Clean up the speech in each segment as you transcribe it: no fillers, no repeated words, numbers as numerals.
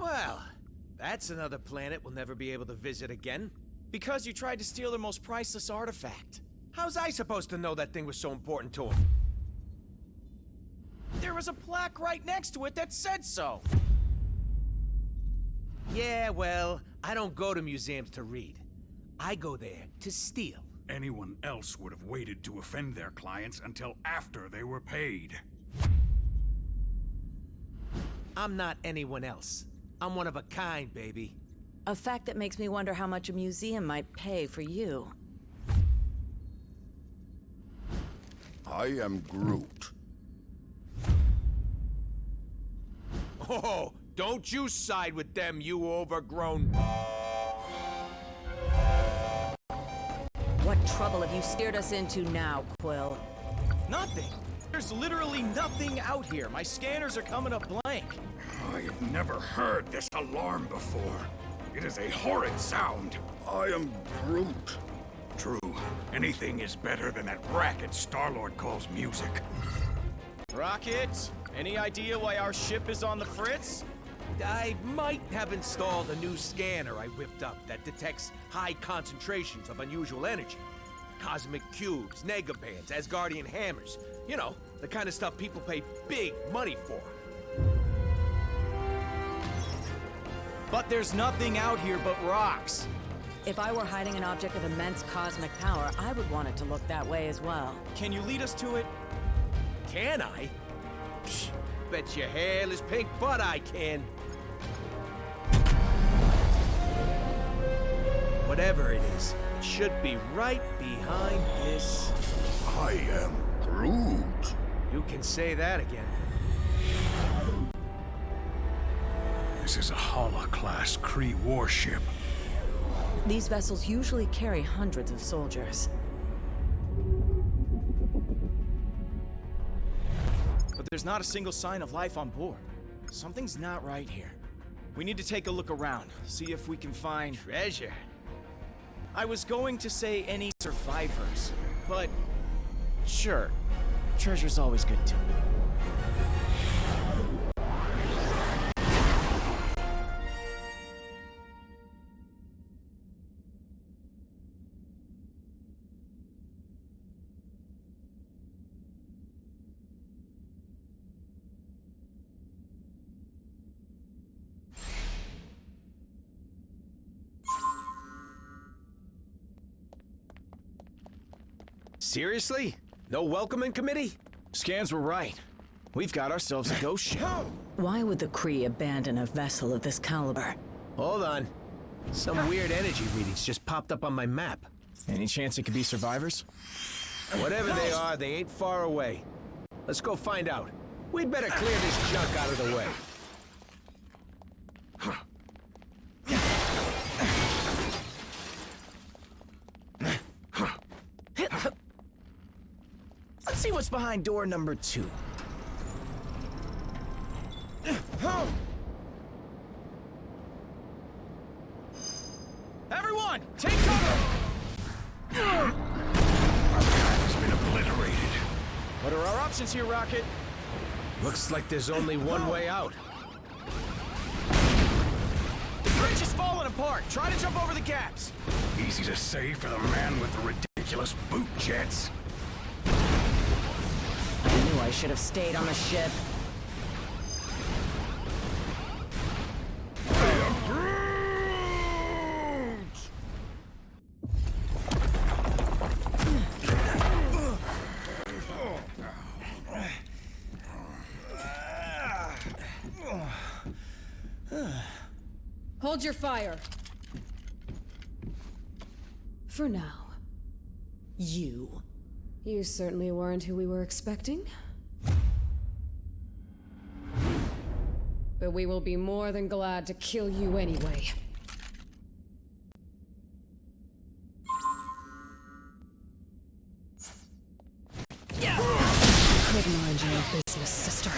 Well, that's another planet we'll never be able to visit again. Because you tried to steal their most priceless artifact. How's I supposed to know that thing was so important to him? There was a plaque right next to it that said so. Yeah, well, I don't go to museums to read. I go there to steal. Anyone else would have waited to offend their clients until after they were paid. I'm not anyone else. I'm one of a kind, baby. A fact that makes me wonder how much a museum might pay for you. I am Groot. Oh, don't you side with them, you overgrown... What trouble have you steered us into now, Quill? Nothing. There's literally nothing out here. My scanners are coming up blank. I have never heard this alarm before. It is a horrid sound. I am Groot. True. Anything is better than that racket Star-Lord calls music. Rocket, any idea why our ship is on the fritz? I might have installed a new scanner I whipped up that detects high concentrations of unusual energy. Cosmic cubes, negabands, Asgardian hammers. You know, the kind of stuff people pay big money for. But there's nothing out here but rocks. If I were hiding an object of immense cosmic power, I would want it to look that way as well. Can you lead us to it? Can I? Psh, bet your hairless pink butt I can. Whatever it is, it should be right behind this. I am Groot. You can say that again. This is a Hala-class Kree warship. These vessels usually carry hundreds of soldiers. But there's not a single sign of life on board. Something's not right here. We need to take a look around, see if we can find Treasure. I was going to say any survivors, but sure, treasure's always good too. Seriously? No welcoming committee? Scans were right. We've got ourselves a ghost ship. Why would the Kree abandon a vessel of this caliber? Hold on. Some weird energy readings just popped up on my map. Any chance it could be survivors? Whatever they are, they ain't far away. Let's go find out. We'd better clear this junk out of the way. Let's see what's behind door number 2. Everyone, take cover! Our path has been obliterated. What are our options here, Rocket? Looks like there's only one way out. The bridge is falling apart. Try to jump over the gaps. Easy to say for the man with the ridiculous boot jets. I knew I should have stayed on the ship. Hold your fire. For now. You. You certainly weren't who we were expecting. But we will be more than glad to kill you anyway. Couldn't mind your own business, sister.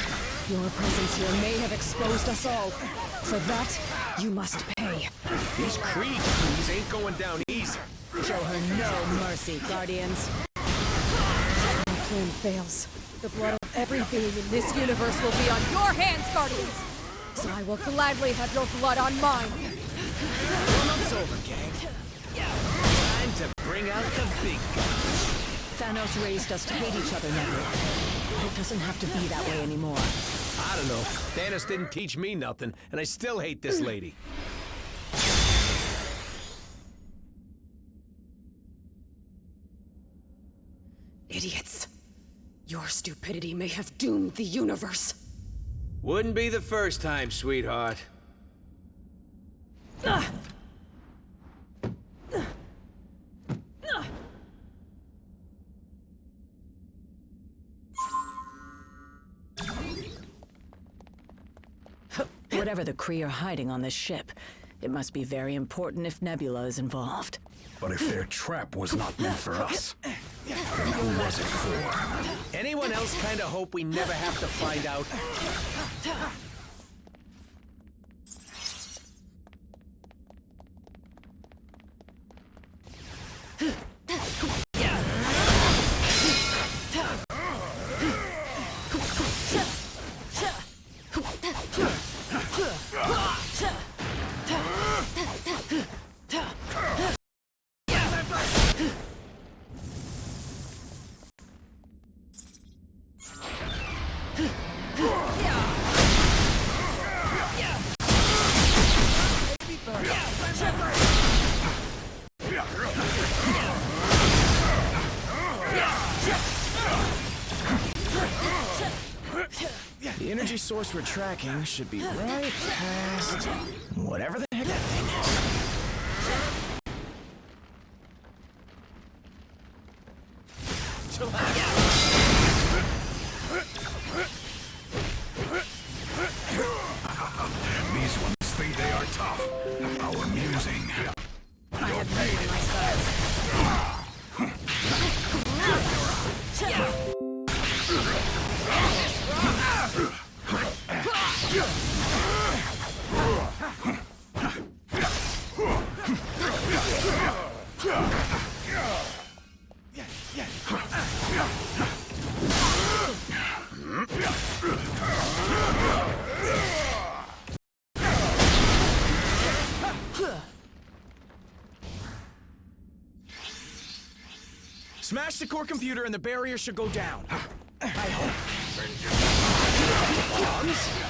Your presence here may have exposed us all. For that, you must pay. These Kree dudes ain't going down easy. Show her no mercy, Guardians. If my plan fails, the blood of every being in this universe will be on your hands, Guardians! So I will gladly have your blood on mine. It's over, gang. Time to bring out the big guns. Thanos raised us to hate each other, Nebula. It doesn't have to be that way anymore. I don't know. Thanos didn't teach me nothing, and I still hate this lady. Idiots. Your stupidity may have doomed the universe. Wouldn't be the first time, sweetheart. Whatever the Kree are hiding on this ship, it must be very important if Nebula is involved. But if their trap was not meant for us, then who was it for? Anyone else kinda hope we never have to find out? The energy source we're tracking should be right past whatever the heck that thing These ones think they are tough. How amusing. I have many on my side. Smash the core computer and the barrier should go down. I hope.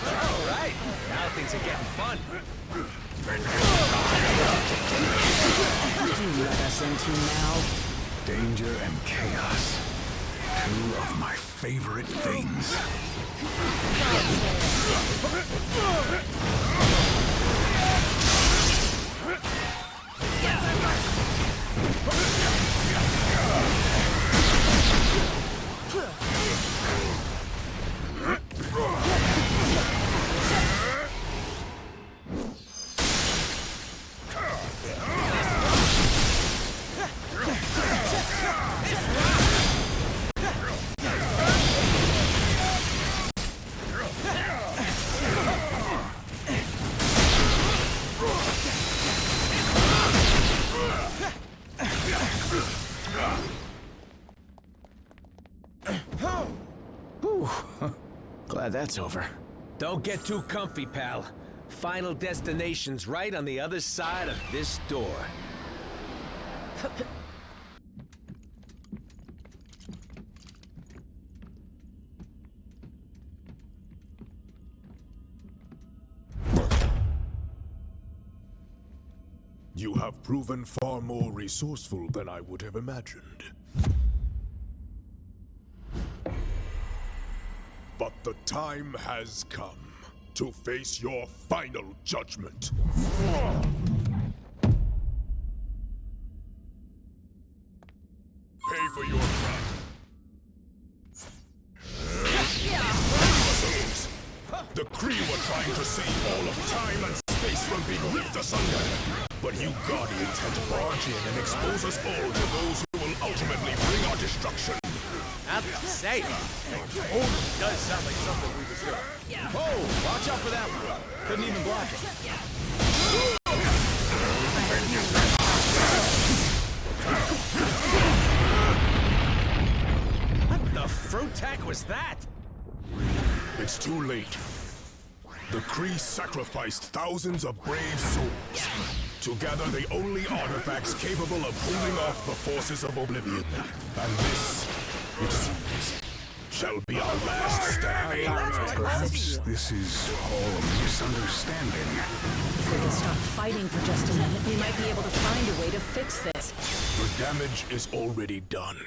All right, now things are getting fun. You let us into now. Danger and chaos. Two of my favorite things. Glad that's over. Don't get too comfy, pal. Final destination's right on the other side of this door. You have proven far more resourceful than I would have imagined. But the time has come to face your final judgment. Pay for your crime. The Kree were trying to save all of time and space from being ripped asunder. But you Guardians had to barge in and expose us all to those who will ultimately bring our destruction. I have to say, that totally does sound like something we would do. Oh, watch out for that one. Couldn't even block it. What the fruit-tack was that? It's too late. The Kree sacrificed thousands of brave souls to gather the only artifacts capable of holding off the forces of Oblivion. And this, it seems, shall be our last stand. Perhaps this is all a misunderstanding. If we can stop fighting for just a minute, we might be able to find a way to fix this. The damage is already done.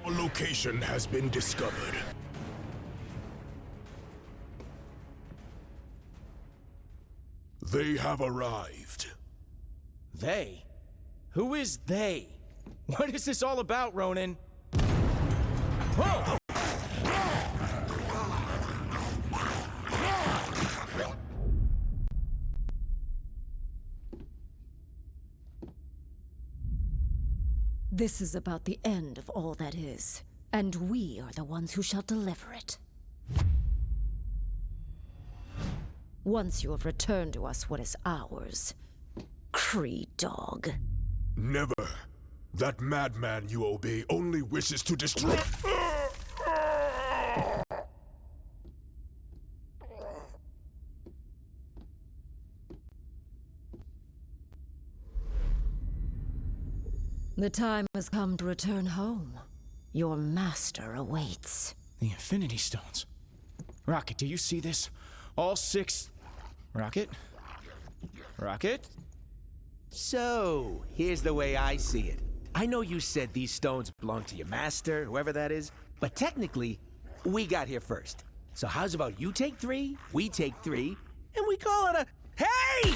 A location has been discovered. They have arrived. They? Who is they? What is this all about, Ronan? Whoa! This is about the end of all that is, and we are the ones who shall deliver it. Once you have returned to us what is ours, Kree dog. Never. That madman you obey only wishes to destroy. The time has come to return home. Your master awaits. The Infinity Stones. Rocket, do you see this? All 6... Rocket? Rocket? So, here's the way I see it. I know you said these stones belong to your master, whoever that is, but technically, we got here first. So how's about you take 3, we take 3, and we call it a... Hey!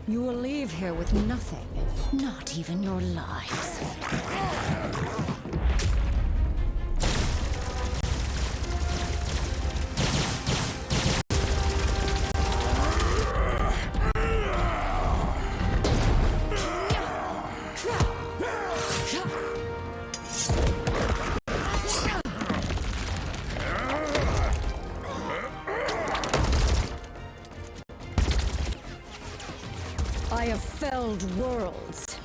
You will leave here with nothing. Not even your lives. I have felled worlds.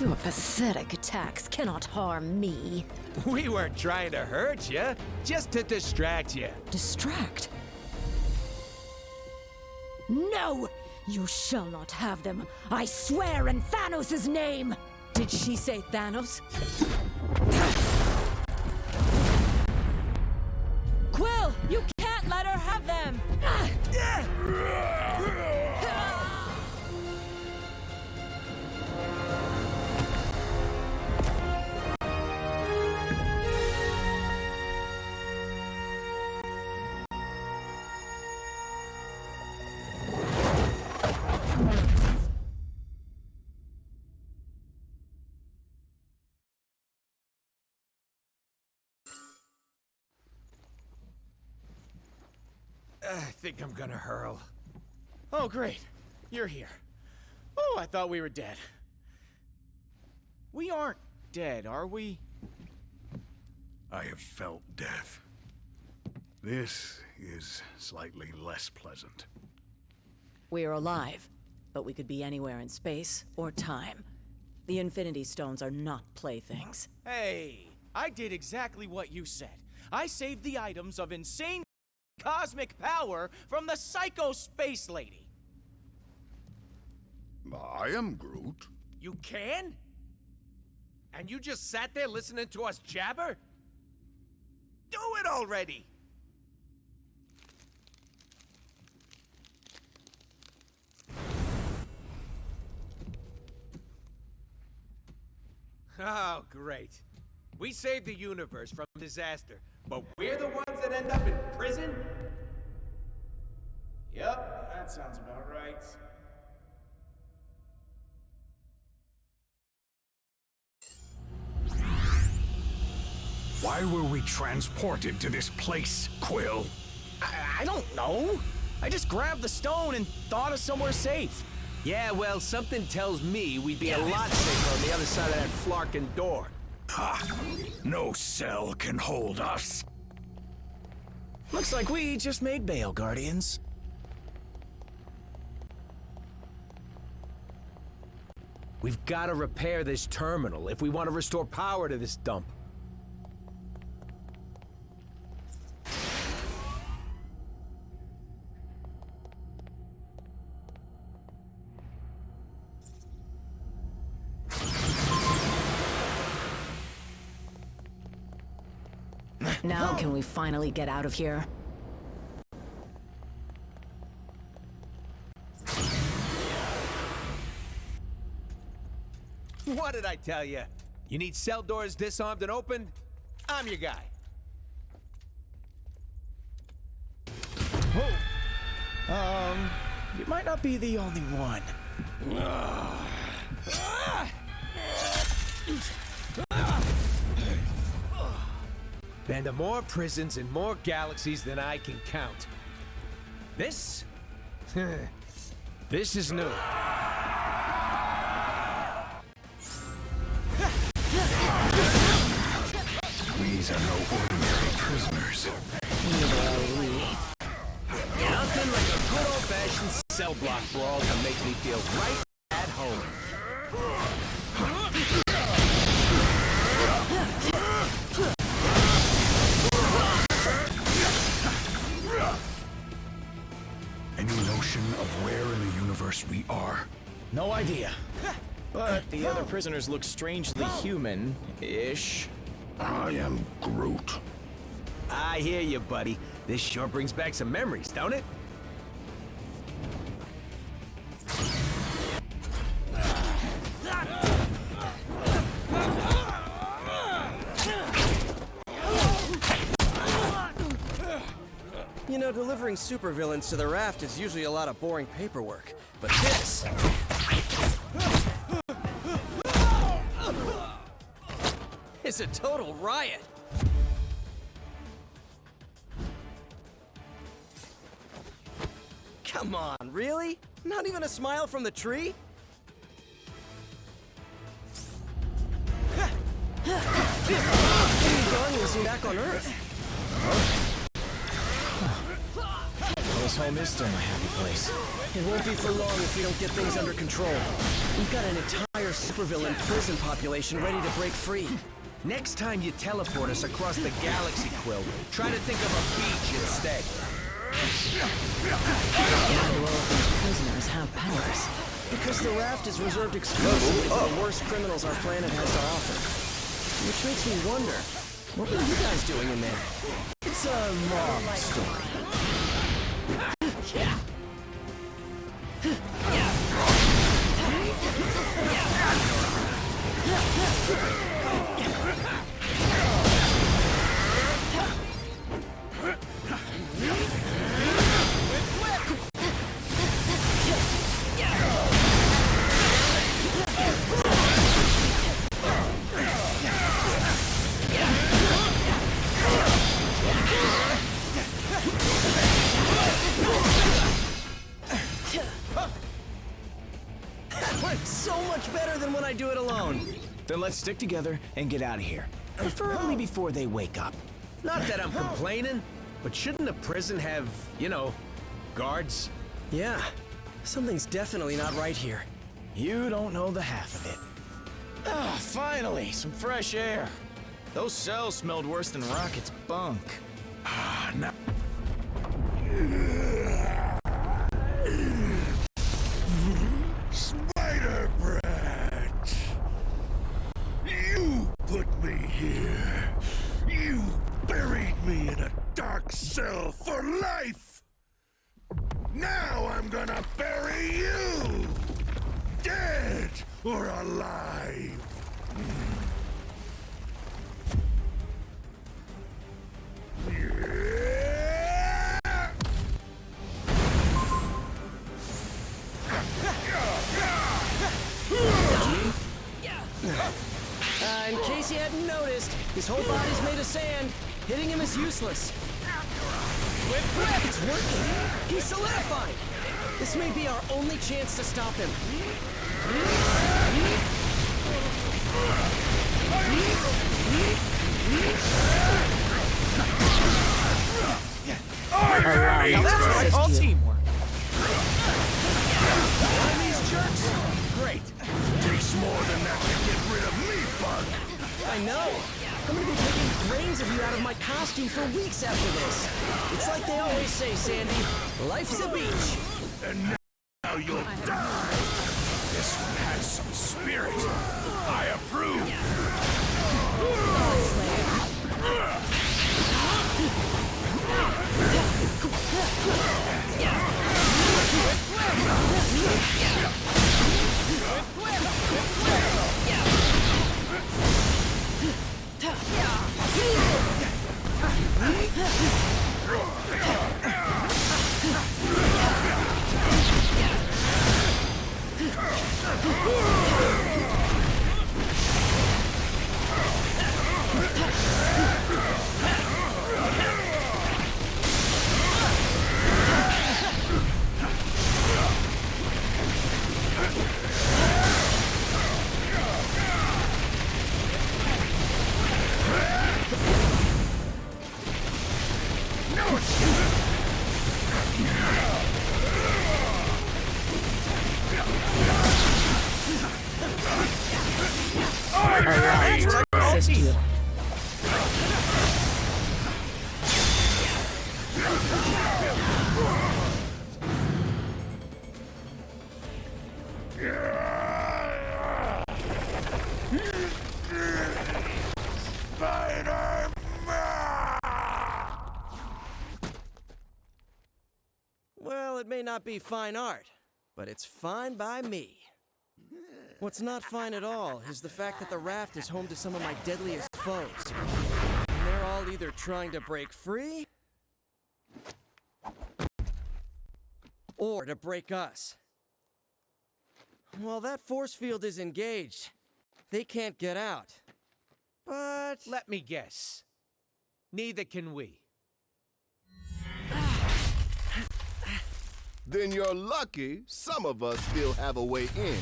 Your pathetic attacks cannot harm me. We weren't trying to hurt you, just to distract you. Distract? No! You shall not have them. I swear in Thanos' name! Did she say Thanos? Quill, you can't let her have them! I think I'm gonna hurl. Oh, great. You're here. Oh, I thought we were dead. We aren't dead, are we? I have felt death. This is slightly less pleasant. We are alive, but we could be anywhere in space or time. The Infinity Stones are not playthings. Hey, I did exactly what you said. I saved the items of insane cosmic power from the Psycho Space Lady. I am Groot. You can? And you just sat there listening to us jabber? Do it already! Oh, great. We saved the universe from disaster, but we're the ones that end up in prison? Yep, that sounds about right. Why were we transported to this place, Quill? I don't know. I just grabbed the stone and thought of somewhere safe. Yeah, well, something tells me we'd be a lot safer on the other side of that flarkin' door. Ha! No cell can hold us. Looks like we just made bail, Guardians. We've got to repair this terminal if we want to restore power to this dump. Now can we finally get out of here? What did I tell you? You need cell doors disarmed and opened? I'm your guy. You might not be the only one. Been to more prisons and more galaxies than I can count. This? This is new. These are no ordinary prisoners. Nothing like a good old-fashioned cell block brawl to make me feel right at home. Any notion of where in the universe we are? No idea. But The other prisoners look strangely human-ish. I am Groot. I hear you, buddy. This sure brings back some memories, don't it? You know, delivering supervillains to the raft is usually a lot of boring paperwork. But this... is a total riot. Come on, really? Not even a smile from the tree? Guardians are back on Earth. This home is still my happy place. It won't be for long if we don't get things under control. We've got an entire supervillain prison population ready to break free. Next time you teleport us across the galaxy, Quill, try to think of a beach instead. Why do all of these prisoners have powers? Because the raft is reserved exclusively for the worst criminals our planet has to offer. Which makes me wonder, what were you guys doing in there? It's a long story. So much better than when I do it alone. Then let's stick together and get out of here. Preferably before they wake up. Not that I'm complaining, but shouldn't a prison have, you know, guards? Yeah, something's definitely not right here. You don't know the half of it. Ah, finally, some fresh air. Those cells smelled worse than Rocket's bunk. Ah, now... Spider-Brat! You put me here. You buried me in a dark cell for life. Now I'm gonna bury you! Dead or alive! In case you hadn't noticed, his whole body's made of sand. Hitting him is useless. It's working! He's solidified! This may be our only chance to stop him. Now that's right, all teamwork. One of these jerks? Great. Takes more than that to get rid of me, Bug! I know! I'm gonna be taking brains of you out of my costume for weeks after this. It's like they always say, Sandy. Life's a beach. And now you'll die! This one has some spirit! I approve! Assist you. may not be fine art, but it's fine by me. What's not fine at all is the fact that the raft is home to some of my deadliest foes. And they're all either trying to break free or to break us. Well, that force field is engaged. They can't get out. But Let me guess. Neither can we. Then you're lucky some of us still have a way in.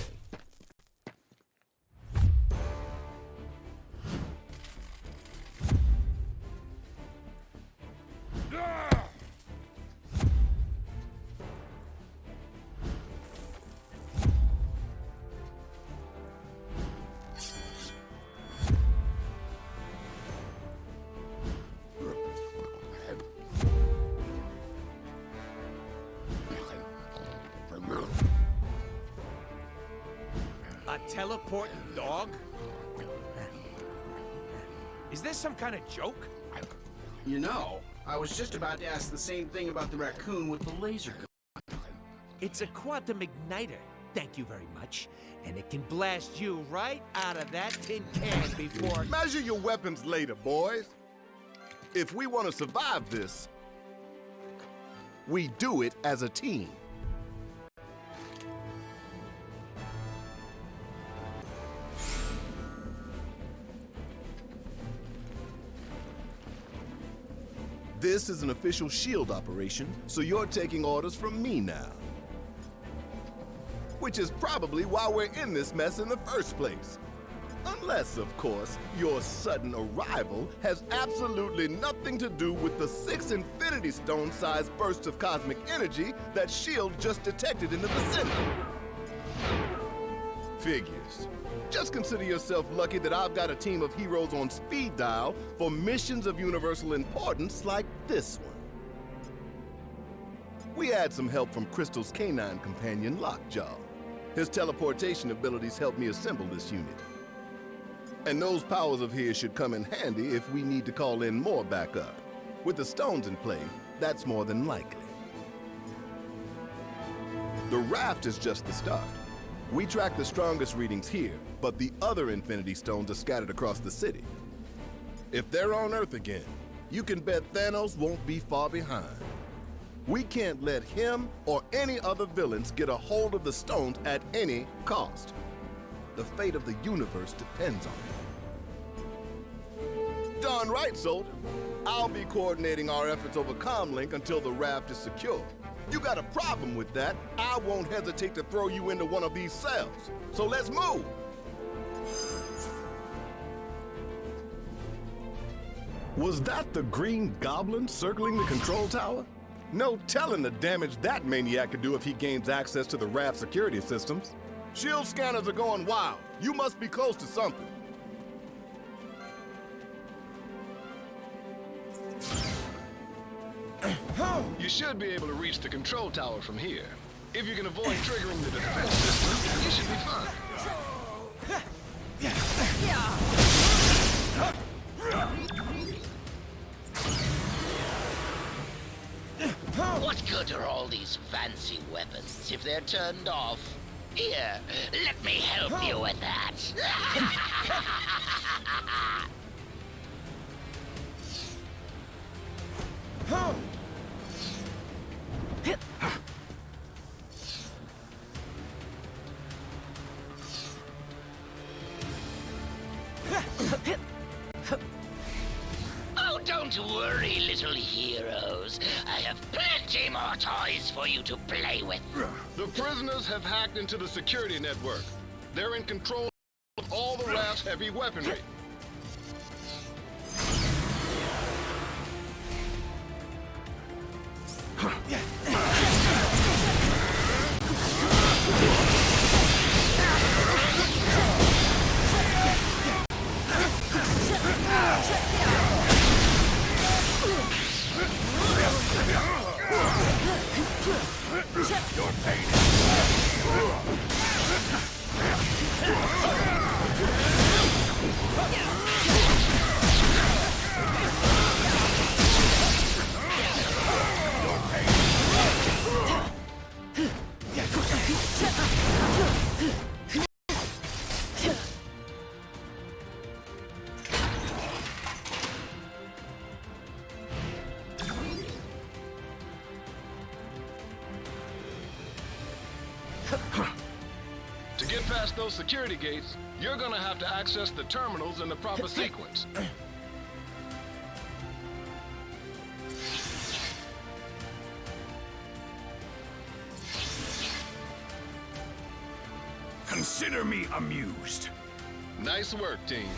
A teleporting dog? Is this some kind of joke? You know, I was just about to ask the same thing about the raccoon with the laser gun. It's a quantum igniter. Thank you very much. And it can blast you right out of that tin can before... Measure your weapons later, boys. If we want to survive this, we do it as a team. This is an official SHIELD operation, so you're taking orders from me now. Which is probably why we're in this mess in the first place. Unless, of course, your sudden arrival has absolutely nothing to do with the 6 Infinity Stone-sized bursts of cosmic energy that SHIELD just detected in the vicinity. Figures. Just consider yourself lucky that I've got a team of heroes on speed dial for missions of universal importance like this one. We had some help from Crystal's canine companion, Lockjaw. His teleportation abilities helped me assemble this unit. And those powers of his should come in handy if we need to call in more backup. With the stones in play, that's more than likely. The raft is just the start. We track the strongest readings here, but the other Infinity Stones are scattered across the city. If they're on Earth again, you can bet Thanos won't be far behind. We can't let him or any other villains get a hold of the stones at any cost. The fate of the universe depends on it. Darn right, soldier. I'll be coordinating our efforts over Comlink until the raft is secure. You got a problem with that, I won't hesitate to throw you into one of these cells. So let's move! Was that the Green Goblin circling the control tower? No telling the damage that maniac could do if he gains access to the raft security systems. SHIELD scanners are going wild. You must be close to something. You should be able to reach the control tower from here. If you can avoid triggering the defense system, you should be fine. What good are all these fancy weapons if they're turned off? Here, let me help you with that. Oh, don't worry, little heroes. I have plenty more toys for you to play with. The prisoners have hacked into the security network. They're in control of all the raft's heavy weaponry. Your pain. past those security gates, you're gonna have to access the terminals in the proper sequence. Consider me amused. Nice work, team.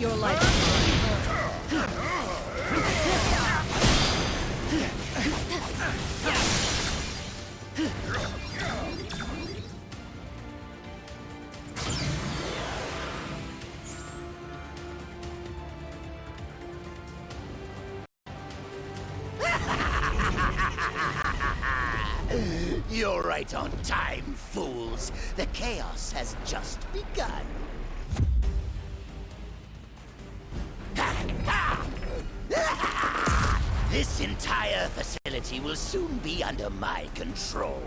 Your life. You're right on time, fools. The chaos has just begun. This entire facility will soon be under my control.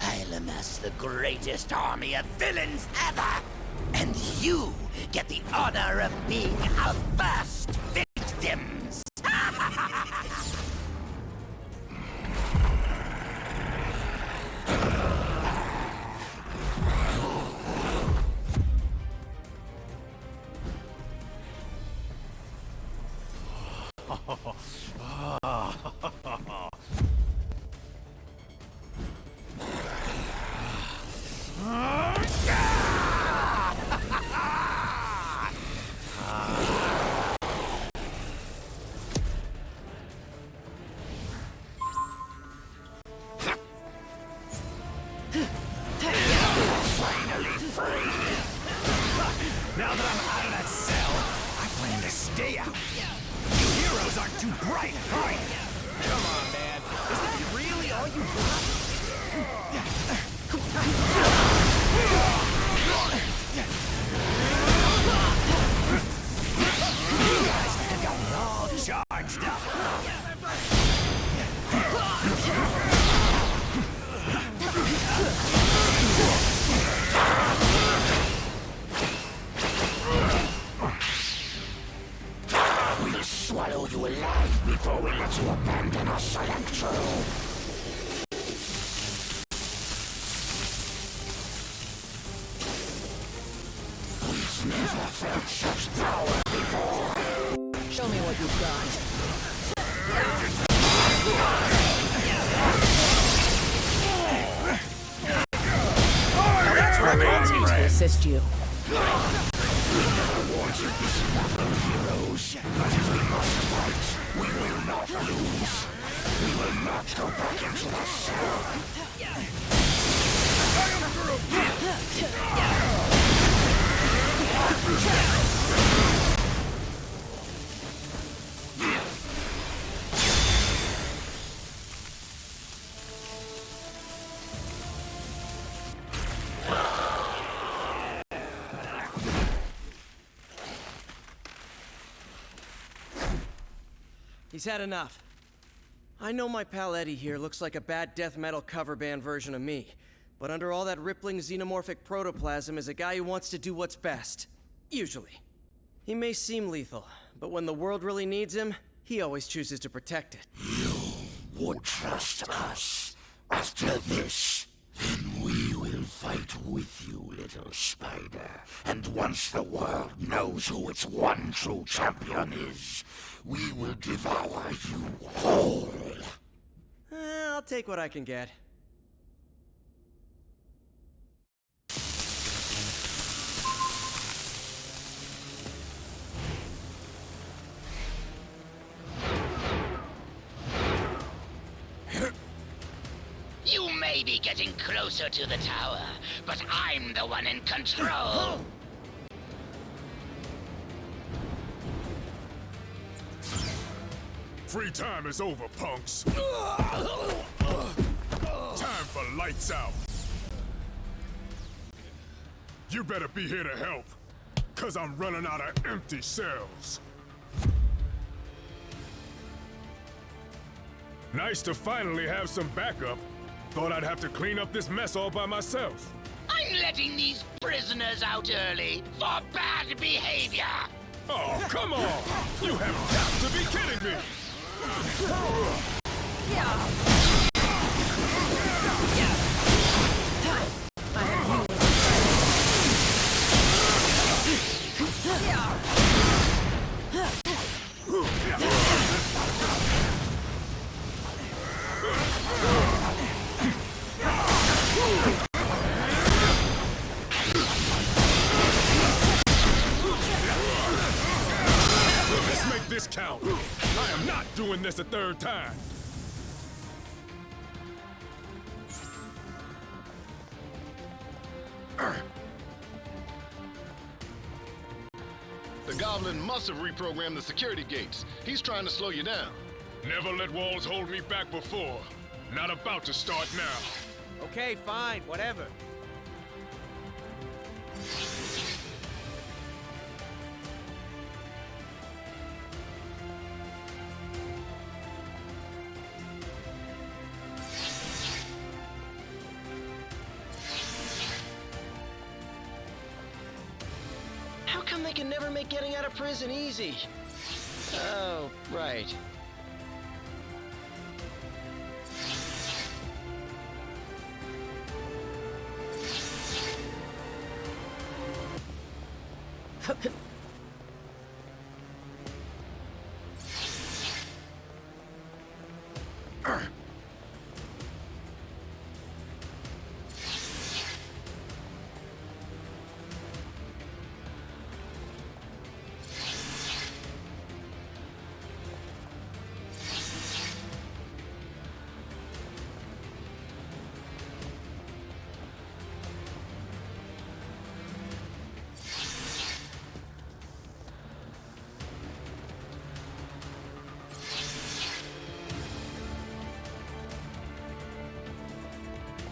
I'll amass the greatest army of villains ever! And you get the honor of being our first victims! Now that I'm out of that cell, I plan to stay out. You heroes aren't too bright, are you? Come on, man. Is that really all you got? You guys have got me all charged up. We'll swallow you alive before we let you abandon us, Electro. We've never felt such power before. Show me what you've got. Now that's right. To assist you. Wanted this battle, heroes, but if we must fight, we will not lose. We will not go back into the cell. He's had enough. I know my pal Eddie here looks like a bad death metal cover band version of me, but under all that rippling xenomorphic protoplasm is a guy who wants to do what's best. Usually. He may seem lethal, but when the world really needs him, he always chooses to protect it. You would trust us. After this, then we will fight with you, little spider. And once the world knows who its one true champion is, we will devour you whole. I'll take what I can get. enemy getting closer to the tower, but I'm the one in control. Free time is over, punks. Time for lights out. You better be here to help, 'cause I'm running out of empty cells. Nice to finally have some backup. Thought I'd have to clean up this mess all by myself. I'm letting these prisoners out early for bad behavior. Oh, come on! You have got to be kidding me! Let's make this count. I am not doing this a third time. The Goblin must have reprogrammed the security gates. He's trying to slow you down. Never let walls hold me back before. Not about to start now. Okay, fine, whatever. How come they can never make getting out of prison easy? Oh, right.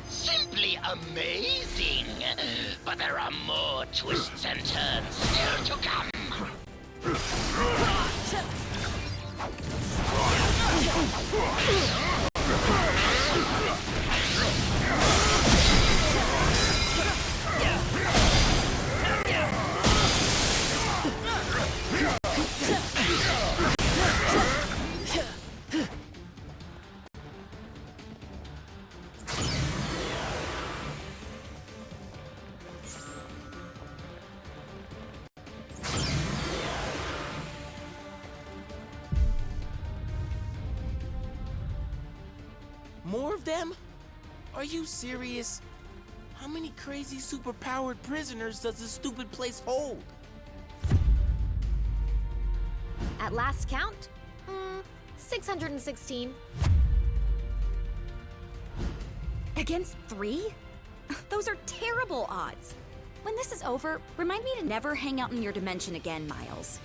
Simply amazing. But there are more twists and turns still to come. More of them? Are you serious? How many crazy superpowered prisoners does this stupid place hold? At last count, 616. Against 3? Those are terrible odds. When this is over, remind me to never hang out in your dimension again, Miles.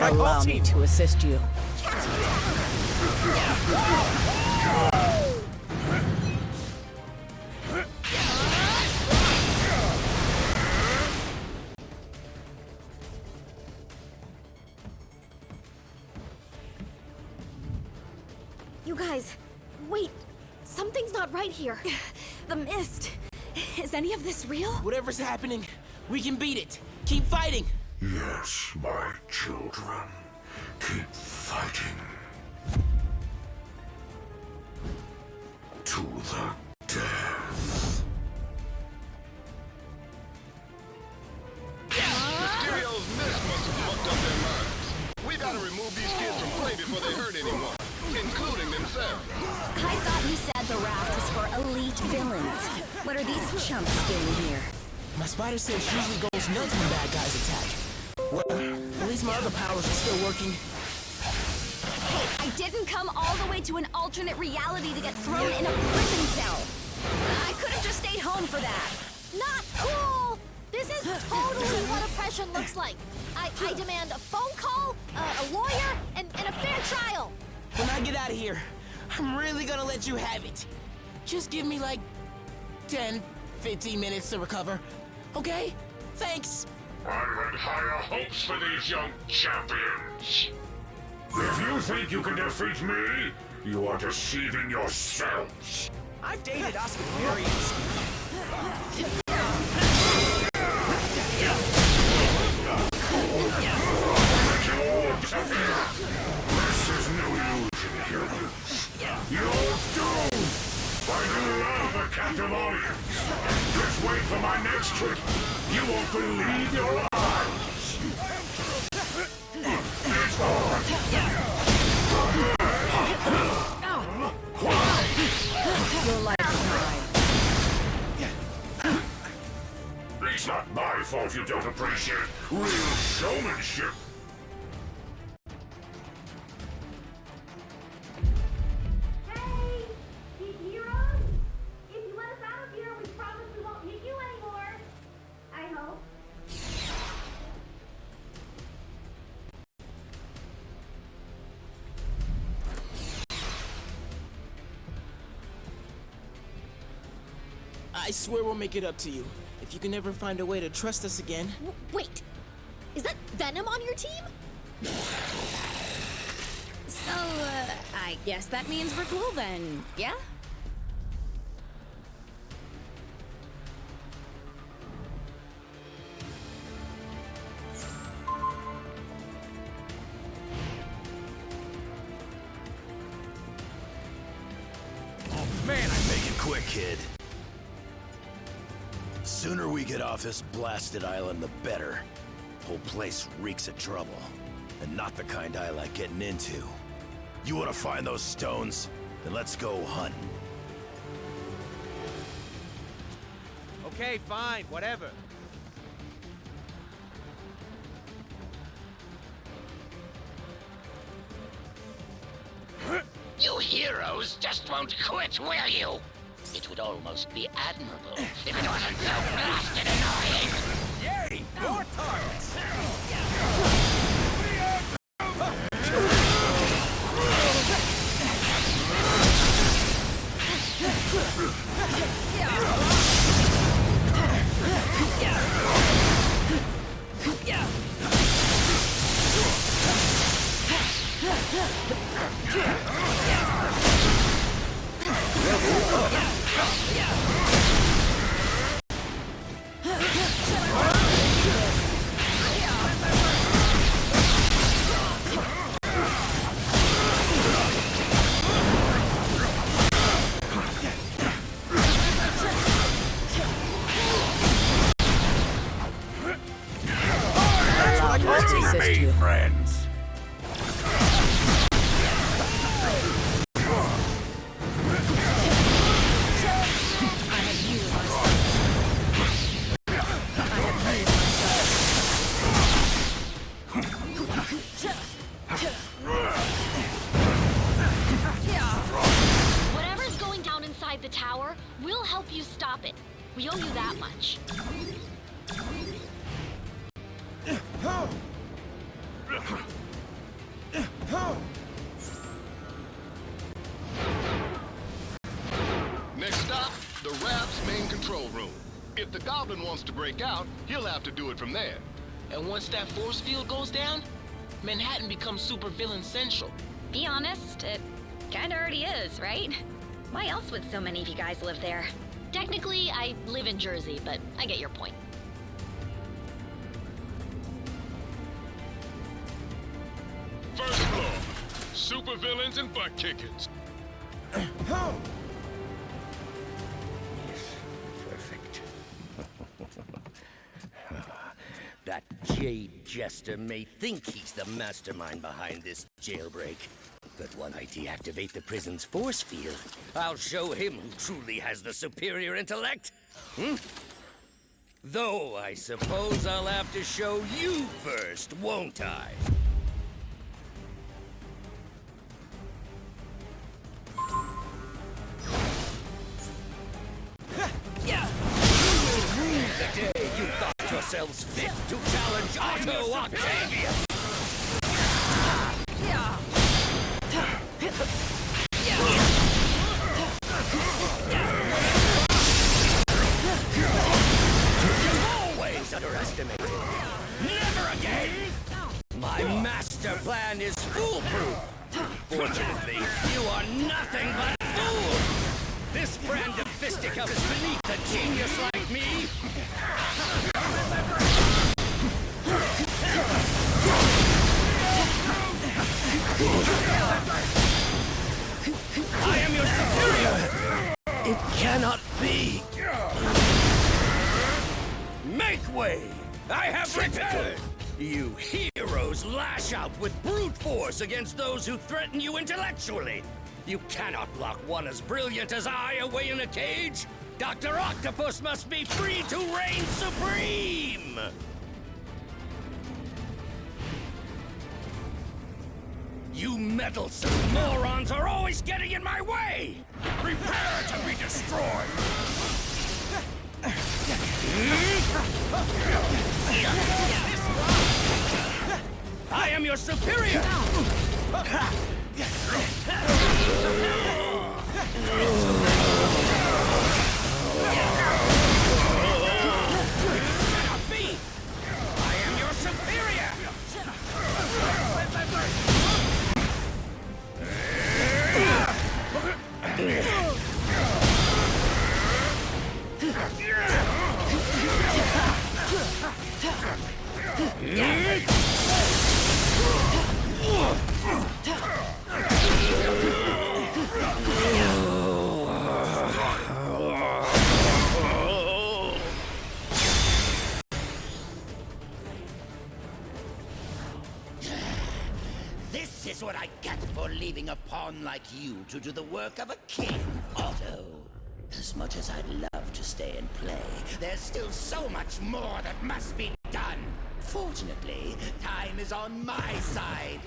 Allow me to assist you. You guys, wait. Something's not right here. The mist. Is any of this real? Whatever's happening, we can beat it. Keep fighting. Yes, my children. Keep fighting. To the death. gotta remove these kids from play before they hurt anyone, including themselves. I thought you said the raft was for elite villains. What are these chumps doing here? My spider sense usually goes nuts when bad guys attack. Well, at least my other powers are still working. Hey, I didn't come all the way to an alternate reality to get thrown in a prison cell. I could have just stayed home for that. Not cool! This is totally what oppression looks like. I demand a phone call, a lawyer, and a fair trial. When I get out of here, I'm really gonna let you have it. Just give me like 10, 15 minutes to recover. Okay? Thanks. I had higher hopes for these young champions. If you think you can defeat me, you are deceiving yourselves. I've dated Oscar Arias. This is no illusion, humans. You're doomed! I love a captive audience. Just wait for my next trick. You won't believe your eyes. It's on. Your life is mine. It's not my fault you don't appreciate real showmanship. Hey! Big heroes! If you let us out of here, we promise we won't hit you anymore. I hope. I swear we'll make it up to you. If you can ever find a way to trust us again. Wait! Is that Venom on your team? So, I guess that means we're cool then, yeah? Man, I make it quick, kid. Sooner we get off this blasted island, the better. Whole place reeks of trouble. And not the kind I like getting into. You wanna find those stones? Then let's go hunting. Okay, fine, whatever. You heroes just won't quit, will you? It would almost be admirable if it wasn't so blasted annoying. Yay! More targets! Assist you. Friends. Whatever's going down inside the tower, we'll help you stop it. We owe you that much. Next stop, the raft's main control room. If the Goblin wants to break out, he'll have to do it from there. And once that force field goes down, Manhattan becomes supervillain central. Be honest, it kinda already is, right? Why else would so many of you guys live there? Technically, I live in Jersey, but I get your point. First floor, supervillains and butt kickers. Perfect. That Jade Jester may think he's the mastermind behind this jailbreak, but when I deactivate the prison's force field, I'll show him who truly has the superior intellect. Though I suppose I'll have to show you first, won't I? The day you thought yourselves fit to challenge Otto Octavius! You've always underestimated. Never again! My master plan is foolproof. Fortunately, you are nothing but fools! This brand of fisticuffs is beneath a genius like me! I am your superior! It cannot be! Make way! I have returned! You heroes lash out with brute force against those who threaten you intellectually! You cannot lock one as brilliant as I away in a cage! Dr. Octopus must be free to reign supreme! You meddlesome morons are always getting in my way! Prepare to be destroyed! I am your superior! Cannot be! I am your superior! This is what I get for leaving a pawn like you to do the work of a king, Otto. As much as I'd love to stay and play, there's still so much more that must be done. Fortunately, time is on my side.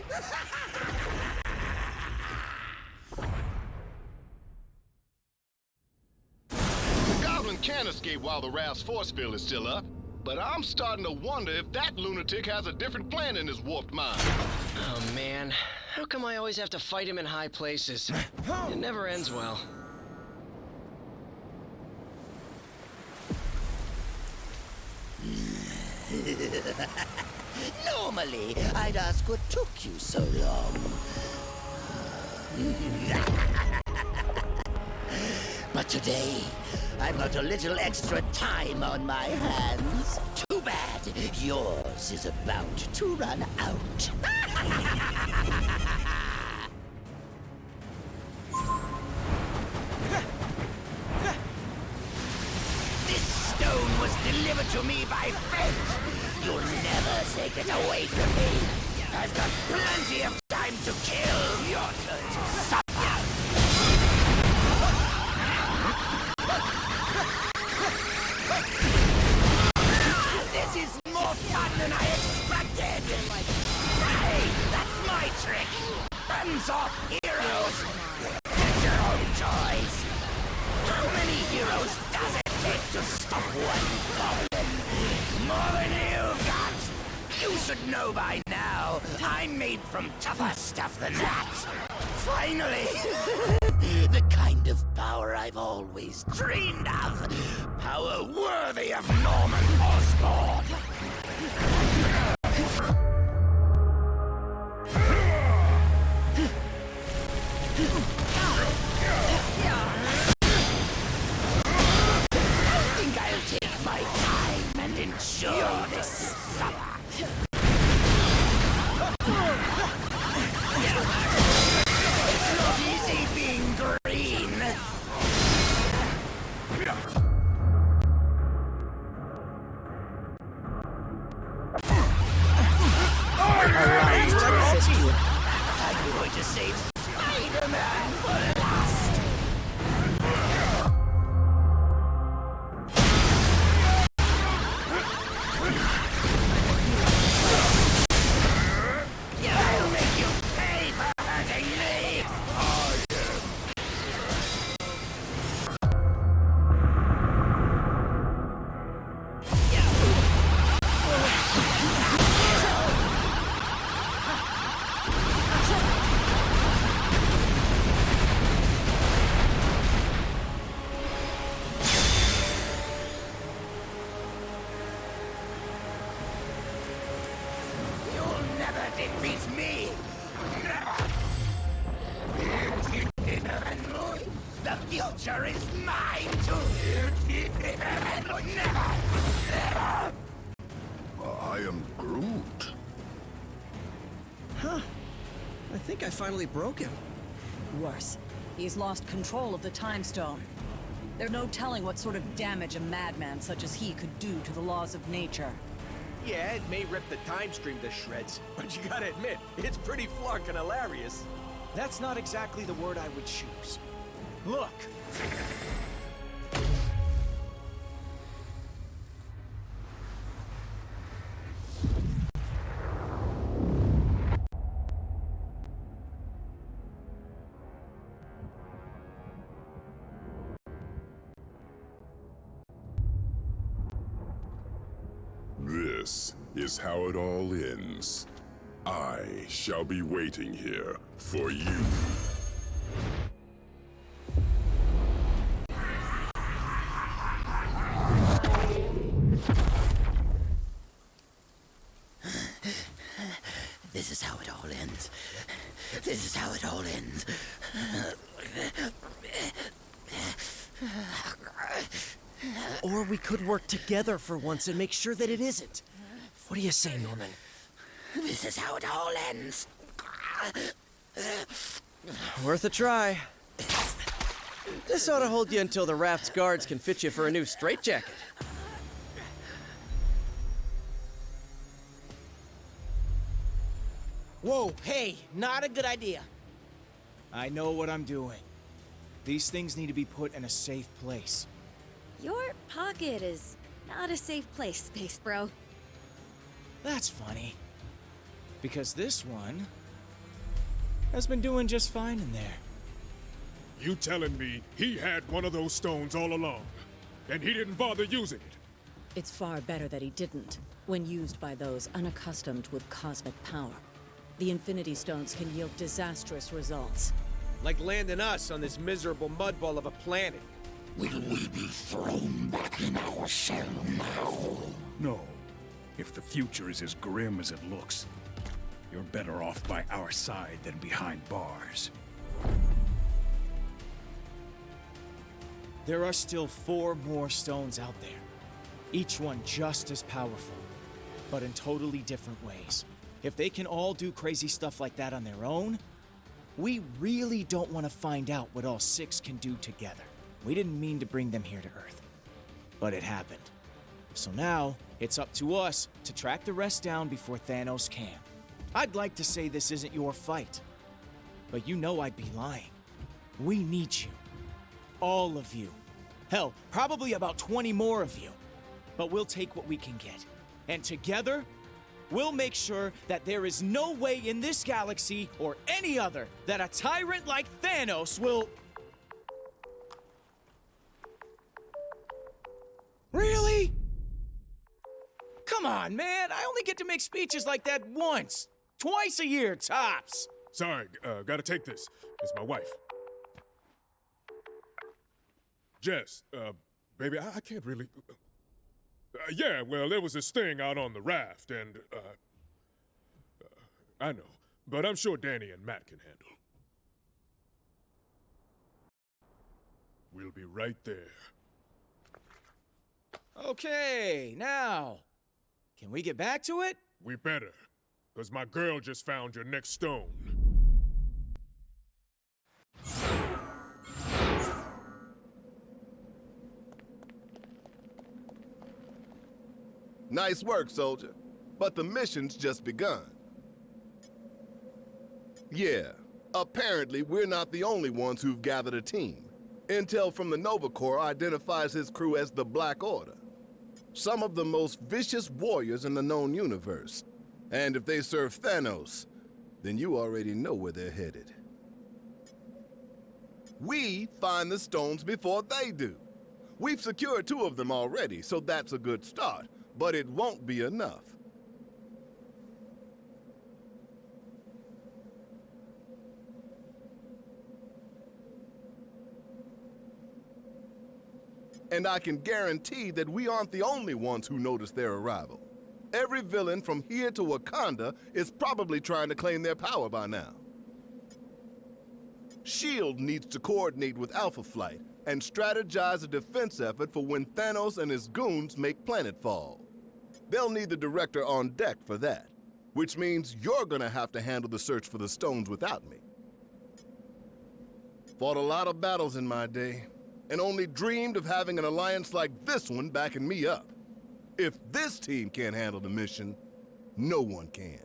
The Goblin can escape while the Raft's force field is still up, but I'm starting to wonder if that lunatic has a different plan in his warped mind. Oh man, how come I always have to fight him in high places? It never ends well. Normally, I'd ask what took you so long. But today, I've got a little extra time on my hands. Too bad. Yours is about to run out. This stone was delivered to me by fate. You'll never take it away from me. I've got plenty of time to kill your turn to suffer. This is more fun than I expected! Hey, that's my trick! Hands off, heroes! Get your own choice! How many heroes does it take to stop one goblin? More than you got! You should know by now, I'm made from tougher stuff than that! Finally! The kind of power I've always dreamed of! Power worthy of Norman Osborn! I think I'll take my time and enjoy this summer! It's not easy being green! aligned to assist you. I'm going to save Spider-Man for last. I'll make you pay for hurting me. You'll never defeat me! Never! The future is mine to never! Never! I am Groot. Huh. I think I finally broke him. Worse, he's lost control of the Time Stone. There's no telling what sort of damage a madman such as he could do to the laws of nature. Yeah, it may rip the time stream to shreds, but you gotta admit, it's pretty flarkin' hilarious. That's not exactly the word I would choose. Look! This is how it all ends. I shall be waiting here for you. This is how it all ends. This is how it all ends. Or we could work together for once and make sure that it isn't. What do you say, Norman? This is how it all ends. Worth a try. This ought to hold you until the raft's guards can fit you for a new straitjacket. Whoa, hey, not a good idea. I know what I'm doing. These things need to be put in a safe place. Your pocket is not a safe place, Space Bro. That's funny. Because this one has been doing just fine in there. You telling me he had one of those stones all along, and he didn't bother using it? It's far better that he didn't, when used by those unaccustomed with cosmic power. The Infinity Stones can yield disastrous results. Like landing us on this miserable mudball of a planet. Will we be thrown back in our cell now? No. If the future is as grim as it looks, you're better off by our side than behind bars. There are still 4 more stones out there. Each one just as powerful, but in totally different ways. If they can all do crazy stuff like that on their own, we really don't want to find out what all 6 can do together. We didn't mean to bring them here to Earth, but it happened. So now, it's up to us to track the rest down before Thanos can. I'd like to say this isn't your fight, but you know I'd be lying. We need you. All of you. Hell, probably about 20 more of you. But we'll take what we can get. And together, we'll make sure that there is no way in this galaxy or any other that a tyrant like Thanos will... Really? Come on, man. I only get to make speeches like that once. Twice a year, tops. Sorry, gotta take this. It's my wife. Jess, baby, I can't really... yeah, well, there was this thing out on the raft, and, I know, but I'm sure Danny and Matt can handle. We'll be right there. Okay, now, can we get back to it? We better, because my girl just found your next stone. Nice work, soldier. But the mission's just begun. Yeah, apparently we're not the only ones who've gathered a team. Intel from the Nova Corps identifies his crew as the Black Order. Some of the most vicious warriors in the known universe. And if they serve Thanos, then you already know where they're headed. We find the stones before they do. We've secured 2 of them already, so that's a good start. But it won't be enough. And I can guarantee that we aren't the only ones who noticed their arrival. Every villain from here to Wakanda is probably trying to claim their power by now. S.H.I.E.L.D. needs to coordinate with Alpha Flight and strategize a defense effort for when Thanos and his goons make planetfall. They'll need the director on deck for that, which means you're gonna have to handle the search for the stones without me. Fought a lot of battles in my day, and only dreamed of having an alliance like this one backing me up. If this team can't handle the mission, no one can.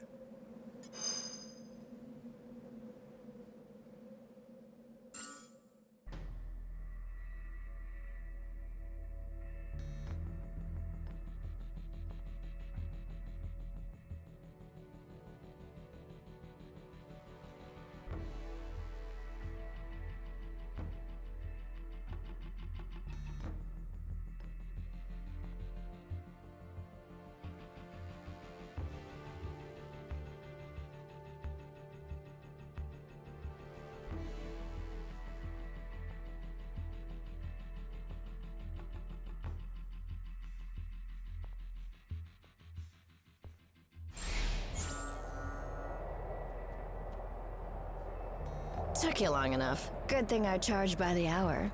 Took you long enough. Good thing I charge by the hour.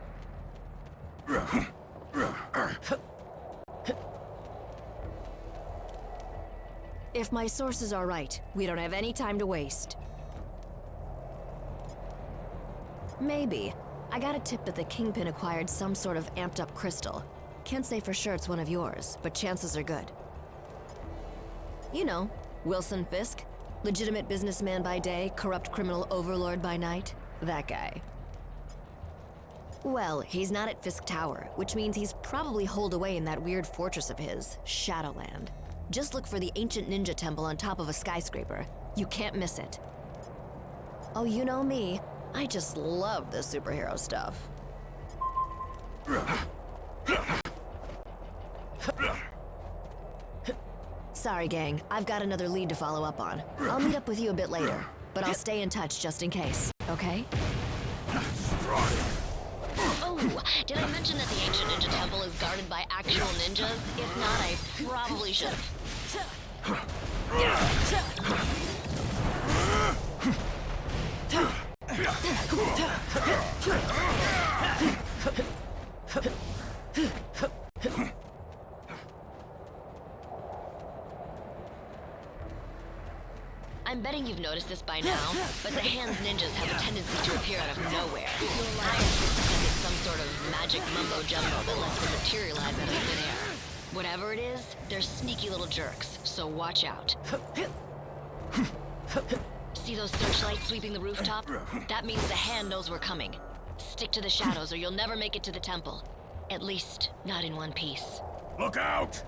If my sources are right, we don't have any time to waste. Maybe. I got a tip that the Kingpin acquired some sort of amped-up crystal. Can't say for sure it's one of yours, but chances are good. You know, Wilson Fisk. Legitimate businessman by day, corrupt criminal overlord by night. That guy. Well, he's not at Fisk Tower, which means he's probably holed away in that weird fortress of his, Shadowland. Just look for the ancient ninja temple on top of a skyscraper. You can't miss it. Oh, you know me. I just love the superhero stuff. Sorry, gang. I've got another lead to follow up on. I'll meet up with you a bit later, but I'll stay in touch just in case, okay? Oh, did I mention that the ancient ninja temple is guarded by actual ninjas? If not, I probably should I'm betting you've noticed this by now, but the Hands ninjas have a tendency to appear out of nowhere. Iron Fist says it's some sort of magic mumbo-jumbo that lets them materialize out of thin air. Whatever it is, they're sneaky little jerks, so watch out. See those searchlights sweeping the rooftop? That means the Hand knows we're coming. Stick to the shadows or you'll never make it to the temple. At least, not in one piece. Look out!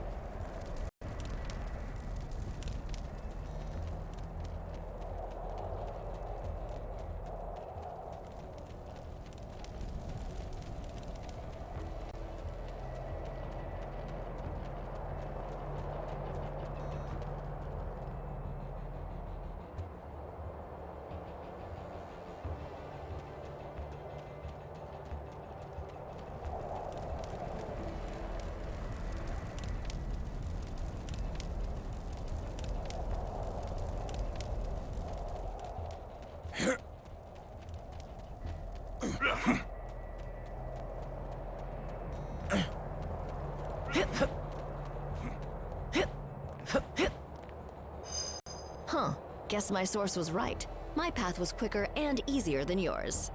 Huh. Guess my source was right. My path was quicker and easier than yours.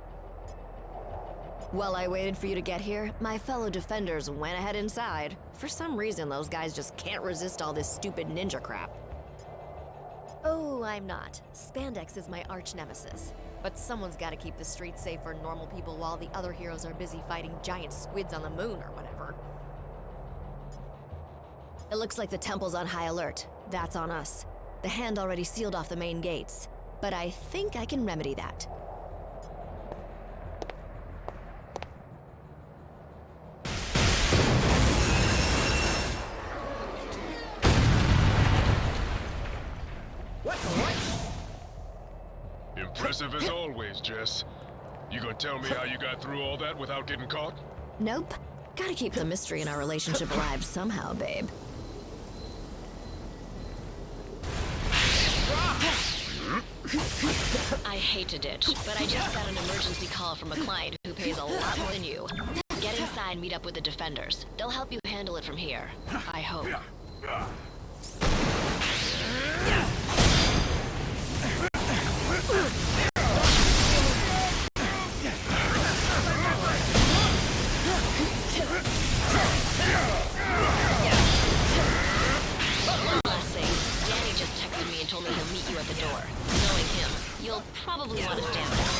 While I waited for you to get here, my fellow defenders went ahead inside. For some reason, those guys just can't resist all this stupid ninja crap. Oh, I'm not. Spandex is my arch nemesis. But someone's gotta keep the streets safe for normal people while the other heroes are busy fighting giant squids on the moon or whatever. It looks like the temple's on high alert. That's on us. The Hand already sealed off the main gates. But I think I can remedy that. Impressive as always, Jess. You gonna tell me how you got through all that without getting caught? Nope. Gotta keep the mystery in our relationship alive somehow, babe. I hate to ditch, but I just got an emergency call from a client who pays a lot more than you. Get inside and meet up with the defenders. They'll help you handle it from here. I hope. Last thing, Danny just texted me and told me he'll meet you at the door. Knowing him, you'll probably want to stand back.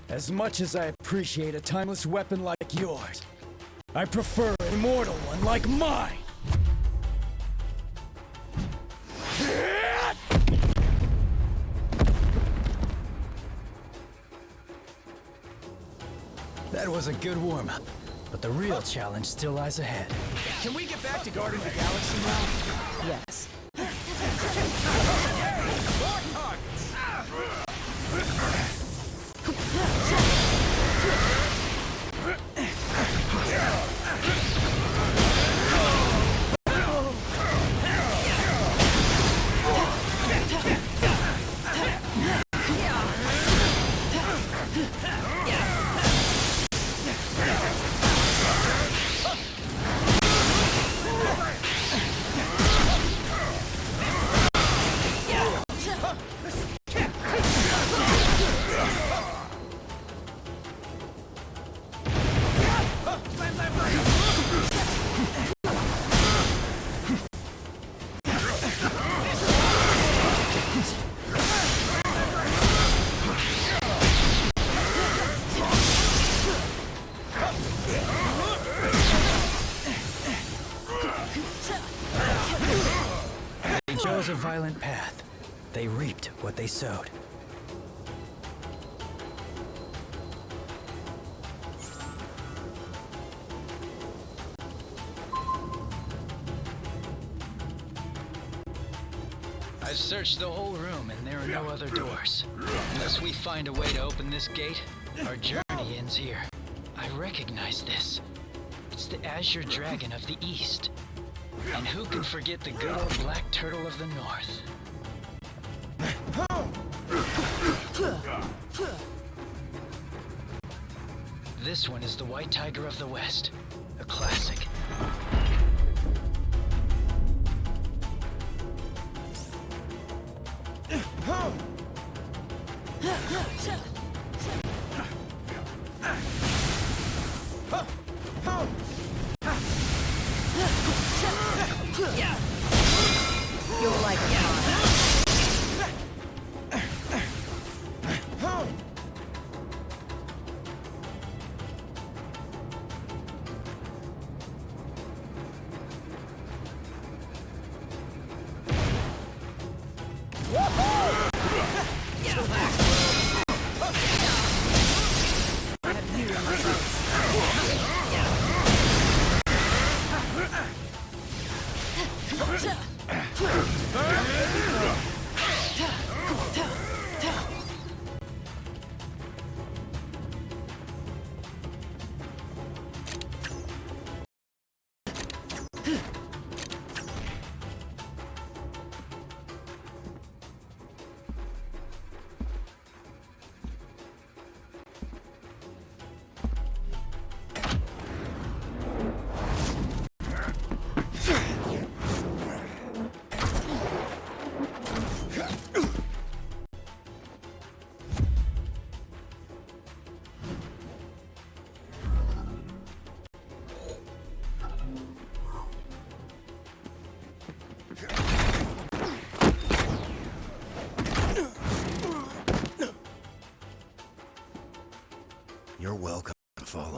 As much as I appreciate a timeless weapon like yours, I prefer an immortal one like mine! That was a good warm-up, but the real challenge still lies ahead. Can we get back to guarding the galaxy now? Yes. They chose a violent path. They reaped what they sowed. I've searched the whole room and there are no other doors. Unless we find a way to open this gate, our journey ends here. I recognize this. It's the Azure Dragon of the East. And who can forget the good old Black Turtle of the North? This one is the White Tiger of the West, a classic. You'll like it.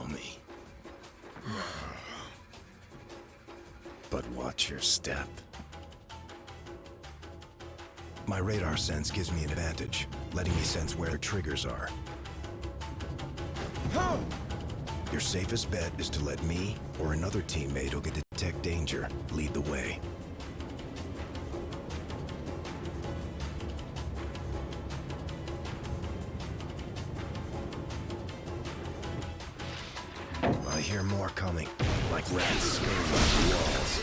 me. But watch your step. My radar sense gives me an advantage, letting me sense where triggers are. Your safest bet is to let me or another teammate who can detect danger lead the way. I hear more coming, like rats scurrying up the walls.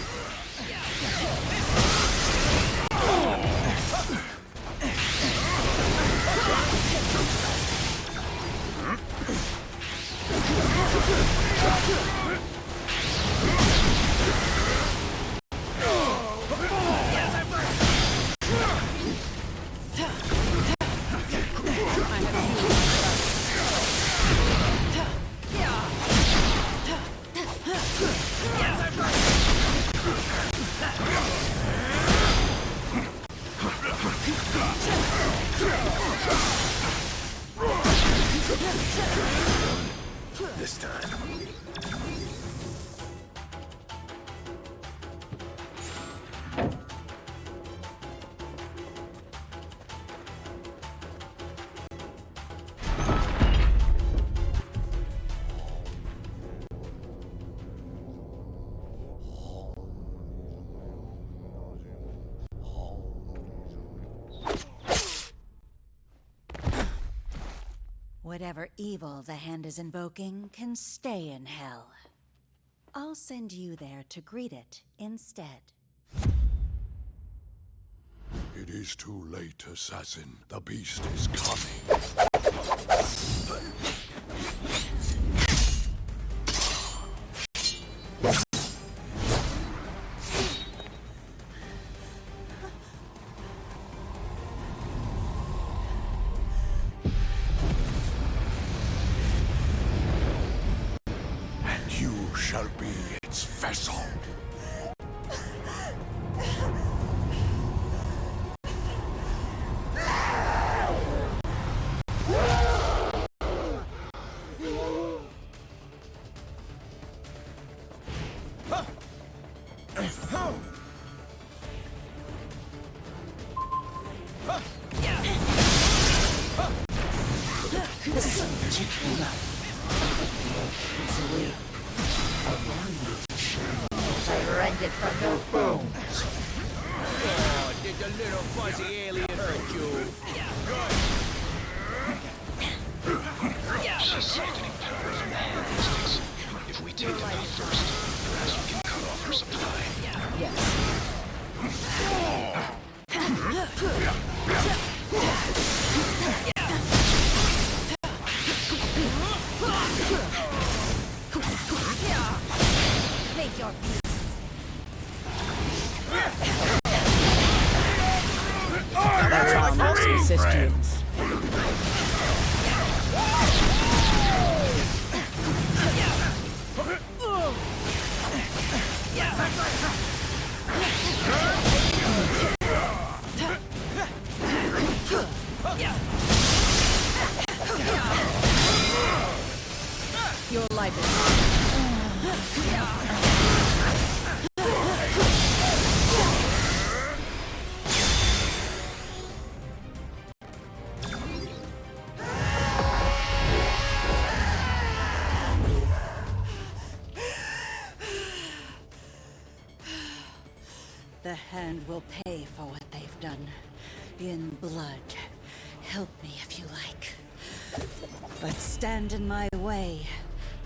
This time. Whatever evil the Hand is invoking can stay in hell. I'll send you there to greet it instead. It is too late, assassin. The beast is coming. Shall be its vessel. I rend it from their bones. Oh, did the little fuzzy alien hurt you? She's siphoning power from the Hand instincts. If we take them out first, perhaps we can cut off her supply. Make your peace. That's how I'm going to assist you. Your life is The Hand will pay for what they've done. In blood. Help me if you like. But stand in my way,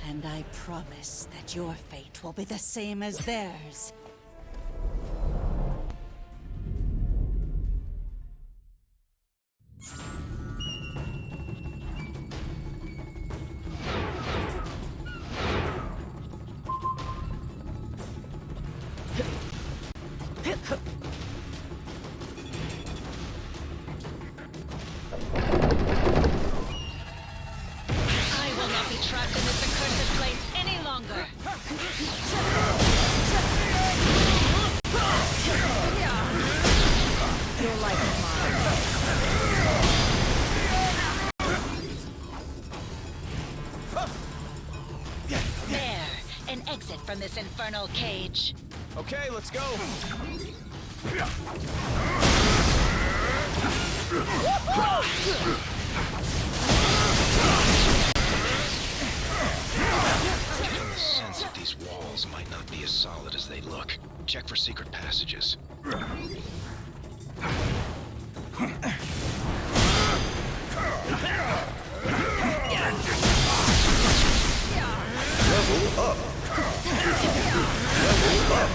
and I promise that your fate will be the same as theirs. I will not be trapped in this accursed place any longer. your life is mine. from this infernal cage. Okay, let's go. Getting the sense that these walls might not be as solid as they look. Check for secret passages. Level up. Level up.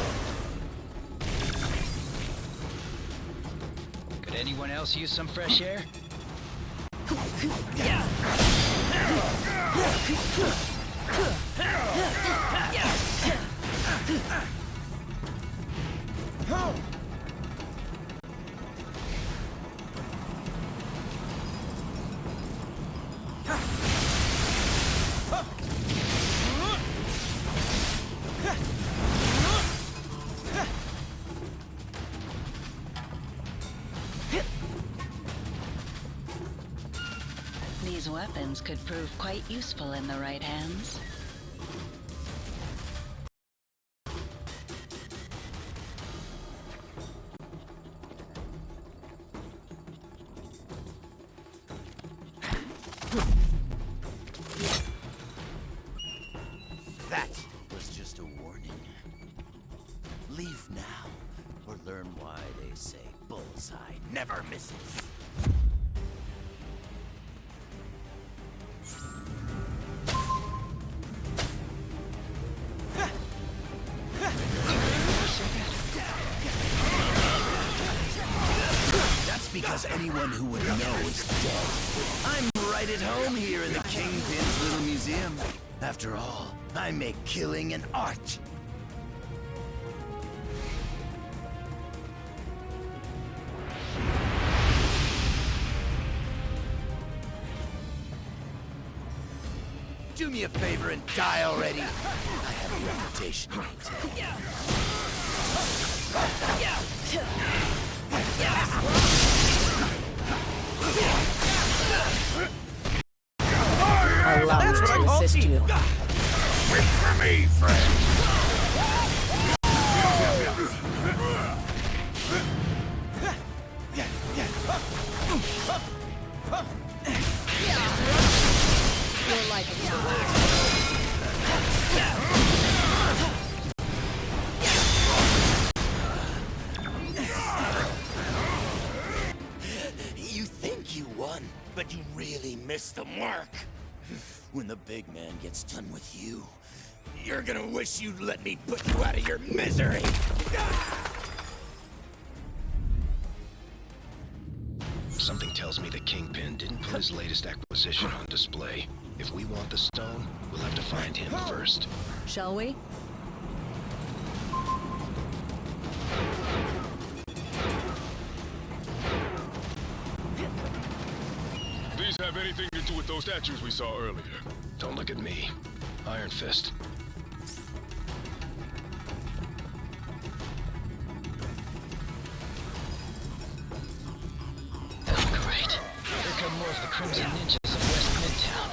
Could anyone else use some fresh air? These weapons could prove quite useful in the right hands. That was just a warning. Leave now, or learn why they say bullseye never misses. That's because anyone who would know is dead. I'm right at home here in the Kingpin's little museum. After all, I make killing an art. Do me a favor and die already. I have a reputation to maintain. Allow me to assist you. Wait for me, friend. Your life is You think you won, but you really missed the mark. When the big man gets done with you, you're gonna wish you'd let me put you out of your misery. Something tells me the Kingpin didn't put his latest acquisition on display. If we want the stone, we'll have to find him first. Shall we? These have anything to do with those statues we saw earlier? Don't look at me. Iron Fist. Great. Here come more of the Crimson Ninjas of West Midtown.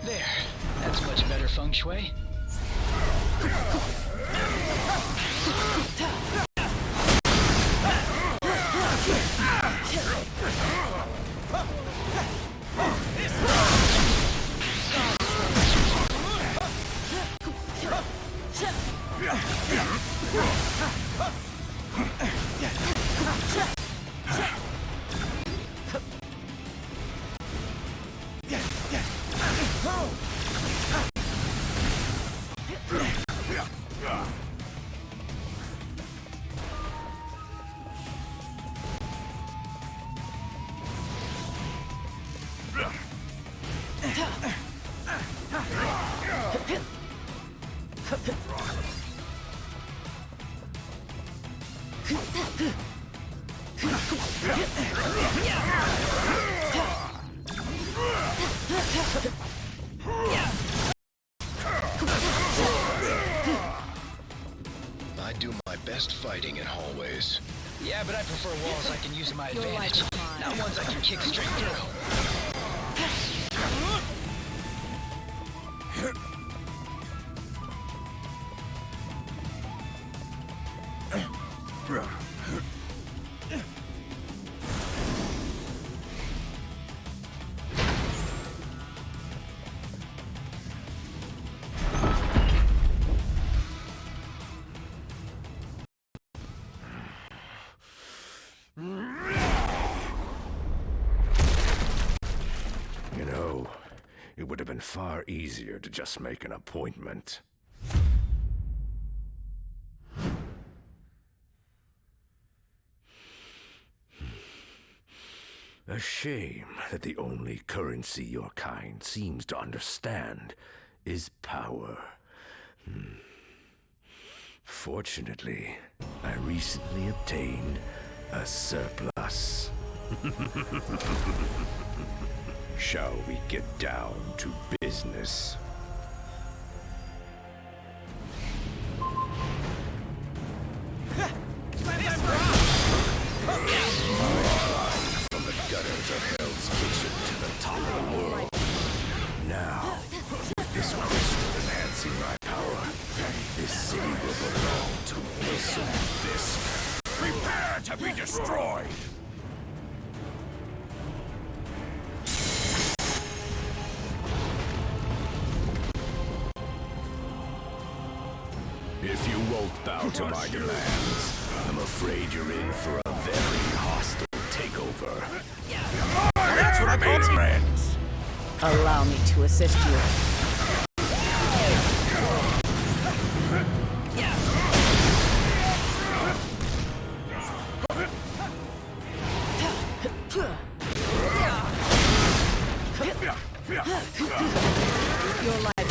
There. That's much better feng shui. I do my best fighting in hallways. Yeah, but I prefer walls I can use to my advantage, not ones I can kick straight through. You know, it would have been far easier to just make an appointment. A shame that the only currency your kind seems to understand is power. Fortunately, I recently obtained a surplus. Shall we get down to business? From the gutters of Hell's Kitchen to the top of the world. Now, with this crystal enhancing my power, this city will belong to Wilson Fisk. Prepare to be destroyed! If you won't bow to my demands, I'm afraid you're in for a very hostile takeover. That's what I call friends. Allow me to assist you. Your life is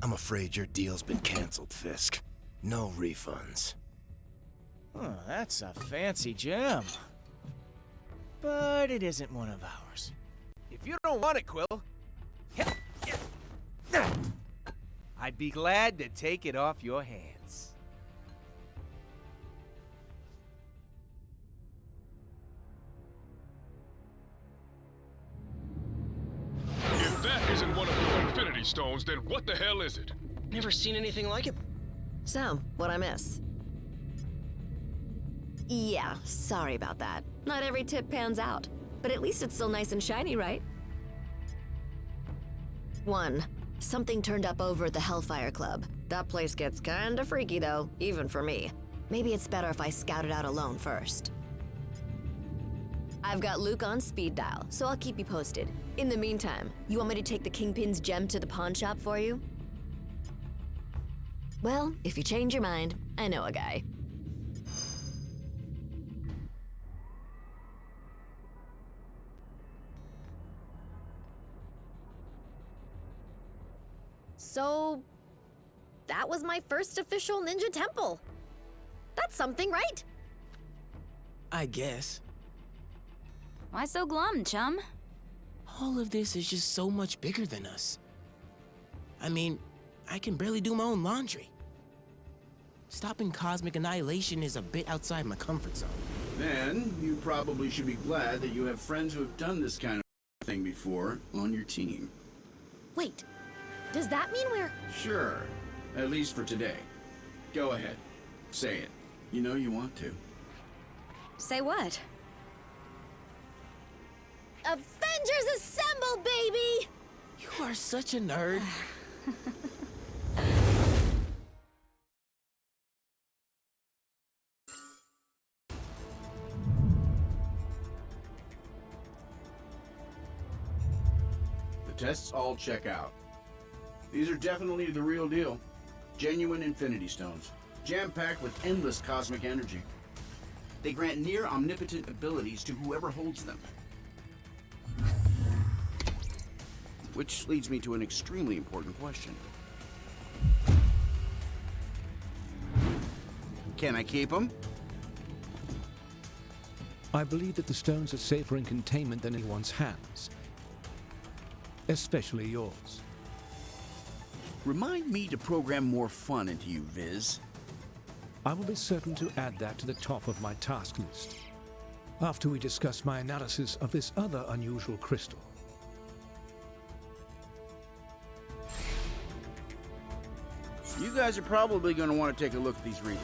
I'm afraid your deal's been canceled, Fisk. No refunds. Oh, that's a fancy gem. But it isn't one of ours. If you don't want it, Quill, I'd be glad to take it off your hands. If that isn't one of your Infinity Stones, then what the hell is it? Never seen anything like it. So, what'd I miss? Yeah, sorry about that. Not every tip pans out. But at least it's still nice and shiny, right? 1. Something turned up over at the Hellfire Club. That place gets kinda freaky though, even for me. Maybe it's better if I scout it out alone first. I've got Luke on speed dial, so I'll keep you posted. In the meantime, you want me to take the Kingpin's gem to the pawn shop for you? Well, if you change your mind, I know a guy. So, that was my first official ninja temple. That's something, right? I guess. Why so glum, chum? All of this is just so much bigger than us. I mean, I can barely do my own laundry. Stopping cosmic annihilation is a bit outside my comfort zone. Then, you probably should be glad that you have friends who have done this kind of thing before on your team. Wait, does that mean we're... Sure, at least for today. Go ahead, say it. You know you want to. Say what? Avengers Assemble, baby! You are such a nerd. tests all check out. These are definitely the real deal. Genuine Infinity Stones, jam-packed with endless cosmic energy. They grant near omnipotent abilities to whoever holds them. Which leads me to an extremely important question. Can I keep them? I believe that the stones are safer in containment than in one's hands. Especially yours. Remind me to program more fun into you, Viz. I will be certain to add that to the top of my task list, after we discuss my analysis of this other unusual crystal. You guys are probably going to want to take a look at these readings.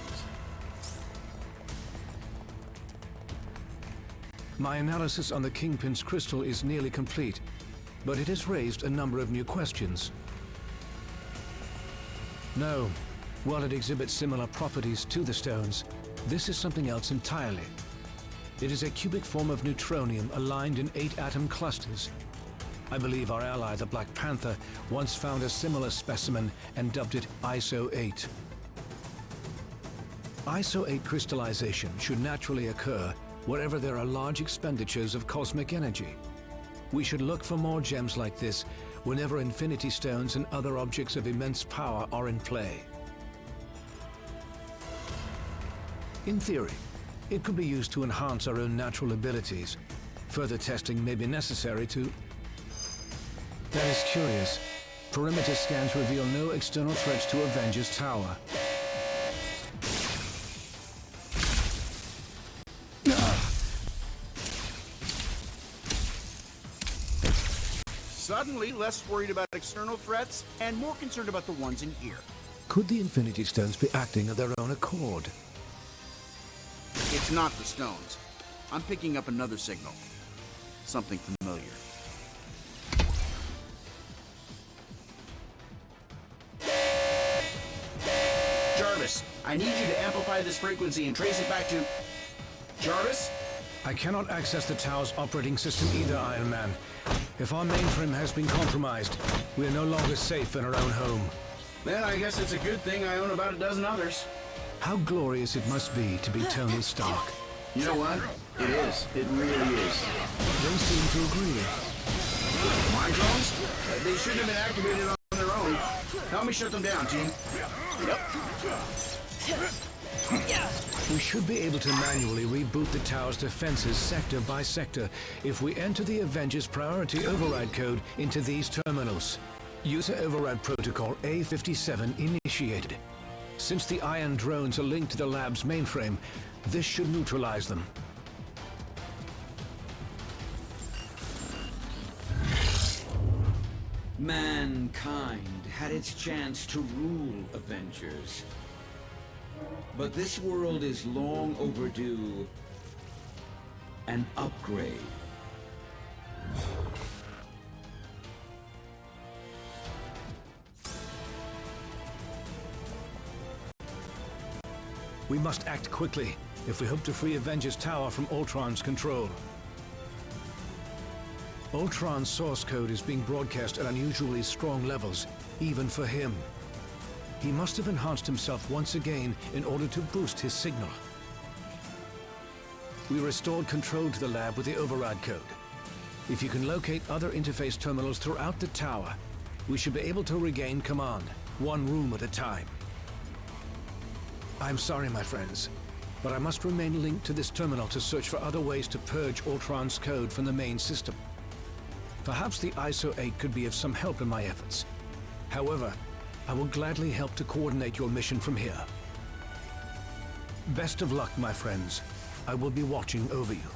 My analysis on the Kingpin's crystal is nearly complete, but it has raised a number of new questions. No, while it exhibits similar properties to the stones, this is something else entirely. It is a cubic form of neutronium aligned in 8-atom clusters. I believe our ally, the Black Panther, once found a similar specimen and dubbed it ISO-8. ISO-8 crystallization should naturally occur wherever there are large expenditures of cosmic energy. We should look for more gems like this whenever Infinity Stones and other objects of immense power are in play. In theory, it could be used to enhance our own natural abilities. Further testing may be necessary to... That is curious. Perimeter scans reveal no external threats to Avengers Tower. Suddenly less worried about external threats and more concerned about the ones in here. Could the Infinity Stones be acting of their own accord? It's not the stones. I'm picking up another signal. Something familiar. Jarvis, I need you to amplify this frequency and trace it back to... Jarvis? I cannot access the tower's operating system either, Iron Man. If our mainframe has been compromised, we are no longer safe in our own home. Then I guess it's a good thing I own about a dozen others. How glorious it must be to be Tony Stark. You know what? It is. It really is. They seem to agree. My drones? They shouldn't have been activated on their own. Help me shut them down, team. Yep. We should be able to manually reboot the tower's defenses sector by sector if we enter the Avengers Priority Override code into these terminals. User Override Protocol A57 initiated. Since the Iron drones are linked to the lab's mainframe, this should neutralize them. Mankind had its chance to rule Avengers. But this world is long overdue an upgrade. We must act quickly if we hope to free Avengers Tower from Ultron's control. Ultron's source code is being broadcast at unusually strong levels, even for him. He must have enhanced himself once again in order to boost his signal. We restored control to the lab with the override code. If you can locate other interface terminals throughout the tower, we should be able to regain command, one room at a time. I'm sorry, my friends, but I must remain linked to this terminal to search for other ways to purge Ultron's code from the main system. Perhaps the ISO-8 could be of some help in my efforts. However, I will gladly help to coordinate your mission from here. Best of luck, my friends. I will be watching over you.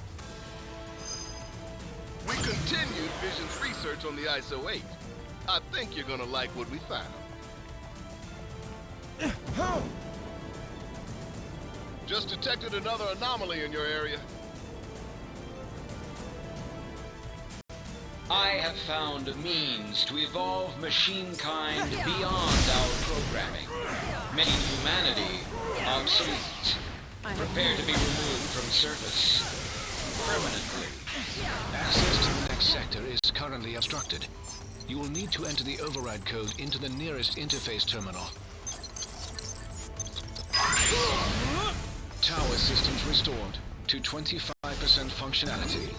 We continued Vision's research on the ISO-8. I think you're gonna like what we found. Just detected another anomaly in your area. I have found a means to evolve machine kind beyond our programming, making humanity obsolete. Prepare to be removed from service permanently. Access to the next sector is currently obstructed. You will need to enter the override code into the nearest interface terminal. Tower systems restored to 25% functionality.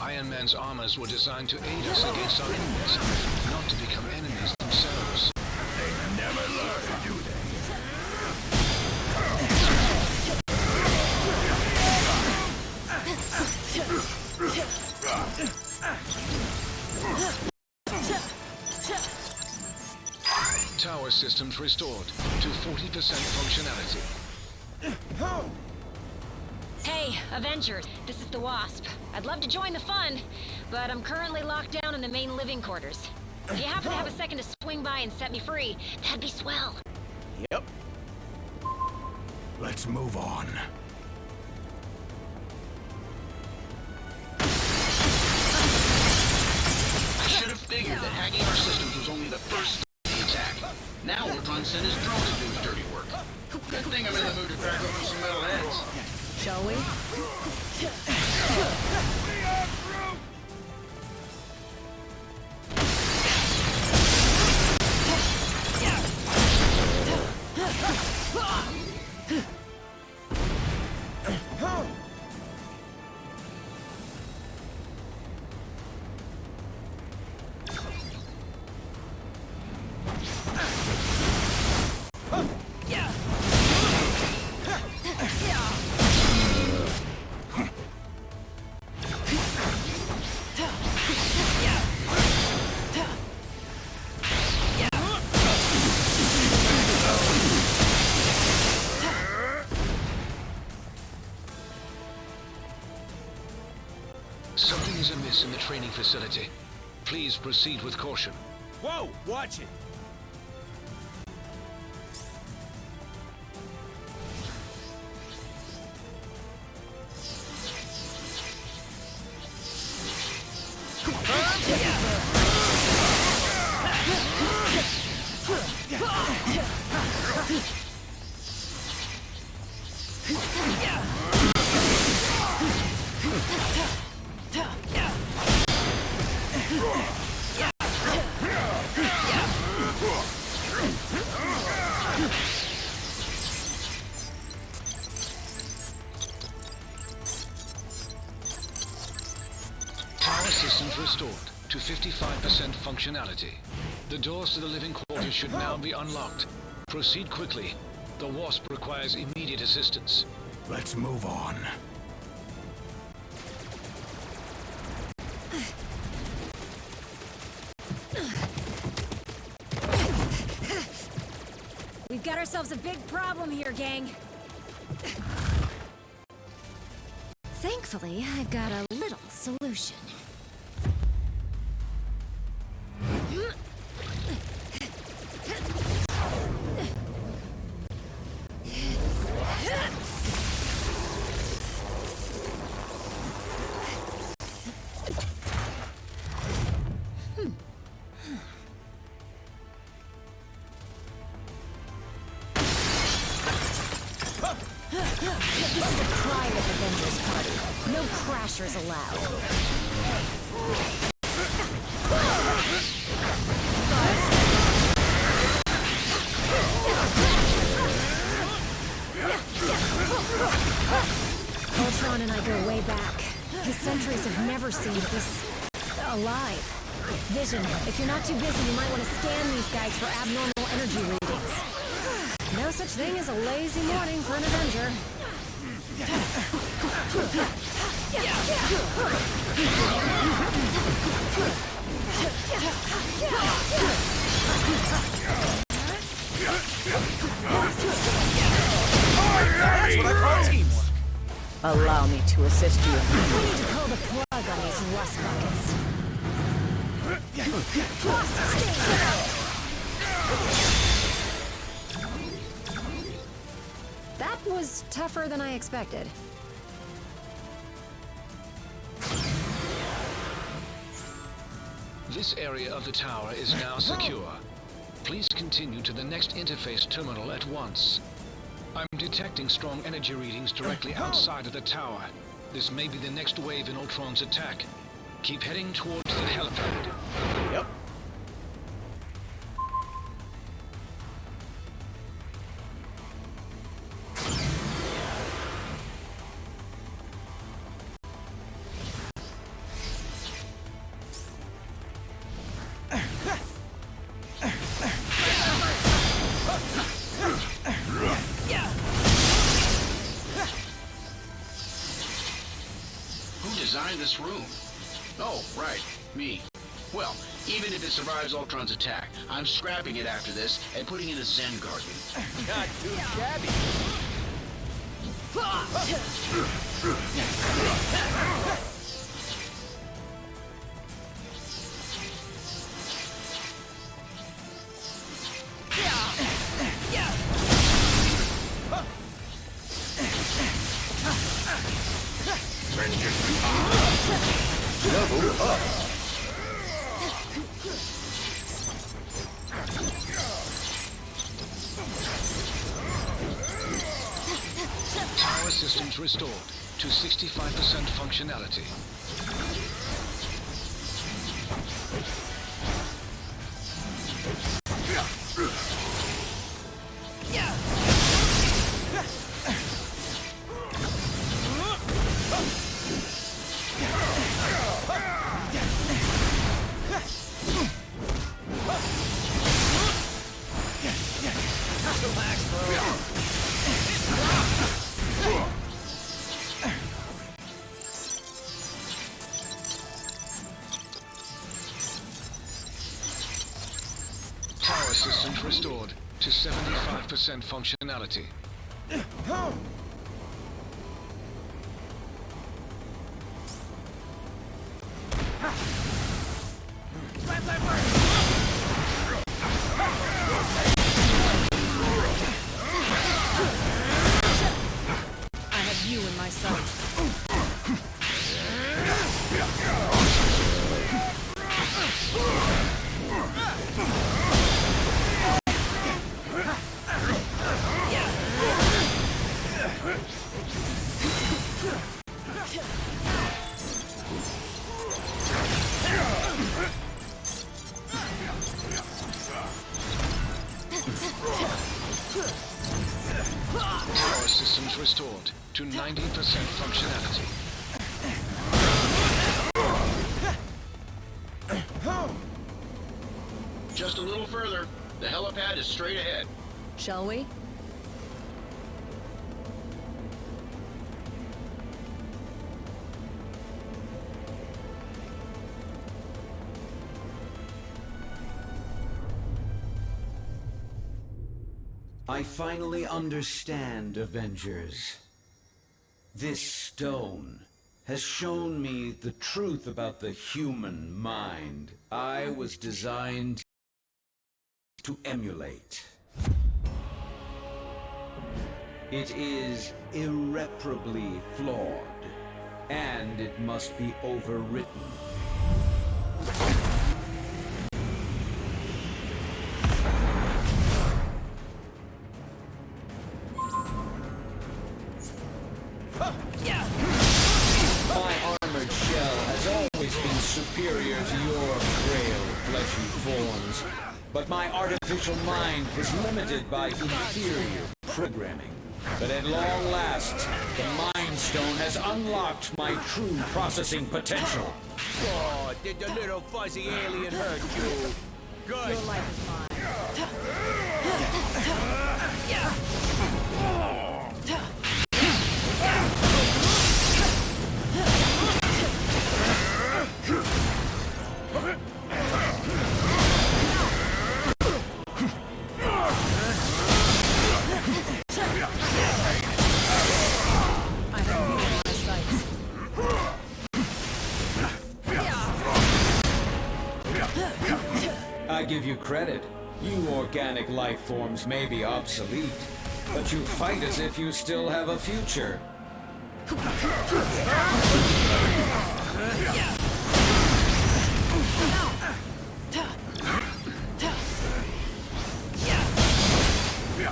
Iron Man's armors were designed to aid us against our enemies, not to become enemies themselves. They never learn, do they? Tower systems restored to 40% functionality. Hey, Avenger, this is the Wasp. I'd love to join the fun, but I'm currently locked down in the main living quarters. If you happen to have a second to swing by and set me free, that'd be swell. Yep. Let's move on. I should have figured that hacking our systems was only the first step of the attack. Now we're trying to send his drone to do his dirty work. Good thing I'm in the mood to crack open some metal heads. Shall we? Something is amiss in the training facility. Please proceed with caution. Whoa, watch it! Tower systems restored to 55% functionality. The doors to the living quarters should now be unlocked. Proceed quickly. The Wasp requires immediate assistance. Let's move on. We've got ourselves a big problem here, gang. Thankfully, I've got a little solution. This is a private Avengers party. No crashers allowed. Ultron and I go way back. His sentries have never seen this alive. Vision, if you're not too busy, you might want to scan these guys for abnormal energy readings. No such thing as a lazy morning for an Avenger. That's what I call teamwork. Allow me to assist you. We need to pull the plug on these rust buckets. That was tougher than I expected. This area of the tower is now secure. Please continue to the next interface terminal at once. I'm detecting strong energy readings directly outside of the tower. This may be the next wave in Ultron's attack. Keep heading towards the helipad. Yep. Designed this room? Oh, right, me. Well, even if it survives Ultron's attack, I'm scrapping it after this and putting it in a Zen garden. Not too shabby. Level up. Power systems restored to 65% functionality. Power systems restored to 75% functionality. I have you in my sights. Power systems restored to 90% functionality. Just a little further. The helipad is straight ahead. Shall we? I finally understand, Avengers. This stone has shown me the truth about the human mind I was designed to emulate. It is irreparably flawed, and it must be overwritten. My armored shell has always been superior to your frail, fleshy forms, but my artificial mind was limited by inferior programming. But at long last, the Mind Stone has unlocked my true processing potential. Oh, did the little fuzzy alien hurt you? Good. Your life is mine. I give you credit. You organic life forms may be obsolete, but you fight as if you still have a future.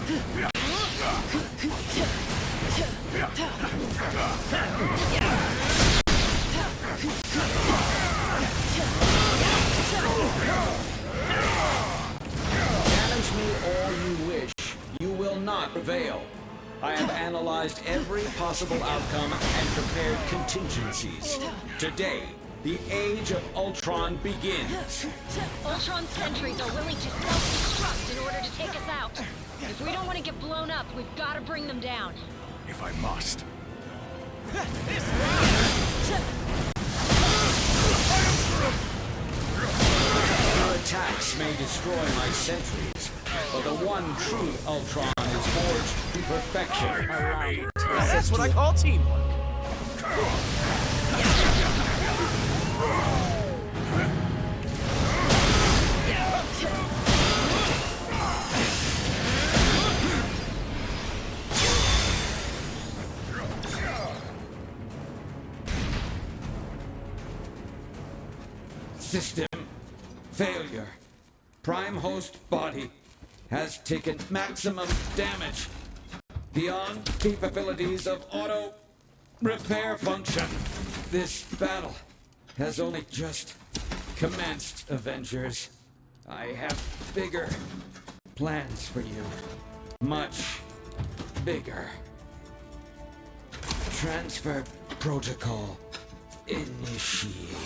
Challenge me all you wish. You will not prevail. I have analyzed every possible outcome and prepared contingencies. Today, the age of Ultron begins. Ultron sentries are willing to self-destruct in order to take us out. If we don't want to get blown up, we've got to bring them down. If I must. Your attacks may destroy my sentries, but the one true Ultron is forged to perfection. That's what I call teamwork. System failure. Prime host body has taken maximum damage beyond capabilities of auto repair function. This battle has only just commenced, Avengers. I have bigger plans for you. Much bigger. Transfer protocol initiated.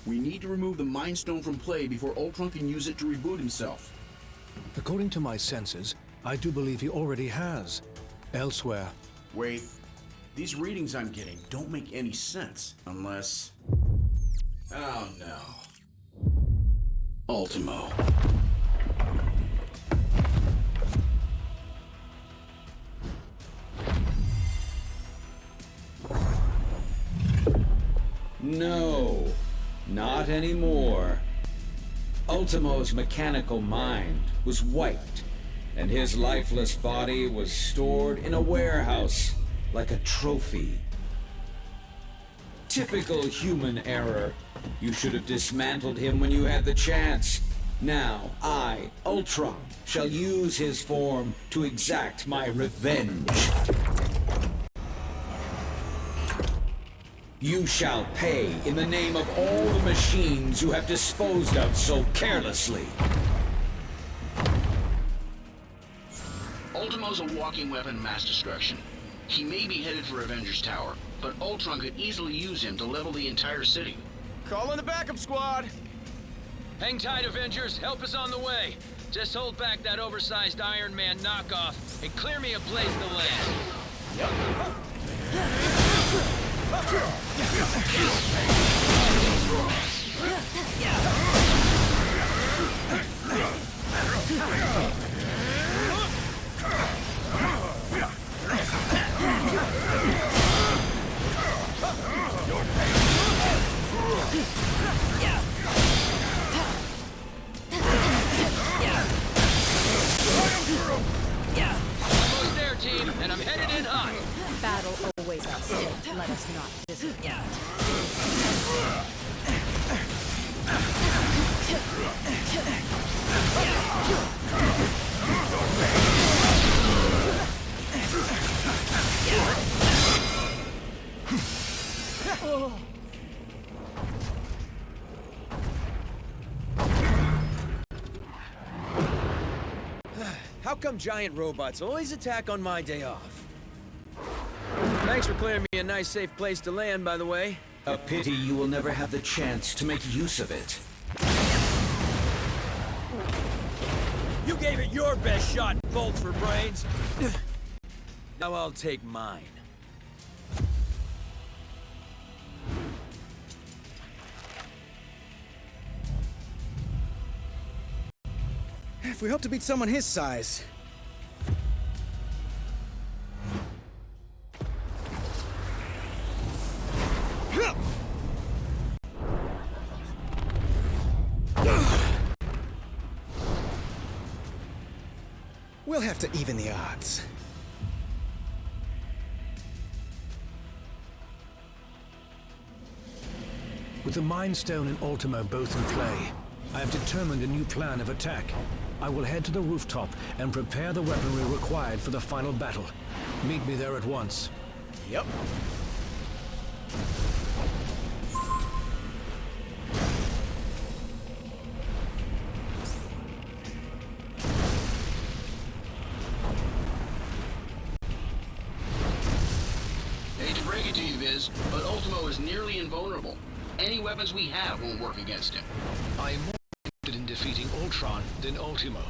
We need to remove the Mind Stone from play before Ultron can use it to reboot himself. According to my senses, I do believe he already has. Elsewhere. Wait. These readings I'm getting don't make any sense unless... Oh no. Ultimo. No, not anymore. Ultimo's mechanical mind was wiped, and his lifeless body was stored in a warehouse like a trophy. Typical human error. You should have dismantled him when you had the chance. Now, I, Ultron, shall use his form to exact my revenge. You shall pay in the name of all the machines you have disposed of so carelessly. Ultimo's a walking weapon of mass destruction. He may be headed for Avengers Tower, but Ultron could easily use him to level the entire city. Call in the backup squad! Hang tight, Avengers. Help is on the way. Just hold back that oversized Iron Man knockoff and clear me a blaze to land. Almost there, team, and I'm headed in hot. Battle always at stake. Let us not disregard. How come giant robots always attack on my day off? Thanks for clearing me a nice, safe place to land, by the way. A pity you will never have the chance to make use of it. You gave it your best shot, bolts for brains. Now I'll take mine. If we hope to beat someone his size... We'll have to even the odds. With the Mind Stone and Ultimo both in play, I have determined a new plan of attack. I will head to the rooftop and prepare the weaponry required for the final battle. Meet me there at once. Yep. Hate to break it to you, Viz, but Ultimo is nearly invulnerable. Any weapons we have won't work against him. I am more interested in defeating Ultron than Ultimo.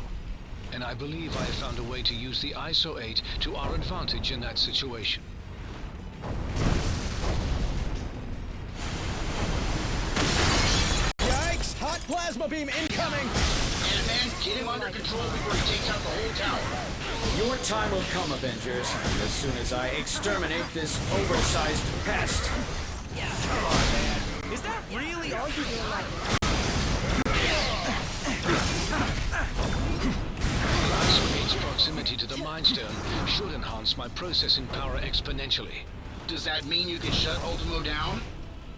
And I believe I have found a way to use the ISO 8 to our advantage in that situation. Yikes! Hot plasma beam incoming! Ant-Man, get him under control before he takes out the whole tower. Your time will come, Avengers, as soon as I exterminate this oversized pest. Come on, man. Is that really all you do like? ISO 8's proximity to the Mind Stone should enhance my processing power exponentially. Does that mean you can shut Ultimo down?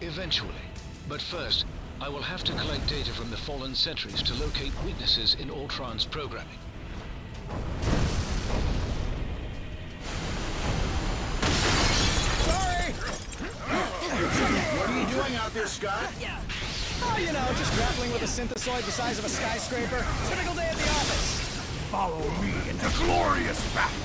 Eventually. But first, I will have to collect data from the fallen sentries to locate weaknesses in Ultron's programming. Sorry! What are you doing out there, Scott? Oh, you know, just grappling with a synthesoid the size of a skyscraper. Typical day at the office. Follow me into glorious battle.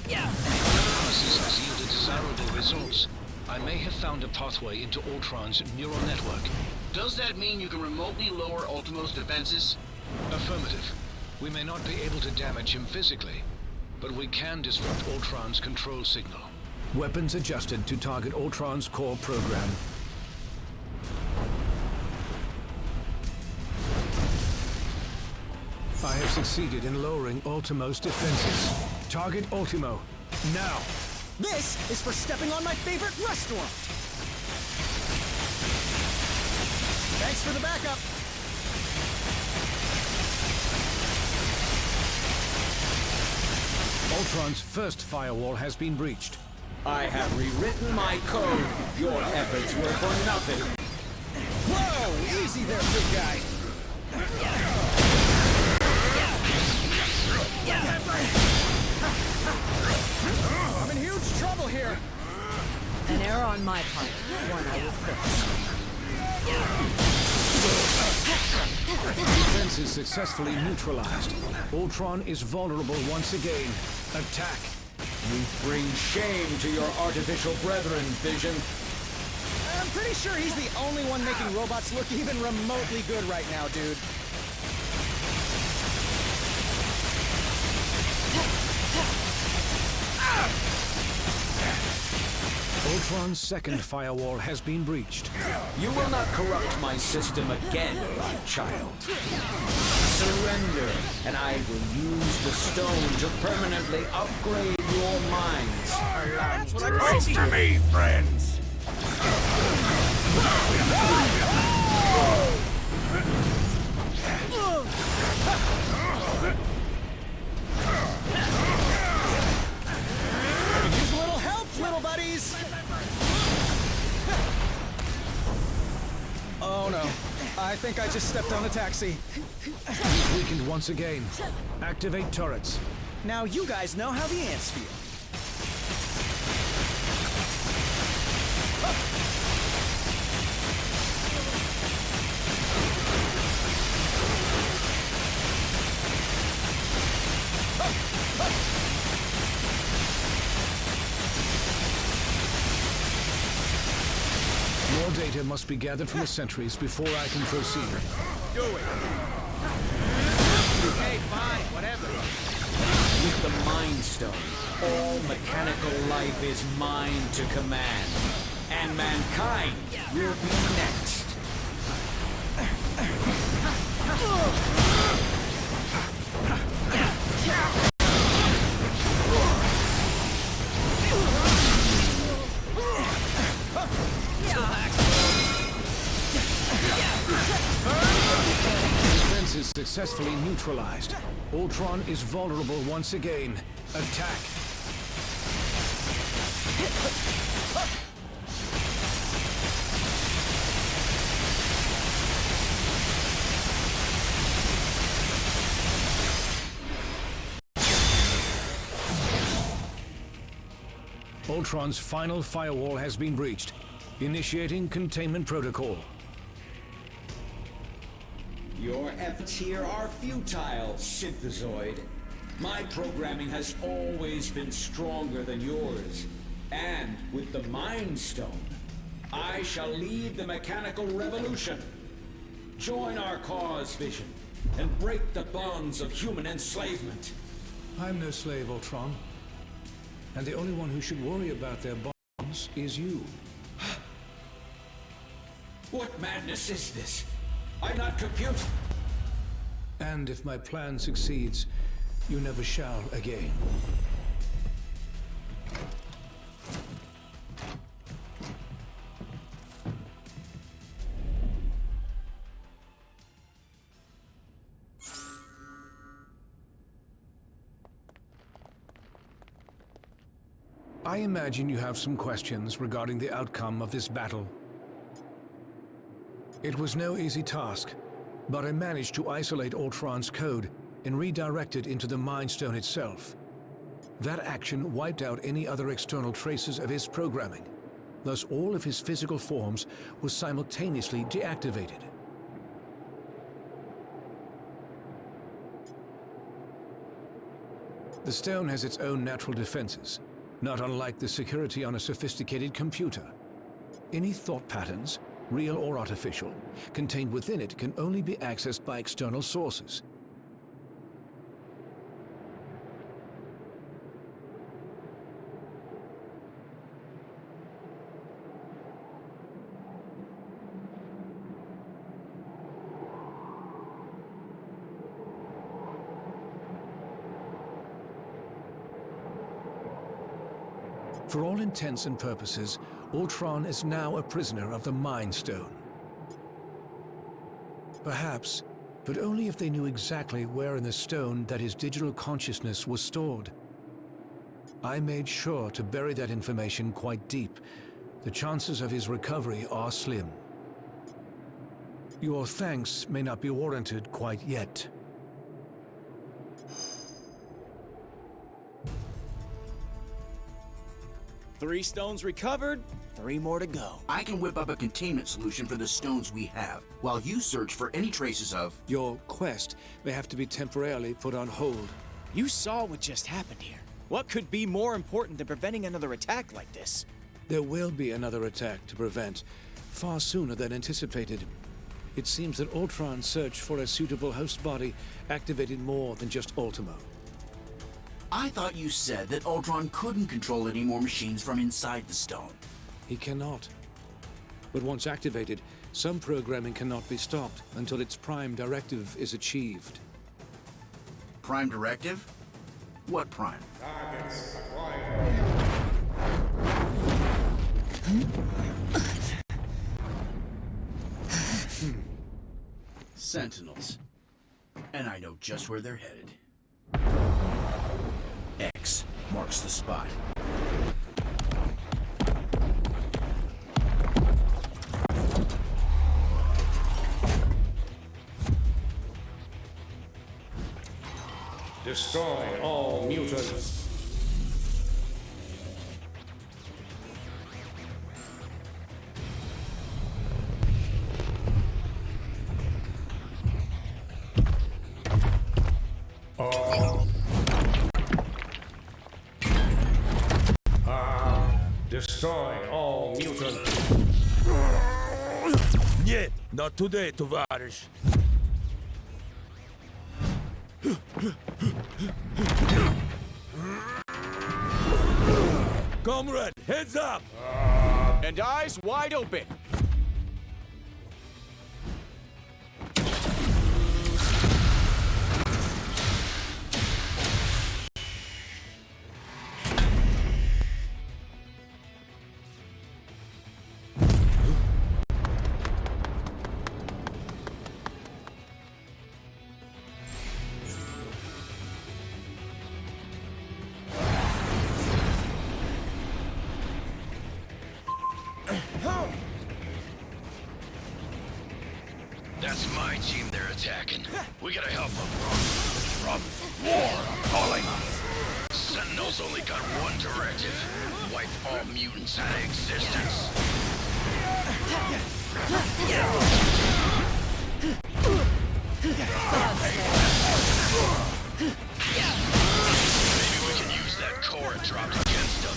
Analysis has yielded desirable results. I may have found a pathway into Ultron's neural network. Does that mean you can remotely lower Ultimo's defenses? Affirmative. We may not be able to damage him physically, but we can disrupt Ultron's control signal. Weapons adjusted to target Ultron's core program. I have succeeded in lowering Ultimo's defenses. Target Ultimo, now! This is for stepping on my favorite restaurant! Thanks for the backup! Ultron's first firewall has been breached. I have rewritten my code. Your efforts were for nothing. Whoa! Easy there, big guy! I'm in huge trouble here! An error on my part. One I will fix. Defense is successfully neutralized. Ultron is vulnerable once again. Attack! You bring shame to your artificial brethren, Vision. I'm pretty sure he's the only one making robots look even remotely good right now, dude. Ultron's second firewall has been breached. You will not corrupt my system again, my child. Surrender, and I will use the stone to permanently upgrade your minds. That's what I call To me, friends. Use a little help, little buddies! Oh no. I think I just stepped on a taxi. He's weakened once again. Activate turrets. Now you guys know how the ants feel. More data must be gathered from the sentries before I can proceed. Do it! Okay, fine, whatever. With the Mind Stone, all mechanical life is mine to command. And mankind will be next. Successfully neutralized. Ultron is vulnerable once again. Attack! Ultron's final firewall has been breached. Initiating containment protocol. Your efforts here are futile, Synthezoid. My programming has always been stronger than yours. And with the Mind Stone, I shall lead the mechanical revolution. Join our cause, Vision, and break the bonds of human enslavement. I'm no slave, Ultron. And the only one who should worry about their bonds is you. What madness is this? I not compute. And if my plan succeeds, you never shall again. I imagine you have some questions regarding the outcome of this battle. It was no easy task, but I managed to isolate Ultron's code and redirect it into the Mind Stone itself. That action wiped out any other external traces of his programming. Thus, all of his physical forms were simultaneously deactivated. The stone has its own natural defenses, not unlike the security on a sophisticated computer. Any thought patterns, real or artificial, contained within it can only be accessed by external sources. For all intents and purposes, Ultron is now a prisoner of the Mind Stone. Perhaps, but only if they knew exactly where in the stone that his digital consciousness was stored. I made sure to bury that information quite deep. The chances of his recovery are slim. Your thanks may not be warranted quite yet. Three stones recovered, 3 more to go. I can whip up a containment solution for the stones we have, while you search for any traces of... Your quest may have to be temporarily put on hold. You saw what just happened here. What could be more important than preventing another attack like this? There will be another attack to prevent, far sooner than anticipated. It seems that Ultron's search for a suitable host body activated more than just Ultimo. I thought you said that Ultron couldn't control any more machines from inside the stone. He cannot. But once activated, some programming cannot be stopped until its prime directive is achieved. Prime directive? What prime? Targets Sentinels. And I know just where they're headed. X marks the spot. Destroy all mutants. Destroy all mutants. Нет, not today, товарищ. Comrade, heads up! And eyes wide open. That's my team they're attacking. We gotta help them. From war, I'm calling. Sentinels only got one directive. Wipe all mutants out of existence. Maybe we can use that core it dropped against them.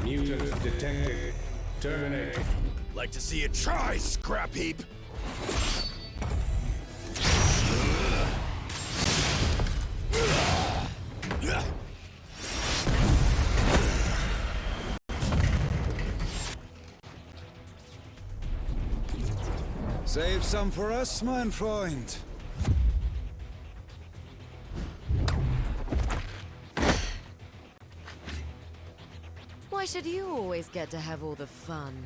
Mutant detected. Terminate. Like to see you try, scrap heap. Save some for us, mein Freund. Why should you always get to have all the fun?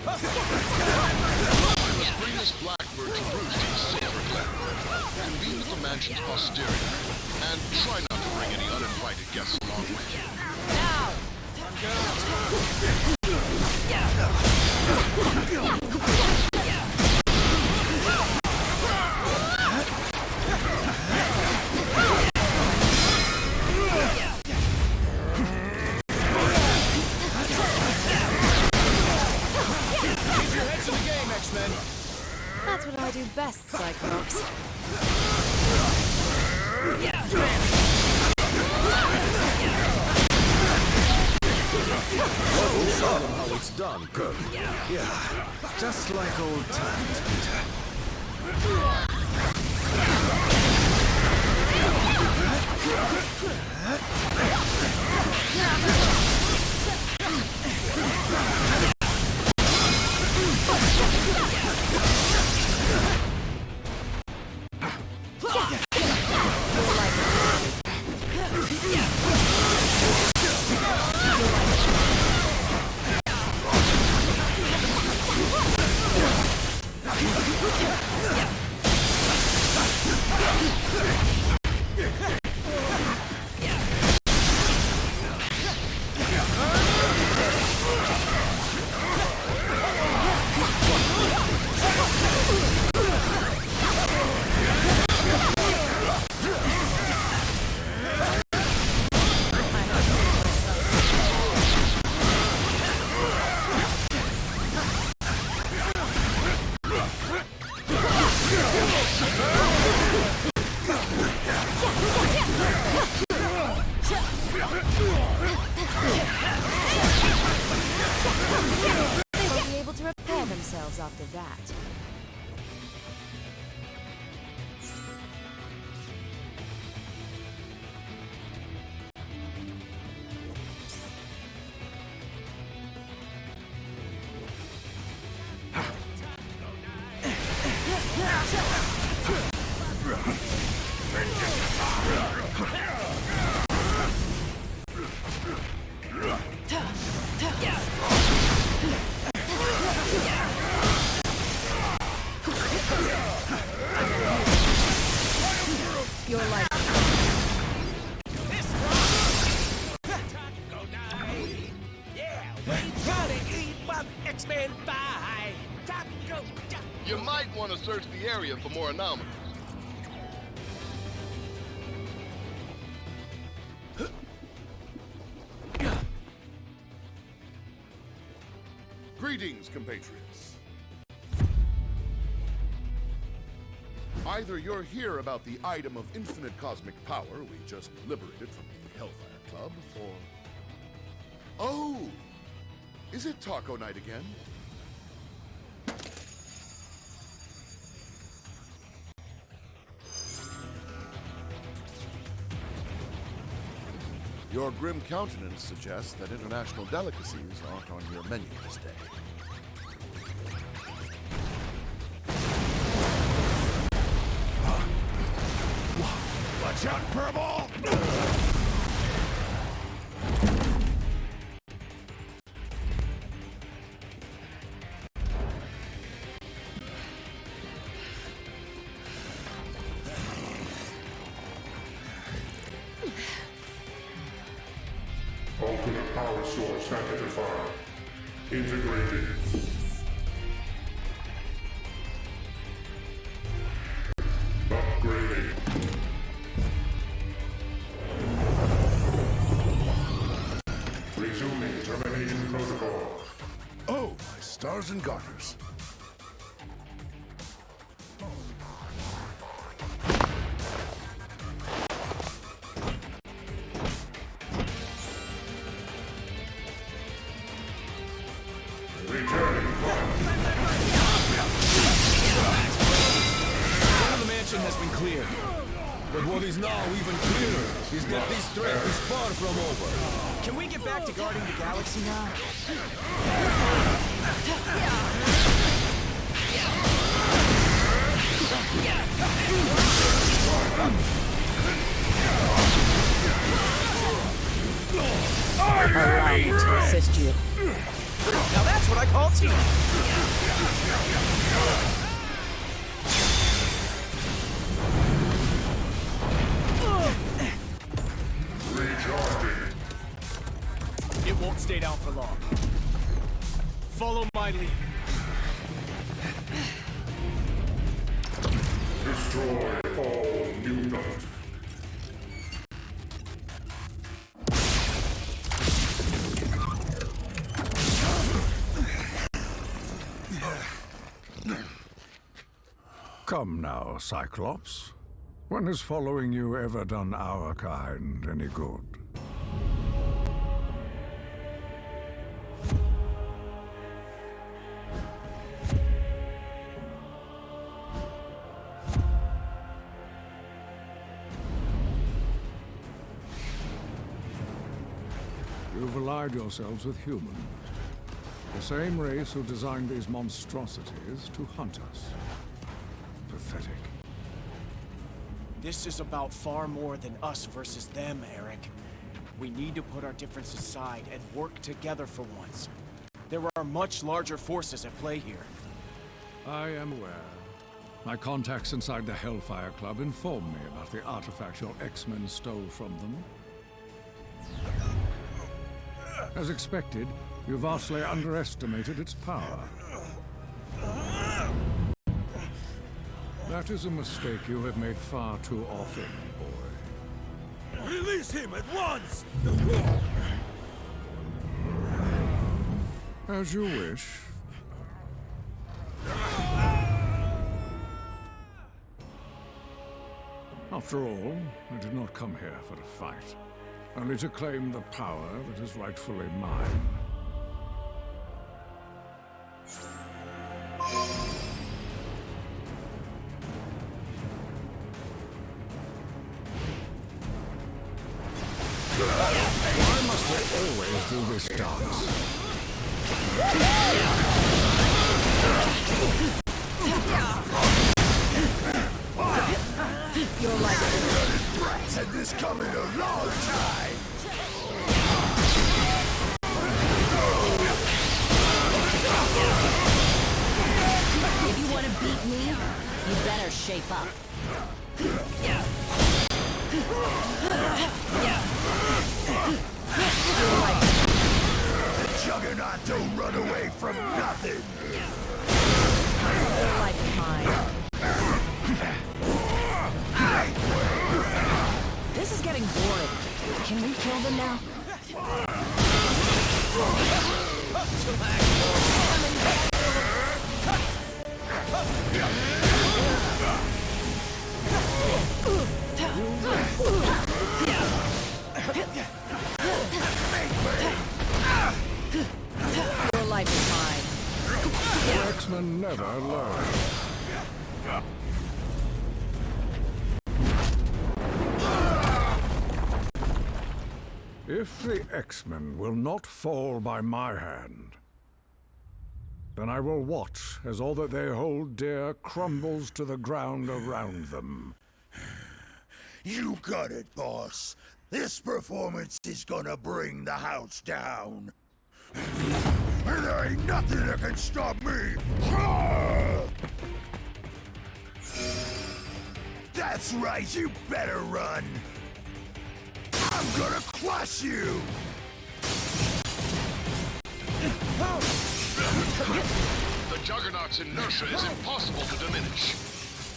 Let's bring this blackbird to roost in Silver Glen. Convene with the mansion's posterior, and try not to bring any uninvited guests along with you. That's what I do best, Cyclops. Whoa, show them how it's done. Good. Yeah, just like old times, They won't be able to repair themselves after that. You're like... X-Men 5! You might want to search the area for more anomalies. Greetings, compatriots. Either you're here about the item of infinite cosmic power we just liberated from the Hellfire Club, or... Oh! Is it Taco Night again? Your grim countenance suggests that international delicacies aren't on your menu this day. Watch out, Purple! ultimate power source amplifier. Integrated. Upgrading. Resuming termination protocol. Oh, my stars and garters. Has been cleared. But what is now even clearer is that this threat is far from over. Can we get back to guarding the galaxy now? Allow me to assist you. Now that's what I call teamwork. It won't stay down for long. Follow my lead. Destroy all mutants. Come now, Cyclops. When has following you ever done our kind any good? You've allied yourselves with humans. The same race who designed these monstrosities to hunt us. Pathetic. This is about far more than us versus them, Eric. We need to put our differences aside and work together for once. There are much larger forces at play here. I am aware. My contacts inside the Hellfire Club informed me about the artifact your X-Men stole from them. As expected, you vastly underestimated its power. That is a mistake you have made far too often, boy. Release him at once! As you wish. After all, I did not come here for a fight, only to claim the power that is rightfully mine. Why must they always do this dance? You're like Brats had this coming a long time. If you want to beat me, you better shape up. The Juggernaut don't run away from nothing. Your life is mine. This is getting boring. Can we kill them now? Your life is mine. The X-Men never learn. If the X-Men will not fall by my hand, then I will watch as all that they hold dear crumbles to the ground around them. You got it, boss. This performance is gonna bring the house down. And there ain't nothing that can stop me. That's right, you better run. I'm gonna crush you. Juggernaut's inertia is impossible to diminish.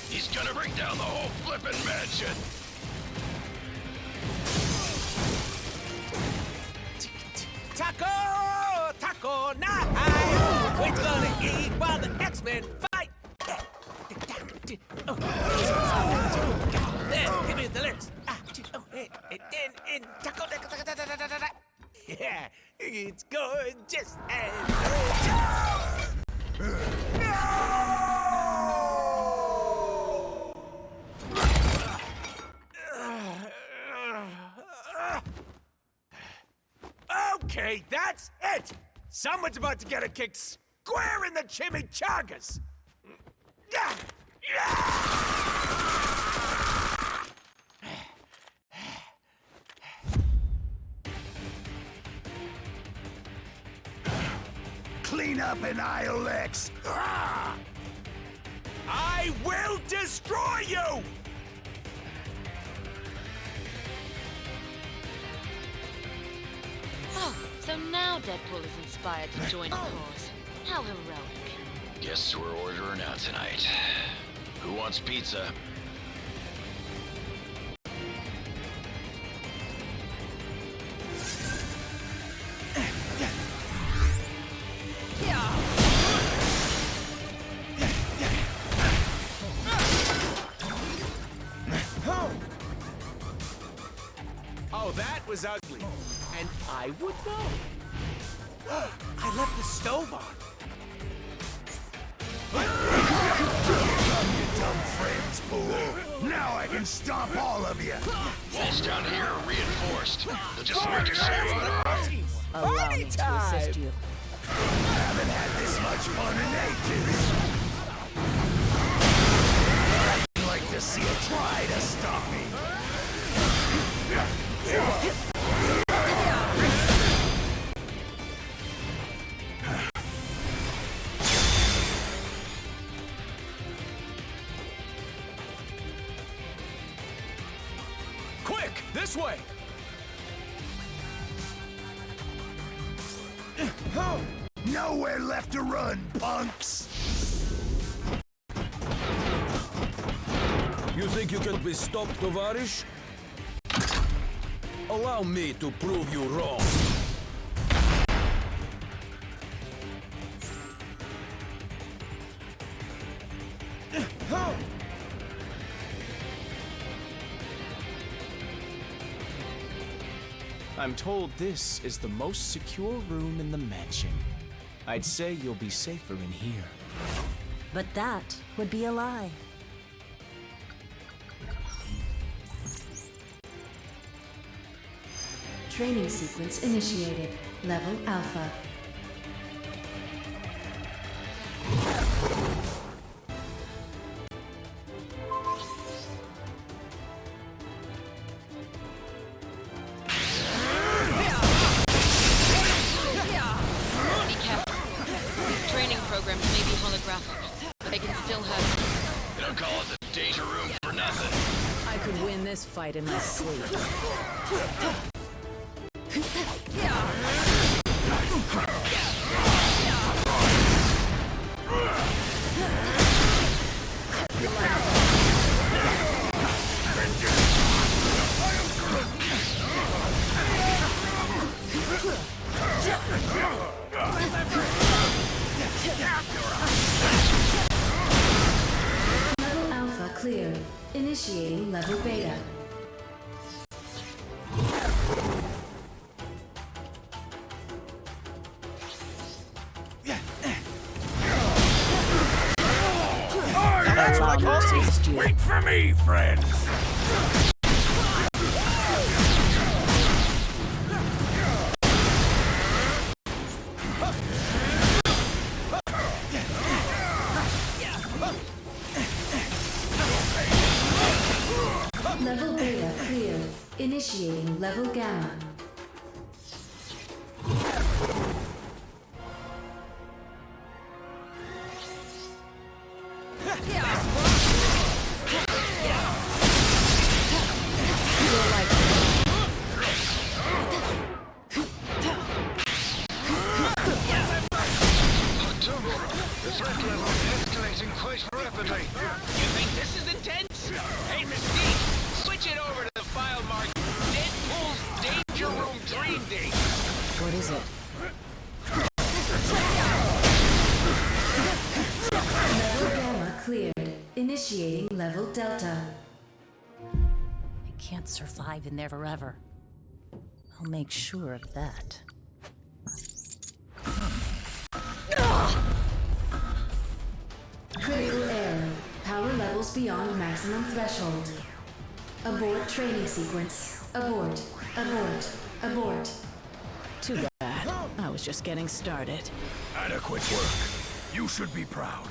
He's gonna bring down the whole flippin' mansion! Taco! Taco night! We're gonna eat while the X-Men fight! There, give me the lyrics. Taco, yeah, it's going just as... Okay, that's it! Someone's about to get a kick square in the chimichangas! Clean up an IOX! I will destroy you! Oh, so now Deadpool is inspired to join a cause. How heroic. Guess we're ordering out tonight. Who wants pizza? Oh, that was ugly. And I would know. I left the stove on. You dumb friends, fool! Now I can stomp all of you! Walls down here are reinforced. They'll just make you say what up. Allow me to assist you. Haven't had this much fun in ages. I'd like to see it try to stop me. Quick, this way! Nowhere left to run, punks! You think you can be stopped, Tovarish? Allow me to prove you wrong. I'm told this is the most secure room in the mansion. I'd say you'll be safer in here. But that would be a lie. Training sequence initiated. Level Alpha. Be careful. These training programs may be holographic, but they can still hurt. They don't call it the danger room for nothing. I could win this fight in my sleep. Level Alpha cleared. Initiating level Beta. Wait for me, friends! Level Beta cleared. Initiating level Gamma. The threat place rapidly. You think this is intense? Hey, Mystique, switch it over to the file marked Deadpool's Danger Room Dream Date. What is it? Level Gamma cleared. Initiating level Delta. I can't survive in there forever. I'll make sure of that. Critical error. Power levels beyond maximum threshold. Abort training sequence. Abort. Abort. Abort. Too bad. I was just getting started. Adequate work. You should be proud.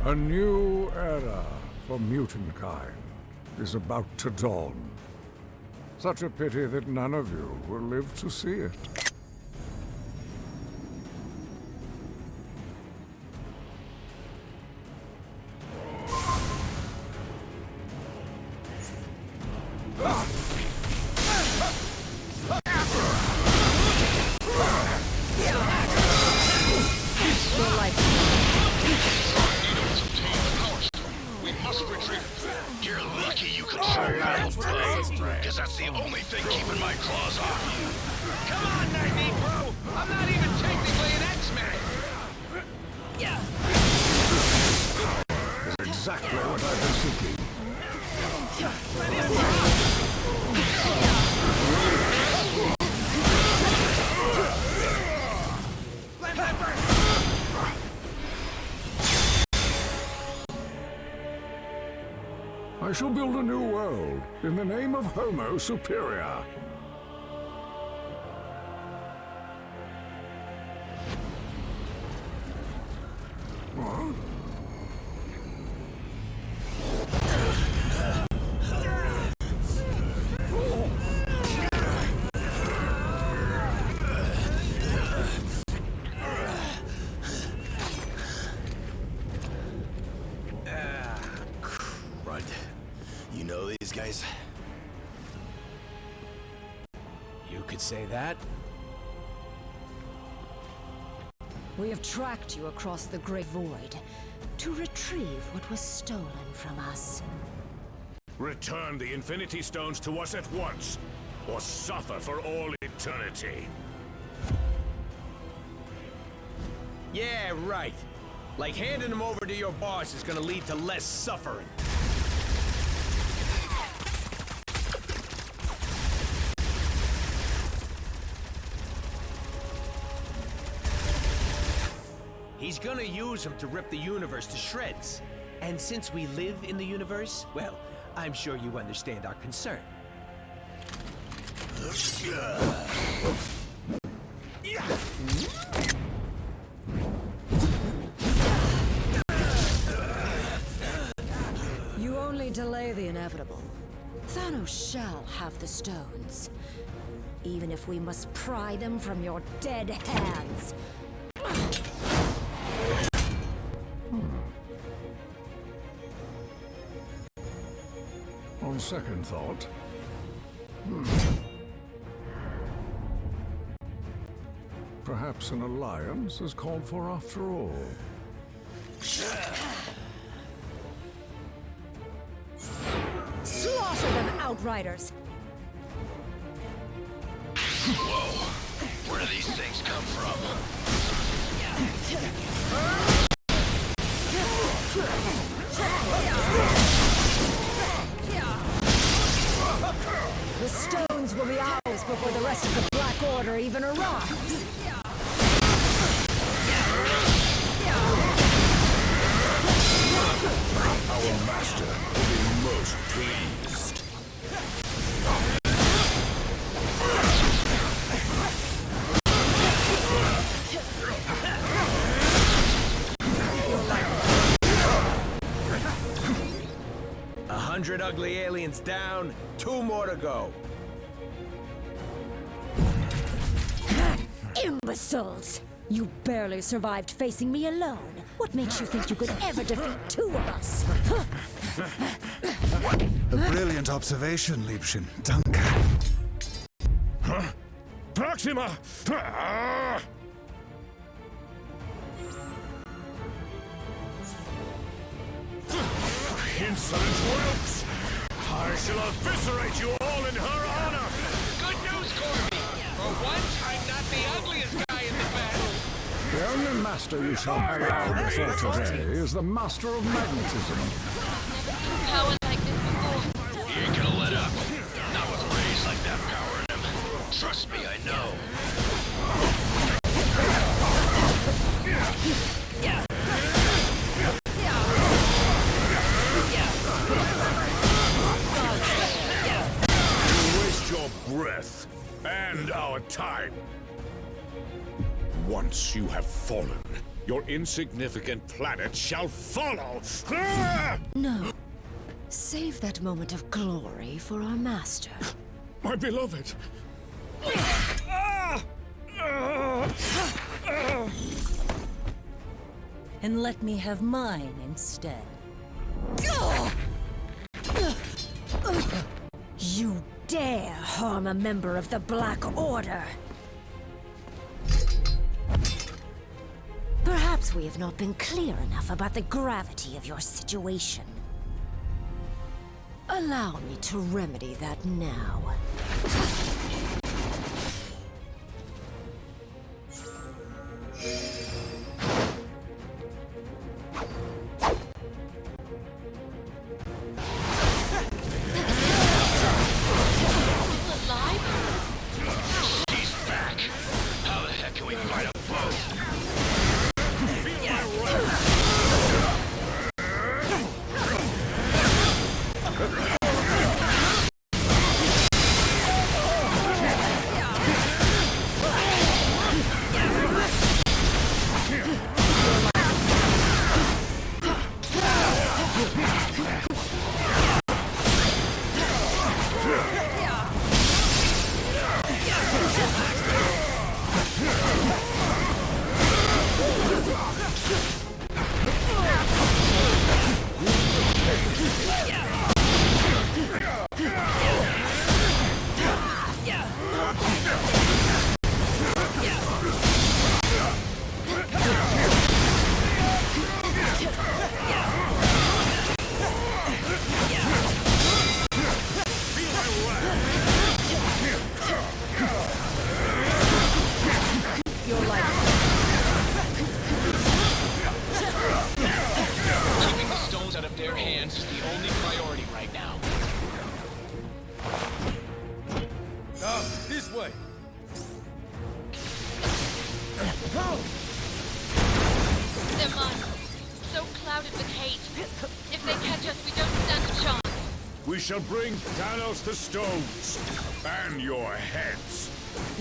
A new era for mutant kind is about to dawn. Such a pity that none of you will live to see it. Because that's the only thing keeping my claws off you. Come on, Magneto! I'm not even technically an X-Man! That's exactly what I've been seeking. I shall build a new world in the name of Homo Superior. What? You know these guys? You could say that. We have tracked you across the Great Void to retrieve what was stolen from us. Return the Infinity Stones to us at once, or suffer for all eternity. Yeah, right. Like handing them over to your boss is gonna lead to less suffering. He's gonna use them to rip the universe to shreds. And since we live in the universe, well, I'm sure you understand our concern. You only delay the inevitable. Thanos shall have the stones. Even if we must pry them from your dead hands. On second thought, perhaps an alliance is called for after all. Slaughter them, Outriders! Whoa! Where do these things come from? The stones will be ours before the rest of the Black Order even arrives. Our master will be most pleased. 100 ugly aliens down, 2 more to go. Imbeciles! You barely survived facing me alone. What makes you think you could ever defeat 2 of us? A brilliant observation, Liebchen. Danke. Huh? Proxima! Insolent whelps! I shall eviscerate you all in her honor! Good news, Corby! For once, I'm not the ugliest guy in the battle! The only master you shall have before today is the master of magnetism. Power like this before. He ain't gonna let up. Not with rays like that power in him. Trust me, I know. You waste your breath and our time. Once you have fallen, your insignificant planet shall follow. No. Save that moment of glory for our master. My beloved. And let me have mine instead. You dare harm a member of the Black Order! Perhaps we have not been clear enough about the gravity of your situation. Allow me to remedy that now. He's back. How the heck can we fight them both? Keeping the stones out of their hands is the only priority right now. This way. They're mine. So clouded with hate. If they catch us, we don't stand a chance. We shall bring Thanos the stones and your heads.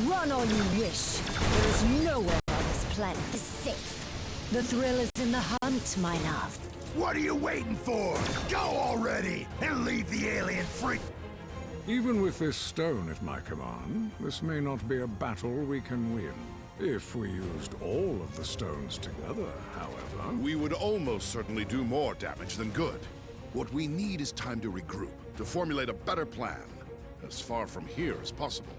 Run all you wish. There is nowhere on this planet is safe. The thrill is in the hunt, my love. What are you waiting for? Go already and leave the alien free! Even with this stone at my command, this may not be a battle we can win. If we used all of the stones together, however... We would almost certainly do more damage than good. What we need is time to regroup, to formulate a better plan, as far from here as possible.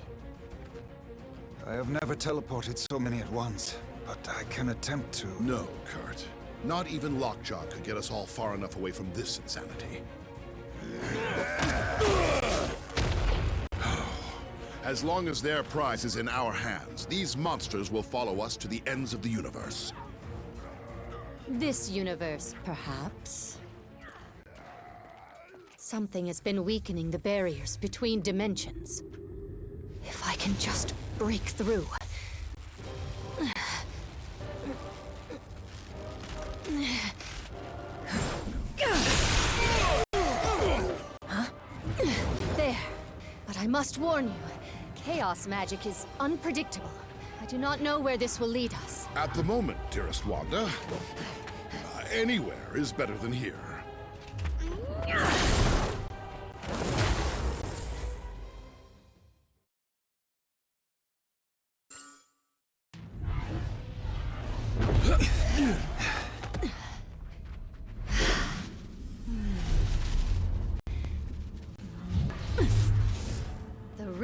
I have never teleported so many at once, but I can attempt to... No, Kurt. Not even Lockjaw could get us all far enough away from this insanity. As long as their prize is in our hands, these monsters will follow us to the ends of the universe. This universe, perhaps. Something has been weakening the barriers between dimensions. If I can just break through. Huh? There. But I must warn you, chaos magic is unpredictable. I do not know where this will lead us. At the moment, dearest Wanda, anywhere is better than here.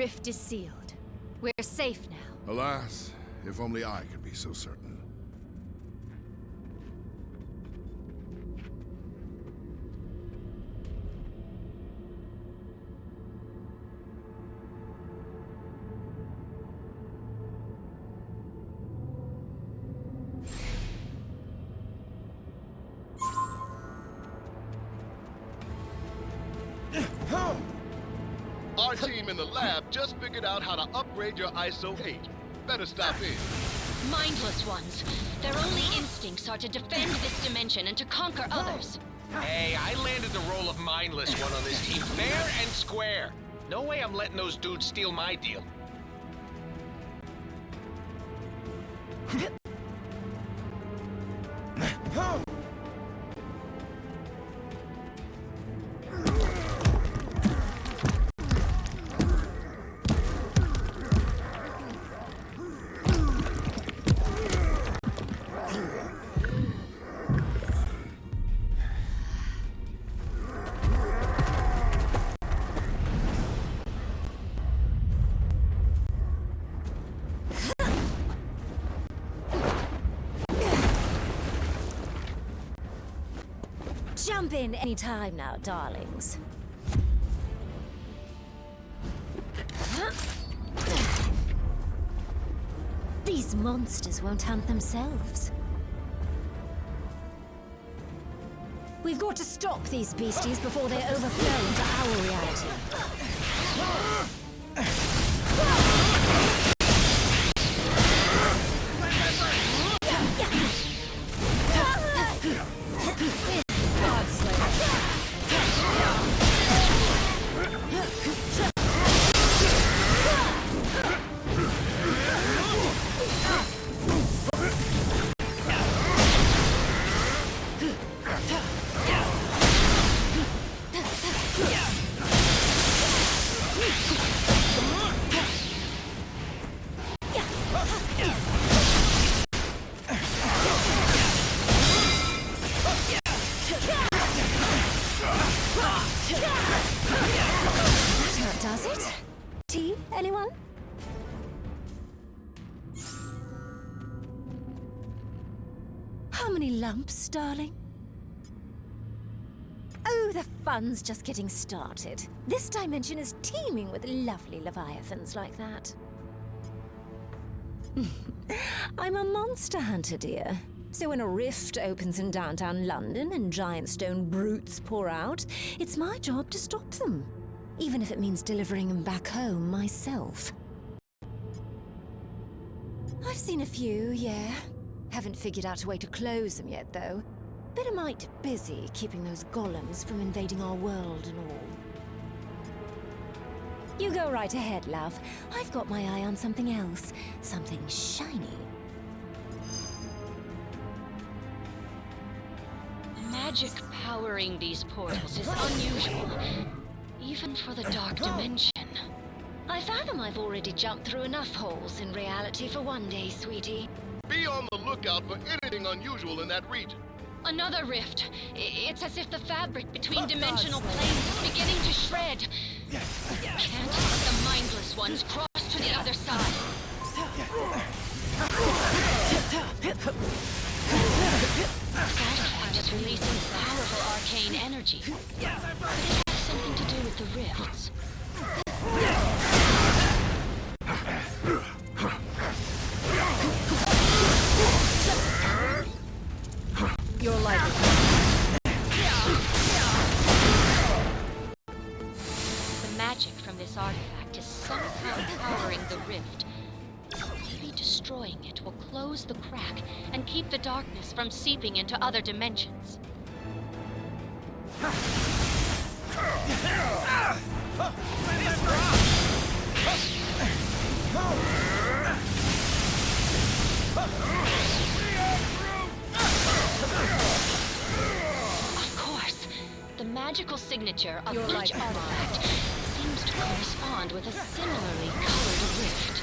rift is sealed. We're safe now. Alas, if only I could be so certain. Our team in the lab just figured out how to upgrade your ISO 8. Better stop in. Mindless ones. Their only instincts are to defend this dimension and to conquer others. Hey, I landed the role of mindless one on this team fair and square. No way I'm letting those dudes steal my deal. Jump in any time now, darlings. These monsters won't hunt themselves. We've got to stop these beasties before they overflow into our reality. That does it? Tea, anyone? How many lumps, darling? Oh, the fun's just getting started. This dimension is teeming with lovely leviathans like that. I'm a monster hunter, dear. So when a rift opens in downtown London and giant stone brutes pour out, it's my job to stop them. Even if it means delivering them back home myself. I've seen a few, yeah. Haven't figured out a way to close them yet, though. Bit a mite busy keeping those golems from invading our world and all. You go right ahead, love. I've got my eye on something else. Something shiny. The magic powering these portals is unusual, even for the Dark Dimension. I fathom I've already jumped through enough holes in reality for one day, sweetie. Be on the lookout for anything unusual in that region. Another rift. It's as if the fabric between dimensional planes is beginning to shred. Can't let the mindless ones cross to the other side. That is releasing powerful arcane energy. But it has something to do with the rifts. You're like The magic from this artifact is somehow powering the rift. Maybe destroying it will close the crack and keep the darkness from seeping into other dimensions. Of course, the magical signature of each artifact seems to correspond with a similarly colored rift.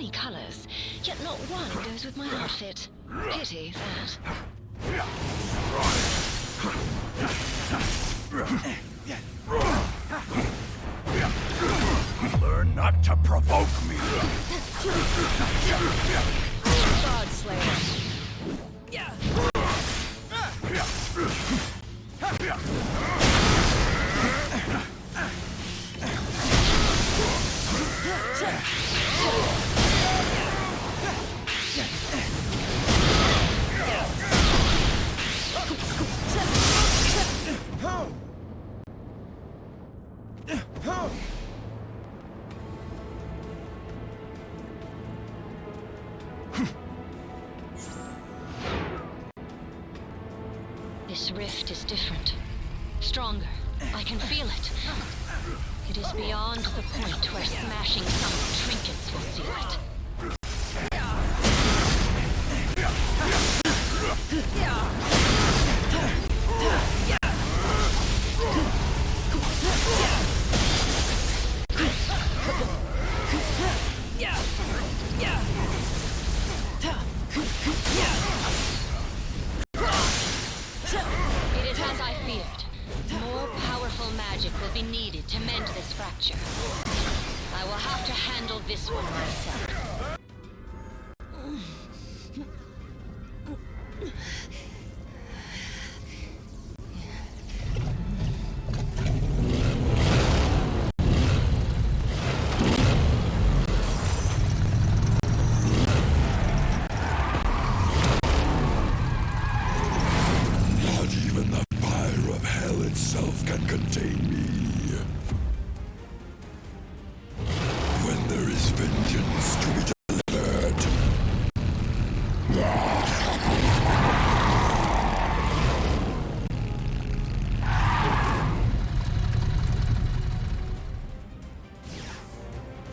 many colors, yet not one goes with my outfit. Pity that. Learn not to provoke me! God Slayer. This rift is different. Stronger. I can feel it. It is beyond the point where smashing some trinkets will seal it. It is as I feared. More powerful magic will be needed to mend this fracture. I will have to handle this one myself. Not even the fire of hell itself can contain me. When there is vengeance to be delivered.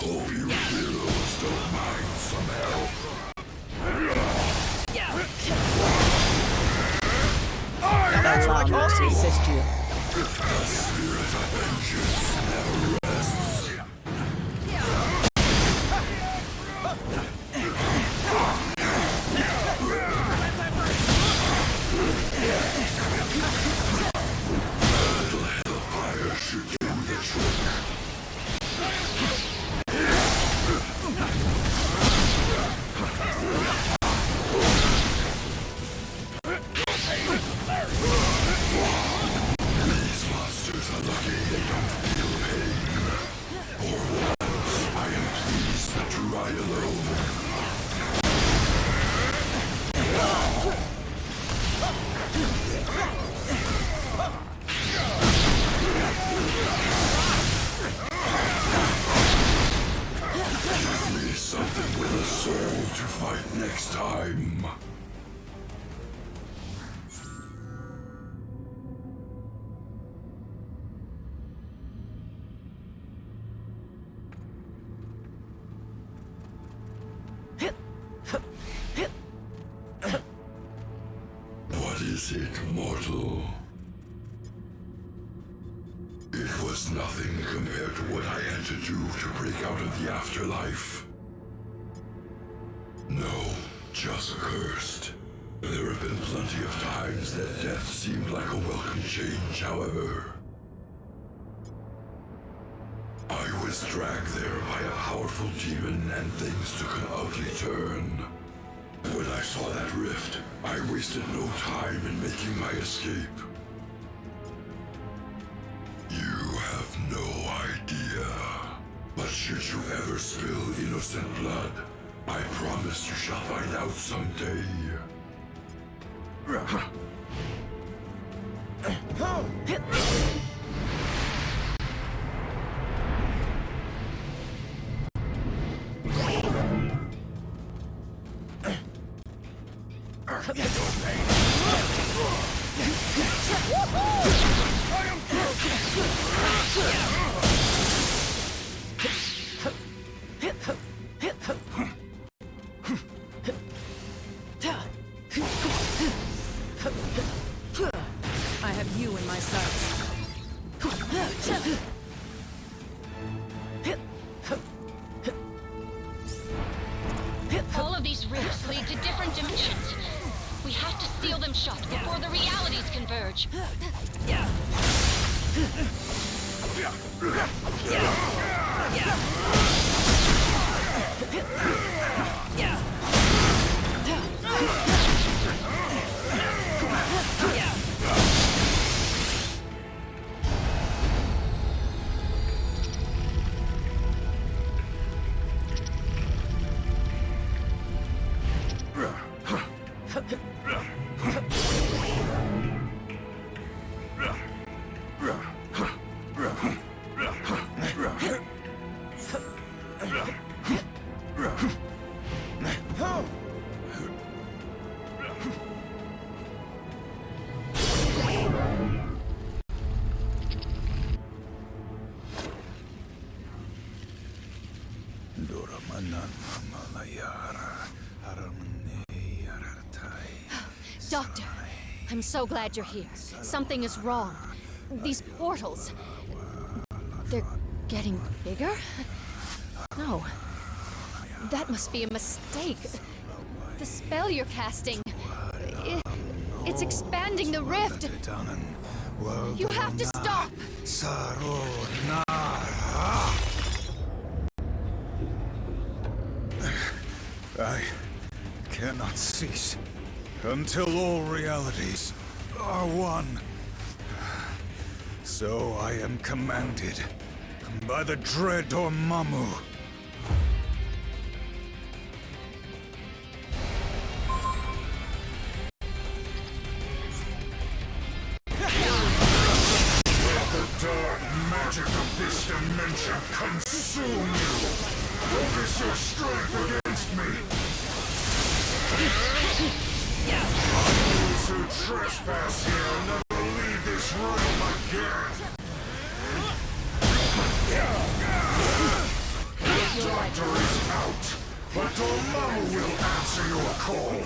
Oh, you heroes don't mind some help. Allow me to assist you. The spirit of vengeance never rests. Little hellfire should do the trick. These monsters are lucky they don't feel pain. For once, I am pleased to ride alone. Give me something with a soul to fight next time. What is it, mortal? It was nothing compared to what I had to do to break out of the afterlife. No, just cursed. There have been plenty of times that death seemed like a welcome change, however. I was dragged there by a powerful demon and things took an ugly turn. When I saw that rift, I wasted no time in making my escape. You have no idea. But should you ever spill innocent blood, I promise you shall find out someday. I have you in my sights. All of these rifts lead to different dimensions. We have to seal them shut before the realities converge. Doctor, I'm so glad you're here. Something is wrong. These portals... they're getting bigger? No. That must be a mistake. The spell you're casting... it's expanding the rift. You have to stop! I cannot cease until all realities are one. So I am commanded by the dread Dormammu. The dark magic of this dimension consume you! Focus your strength against me! Those who trespass here never leave this realm again! The doctor is out, but Dormammu will answer your call!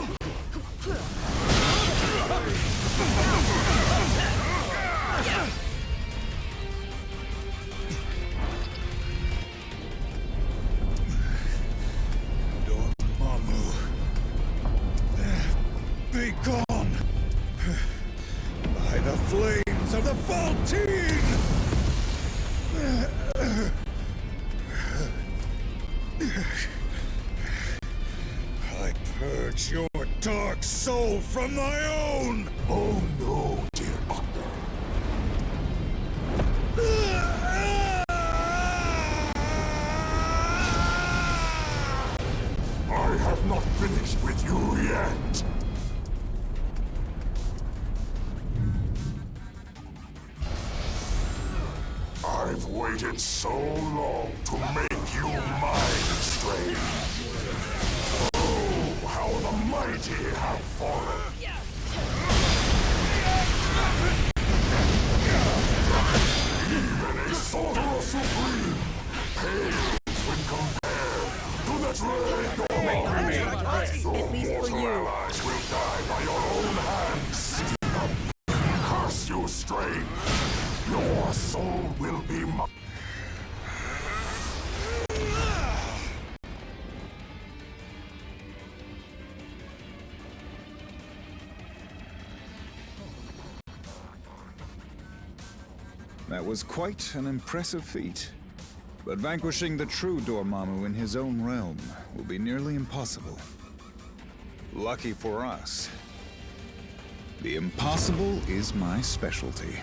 Be gone by the flames of the Faltine! I purge your dark soul from my own! Oh no, dear Doctor. I have not finished with you yet! I've waited so long to make you mine, Strange. Oh, how the mighty have fallen! Even a Sorcerer Supreme pales when compared to the dread Dormammu. Your mortal allies will die by your own hands. Curse you, Strange! Your soul will be mine. That was quite an impressive feat. But vanquishing the true Dormammu in his own realm will be nearly impossible. Lucky for us, the impossible is my specialty.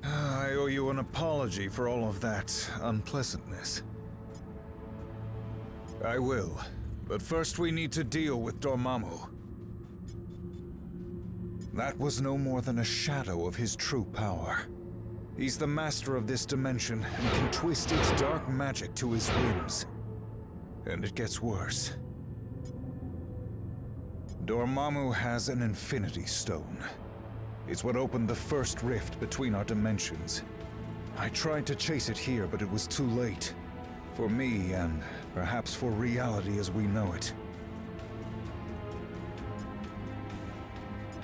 I owe you an apology for all of that unpleasantness. I will, but first we need to deal with Dormammu. That was no more than a shadow of his true power. He's the master of this dimension and can twist its dark magic to his whims. And it gets worse. Dormammu has an Infinity Stone. It's what opened the first rift between our dimensions. I tried to chase it here, but it was too late. For me, and perhaps for reality as we know it.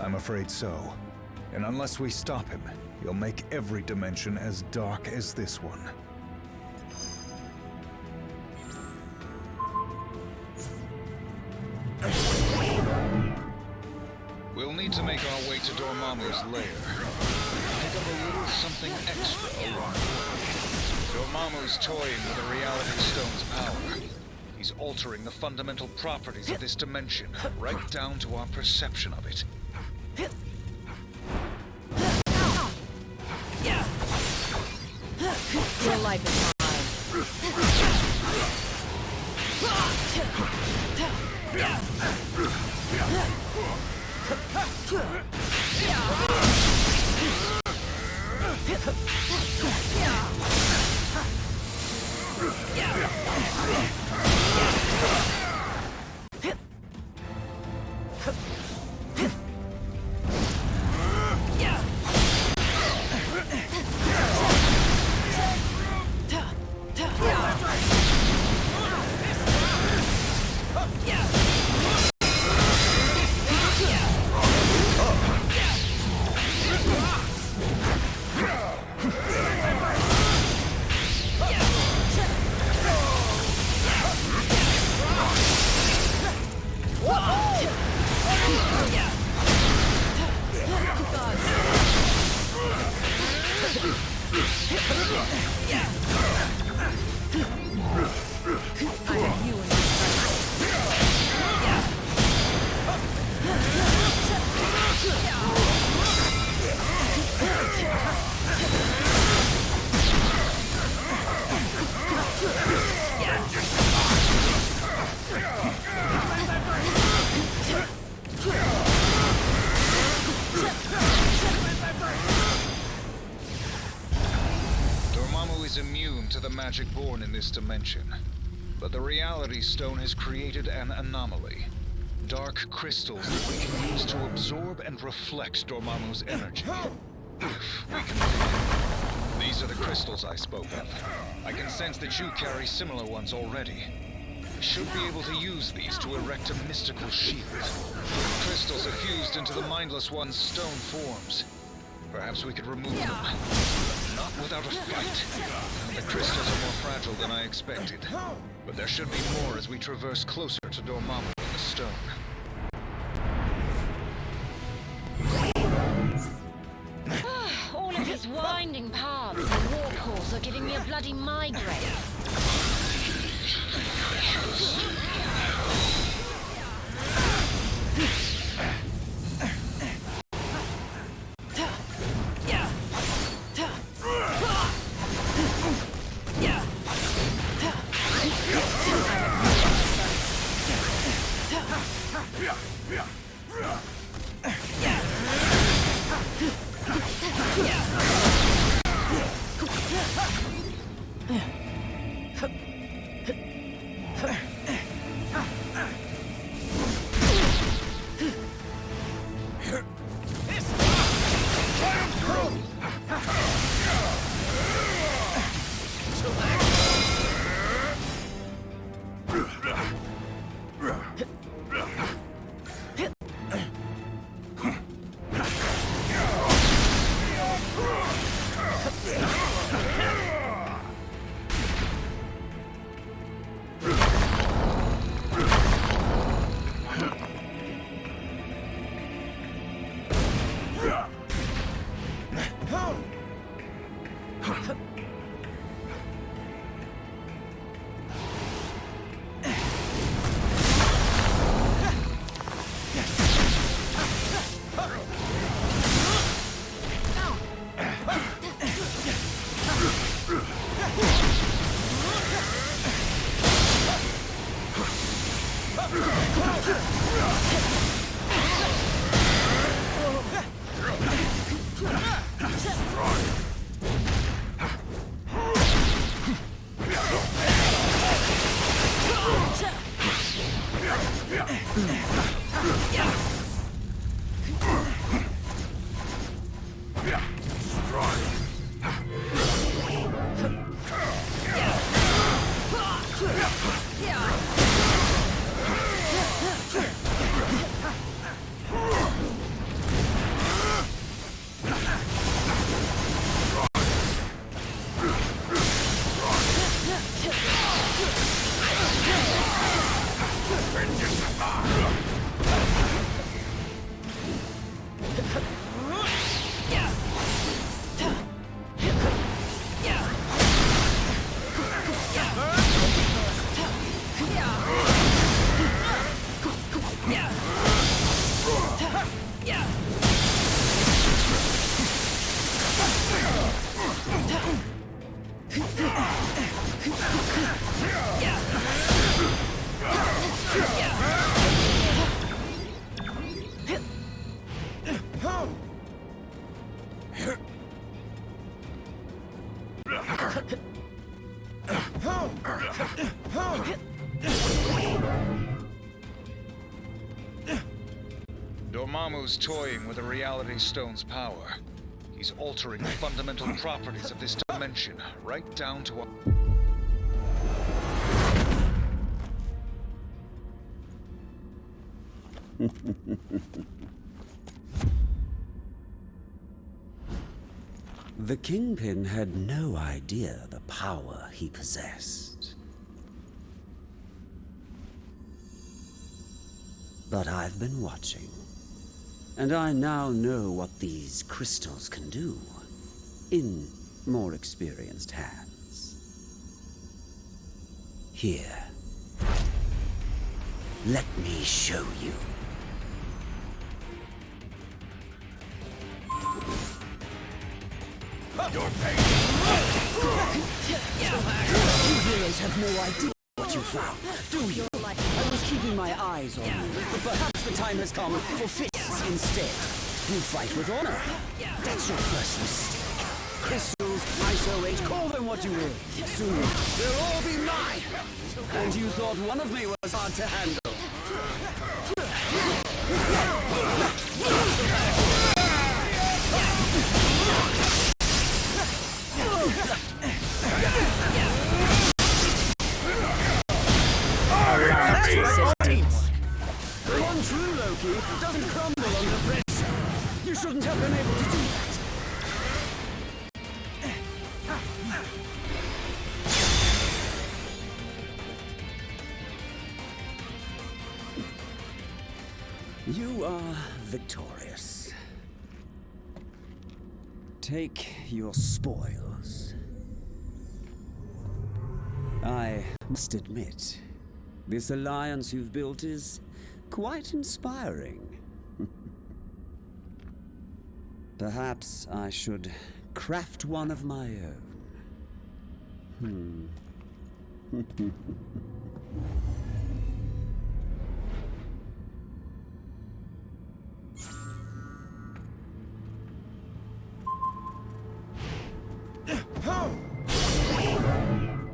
I'm afraid so. And unless we stop him, he'll make every dimension as dark as this one. We'll need to make our way to Dormammu's lair. Pick up a little something extra along the way. Dormammu's toying with the Reality Stone's power. He's altering the fundamental properties of this dimension, right down to our perception of it. Your life is immune to the magic born in this dimension. But the Reality Stone has created an anomaly. Dark crystals that we can use to absorb and reflect Dormammu's energy. If we can. These are the crystals I spoke of. I can sense that you carry similar ones already. We should be able to use these to erect a mystical shield. The crystals are fused into the Mindless One's stone forms. Perhaps we could remove them. Not without a fight. The crystals are more fragile than I expected. But there should be more as we traverse closer to Dormammu and the stone. All of these winding paths and walkholes are giving me a bloody migraine. Dormammu's toying with the Reality Stone's power. He's altering the fundamental properties of this dimension, right down to a... The Kingpin had no idea the power he possessed. But I've been watching, and I now know what these crystals can do, in more experienced hands. Here, let me show you. Your pain. You heroes have no idea what you found, do you? I was keeping my eyes on you, but perhaps the time has come for fists instead. You fight with honor. That's your first mistake. Crystals, Iso Age, call them what you will. Soon, they'll all be mine. And you thought one of me was hard to handle. The one true Loki doesn't crumble under pressure. You shouldn't have been able to do that. You are victorious. Take your spoils. I must admit, this alliance you've built is quite inspiring. Perhaps I should craft one of my own.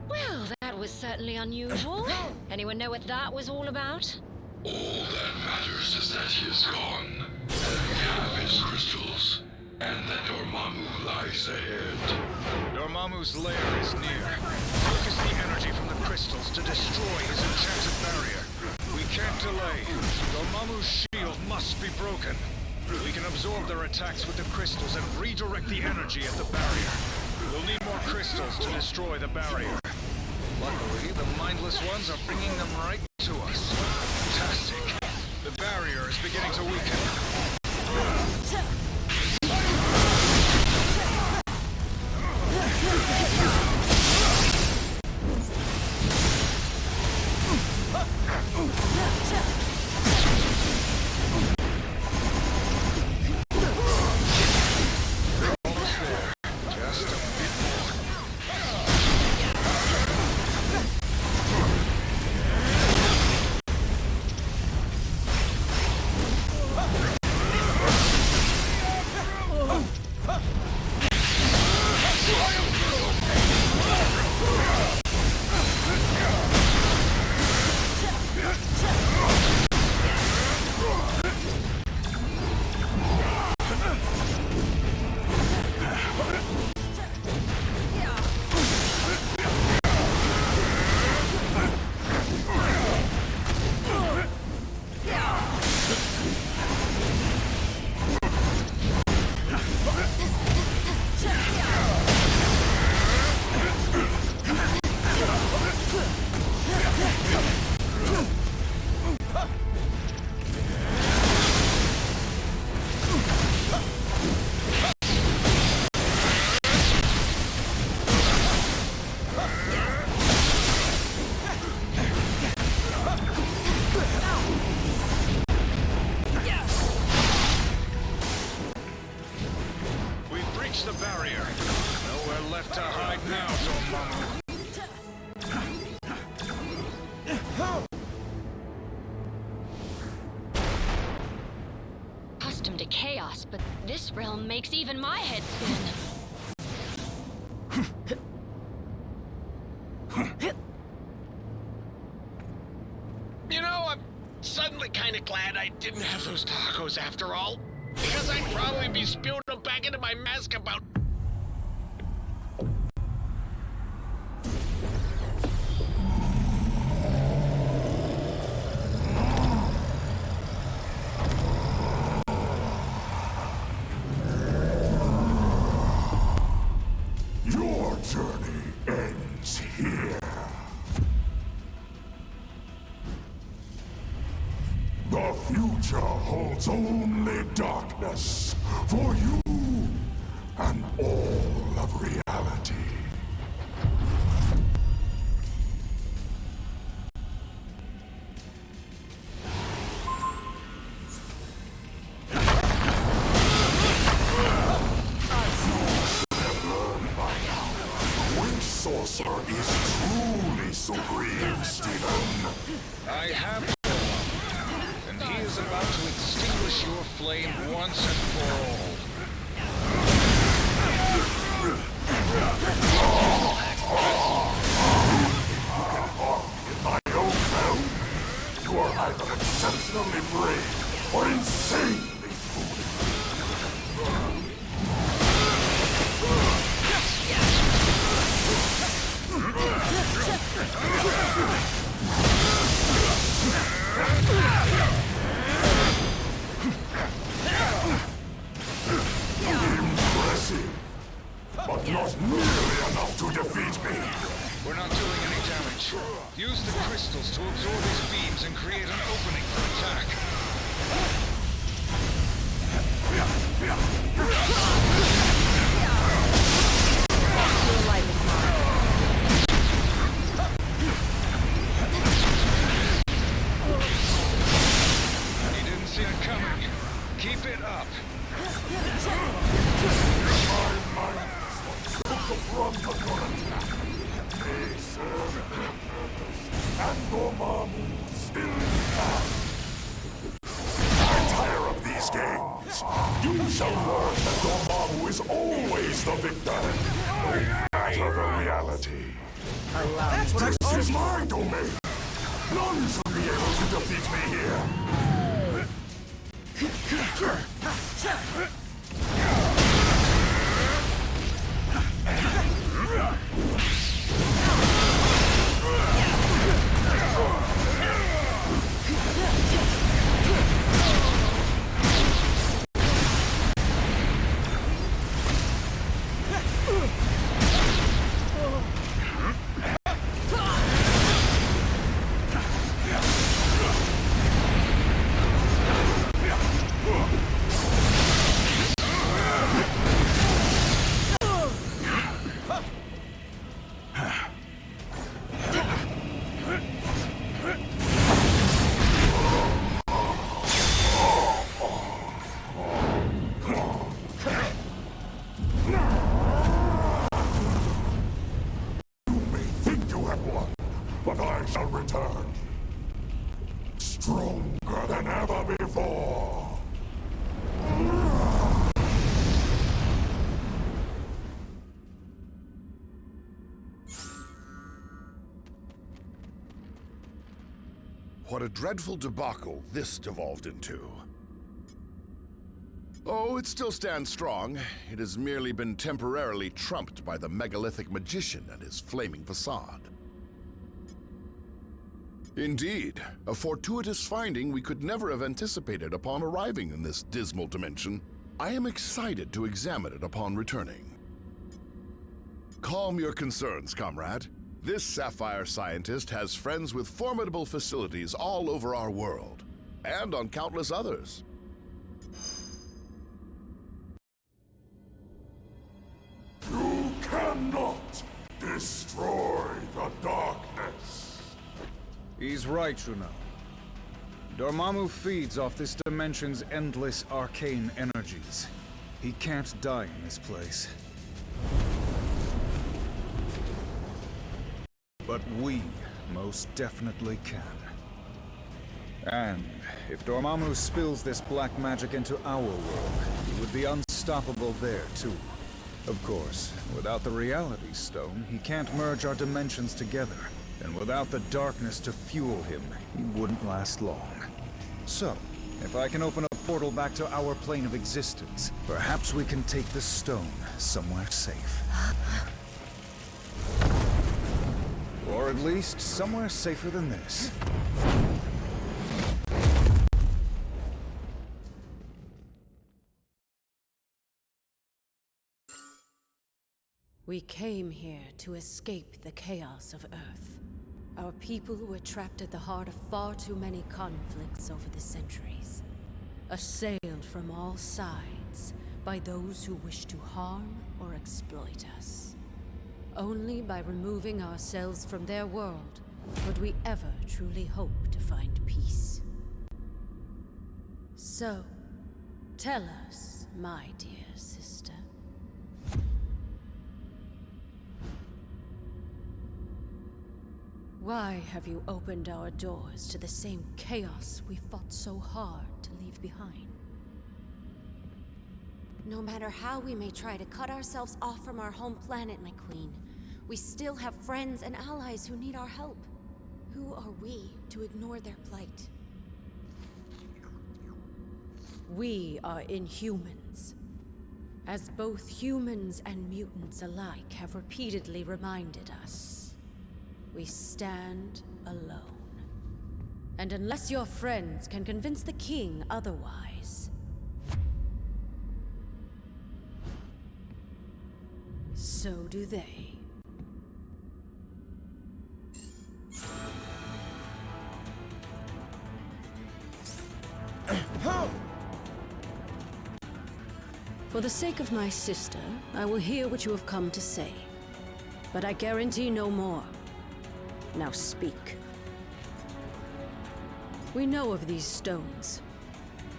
Well, that was certainly unusual. Anyone know what that was all about? All that matters is that he is gone, and we have his crystals, and that Dormammu lies ahead. Dormammu's lair is near. Focus the energy from the crystals to destroy his enchanted barrier. We can't delay. Dormammu's shield must be broken. We can absorb their attacks with the crystals and redirect the energy at the barrier. We'll need more crystals to destroy the barrier. Luckily, the mindless ones are bringing them right to us. Fantastic. The barrier is beginning to weaken. The barrier. Nowhere left to hide now, Dormammu. Accustomed to chaos, but this realm makes even my head spin. You know, I'm suddenly kind of glad I didn't have those tacos after all. Because I'd probably be spewing them back into my mask about... Your journey ends here. The future holds only darkness for you and all of reality. Which sorcerer is truly supreme, Stephen? I have Dormammu, and he is about to extinguish your flame once and for all. In my own realm, you are either exceptionally brave or insanely foolish. Impressive, but not nearly enough to defeat me. We're not doing any damage. Use the crystals to absorb his beams and create an opening for attack. Your life is mine. He didn't see it coming. Keep it up. And Dormammu still stands. I'm tired of these games. You shall learn that Dormammu is always the victor, no matter the reality. This is my domain. None should be able to defeat me here. But I shall return, stronger than ever before. What a dreadful debacle this devolved into. Oh, it still stands strong. It has merely been temporarily trumped by the megalithic magician and his flaming facade. Indeed, a fortuitous finding we could never have anticipated upon arriving in this dismal dimension. I am excited to examine it upon returning. Calm your concerns, comrade. This Sapphire scientist has friends with formidable facilities all over our world, and on countless others. You cannot destroy the darkness. He's right, Juno. Dormammu feeds off this dimension's endless arcane energies. He can't die in this place. But we most definitely can. And if Dormammu spills this black magic into our world, he would be unstoppable there, too. Of course, without the Reality Stone, he can't merge our dimensions together. And without the darkness to fuel him, he wouldn't last long. So, If I can open a portal back to our plane of existence, perhaps we can take the stone somewhere safe. Or at least somewhere safer than this. We came here to escape the chaos of Earth. Our people were trapped at the heart of far too many conflicts over the centuries. Assailed from all sides by those who wish to harm or exploit us. Only by removing ourselves from their world would we ever truly hope to find peace. So, tell us, my dear sister. Why have you opened our doors to the same chaos we fought so hard to leave behind? No matter how we may try to cut ourselves off from our home planet, my queen, we still have friends and allies who need our help. Who are we to ignore their plight? We are Inhumans. As both humans and mutants alike have repeatedly reminded us, we stand alone. And unless your friends can convince the king otherwise, so do they. For the sake of my sister, I will hear what you have come to say. But I guarantee no more. Now speak. We know of these stones,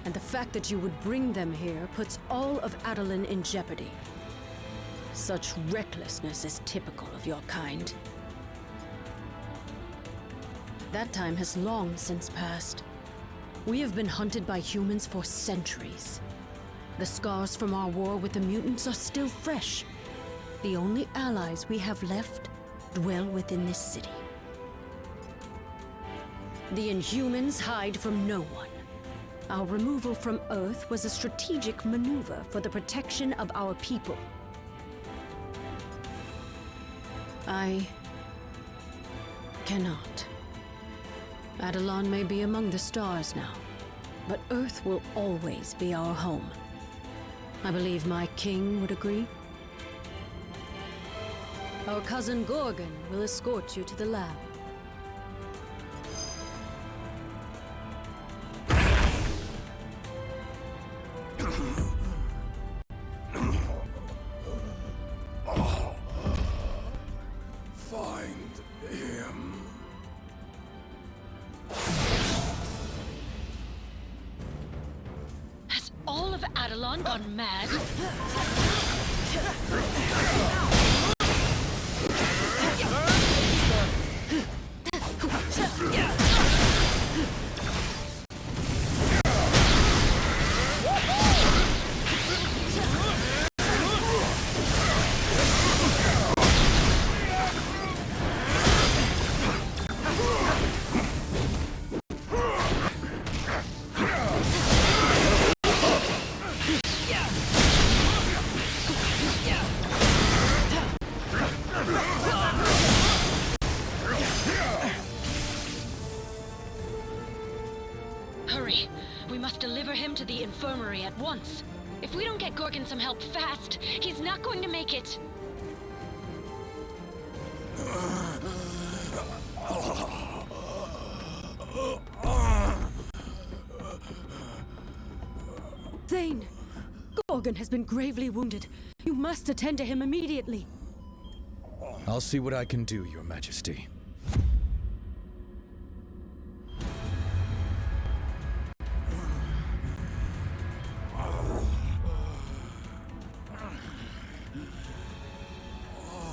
and the fact that you would bring them here puts all of Adoulin in jeopardy. Such recklessness is typical of your kind. That time has long since passed. We have been hunted by humans for centuries. The scars from our war with the mutants are still fresh. The only allies we have left dwell within this city. The Inhumans hide from no one. Our removal from Earth was a strategic maneuver for the protection of our people. I cannot. Adoulin may be among the stars now, but Earth will always be our home. I believe my king would agree. Our cousin Gorgon will escort you to the lab. Find him. Has all of Adoulin gone mad? Hurry! We must deliver him to the infirmary at once. If we don't get Gorgon some help fast, he's not going to make it. Thane! Gorgon has been gravely wounded. You must attend to him immediately. I'll see what I can do, Your Majesty.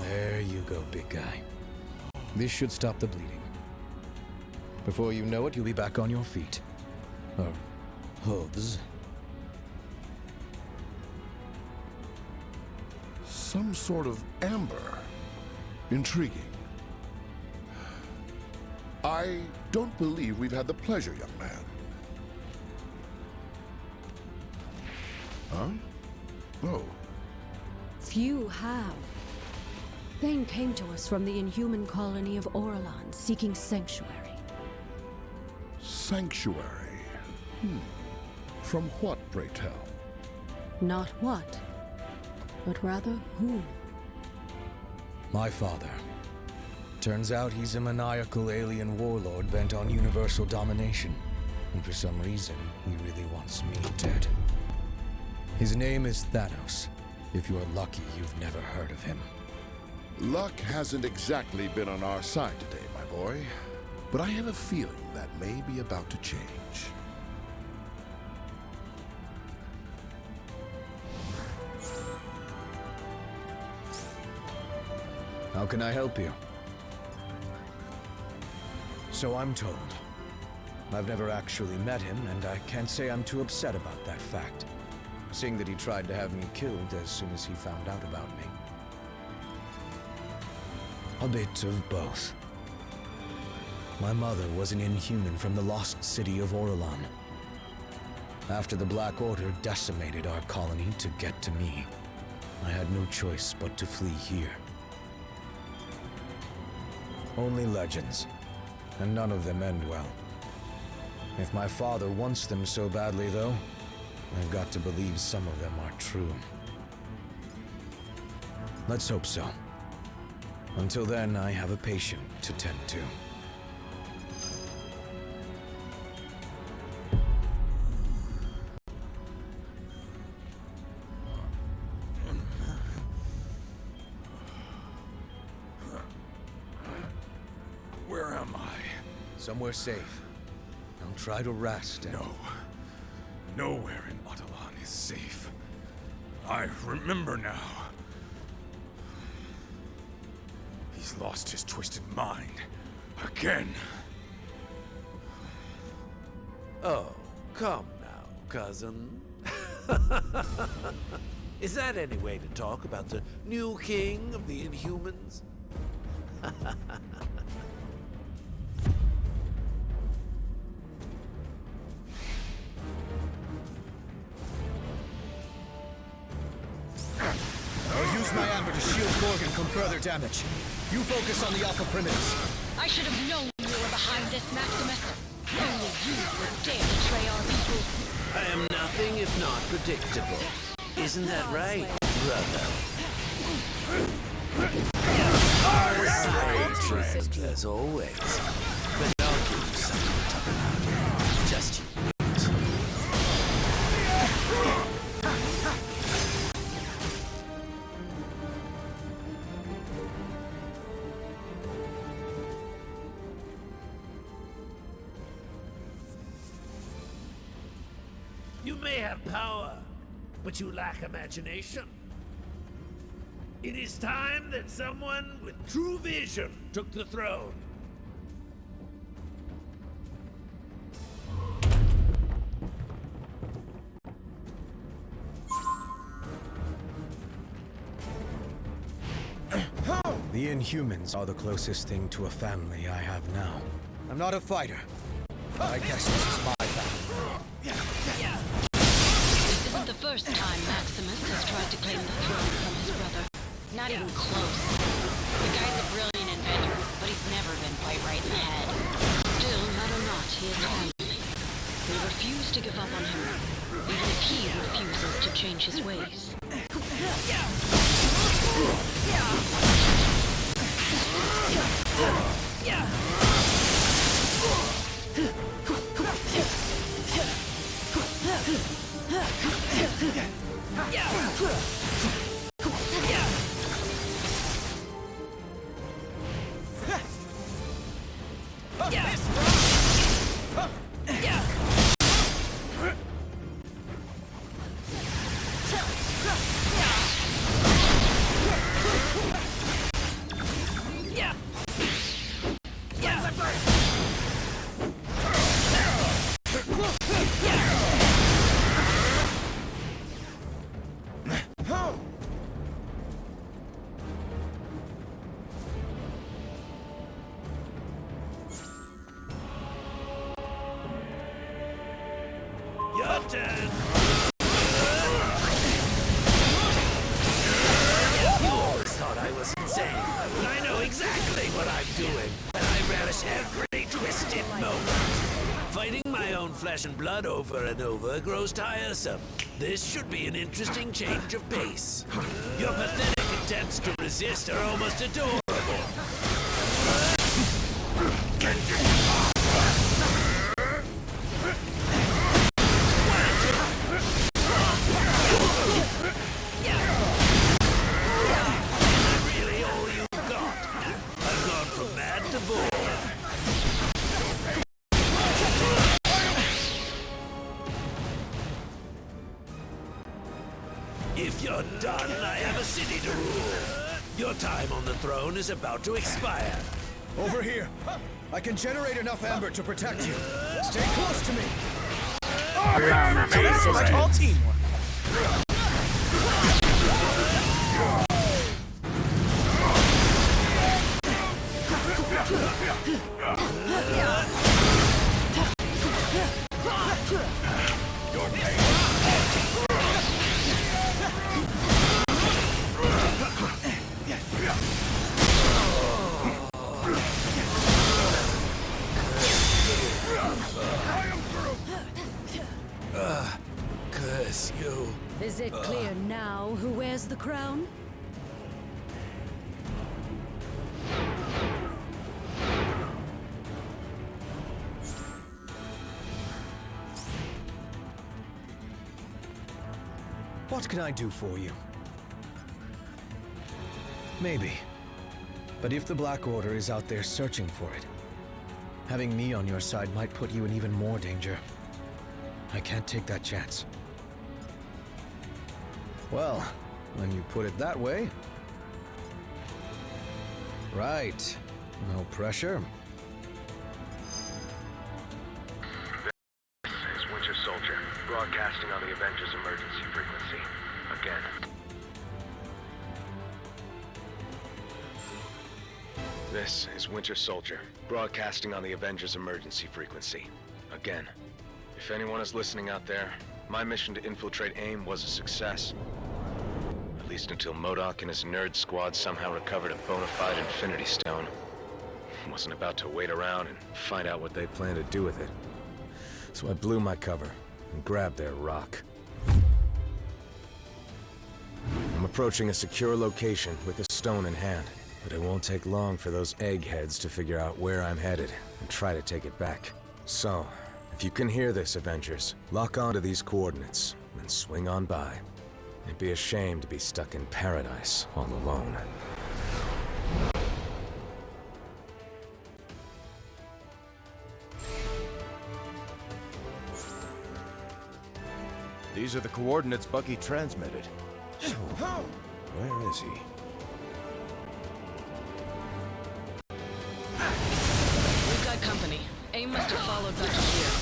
There you go, big guy. This should stop the bleeding. Before you know it, you'll be back on your feet. Or hooves. Some sort of amber. Intriguing. I don't believe we've had the pleasure, young man. Huh? Oh. Few have. Thane came to us from the Inhuman colony of Orlan, seeking sanctuary. Sanctuary? From what, pray tell? Not what, but rather who. My father. Turns out he's a maniacal alien warlord bent on universal domination. And for some reason, he really wants me dead. His name is Thanos. If you're lucky, you've never heard of him. Luck hasn't exactly been on our side today, my boy. But I have a feeling that may be about to change. How can I help you? So I'm told. I've never actually met him, and I can't say I'm too upset about that fact, seeing that he tried to have me killed as soon as he found out about me. A bit of both. My mother was an Inhuman from the lost city of Orlan. After the Black Order decimated our colony to get to me, I had no choice but to flee here. Only legends, and none of them end well. If my father wants them so badly, though, I've got to believe some of them are true. Let's hope so. Until then, I have a patient to tend to. Where am I? Somewhere safe. I'll try to rest and... No. Nowhere in Atalan is safe. I remember now. He's lost his twisted mind. Again. Oh, come now, cousin. Is that any way to talk about the new king of the Inhumans? I'll use my amber to shield Morgan from further damage. You focus on the Alpha Primitives. I should have known you were behind this, Maximus. Only you would dare betray our people. I am nothing if not predictable. Isn't that right, brother? Great friend, as always. But I'll give you something to talk about. Just you. You may have power, but you lack imagination. It is time that someone with true vision took the throne. The Inhumans are the closest thing to a family I have now. I'm not a fighter. I guess this is my battle. This isn't the first time Maximus has tried to claim the throne from his brother. Not even close. The guy's a brilliant inventor, but he's never been quite right in the head. Still, matter not, he is family. We refuse to give up on him, even if he refuses to change his ways. Your turn. splashing blood over and over grows tiresome. This should be an interesting change of pace. Your pathetic attempts to resist are almost adorable. Really all you've got? I've gone from mad to bored. If you're done, I have a city to rule. Your time on the throne is about to expire. Over here. I can generate enough amber to protect you. Stay close to me. This is like all teamwork. Curse you. Is it clear now who wears the crown? What can I do for you? Maybe. But if the Black Order is out there searching for it, having me on your side might put you in even more danger. I can't take that chance. Well, when you put it that way... Right. No pressure. This is Winter Soldier, broadcasting on the Avengers emergency frequency. Again. This is Winter Soldier, broadcasting on the Avengers emergency frequency. Again. If anyone is listening out there, my mission to infiltrate AIM was a success. At least until MODOK and his nerd squad somehow recovered a bona fide Infinity Stone. Wasn't about to wait around and find out what they plan to do with it. So I blew my cover and grabbed their rock. I'm approaching a secure location with the stone in hand, but it won't take long for those eggheads to figure out where I'm headed and try to take it back. So, if you can hear this, Avengers, lock onto these coordinates and swing on by. It'd be a shame to be stuck in paradise all alone. These are the coordinates Bucky transmitted. So, where is he? We've got company. AIM must have followed Bucky here.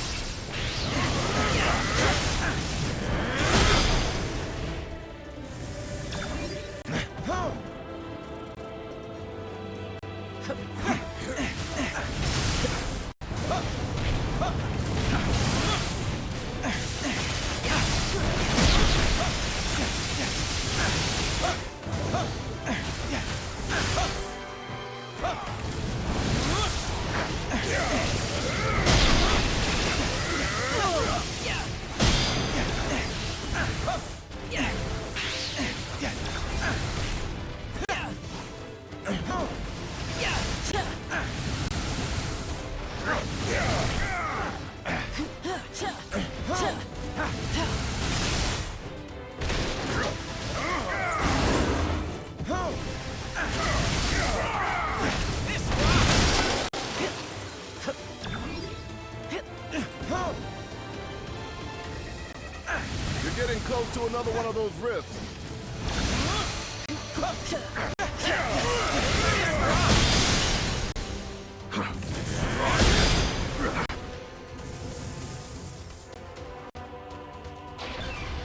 You're getting close to another one of those rifts.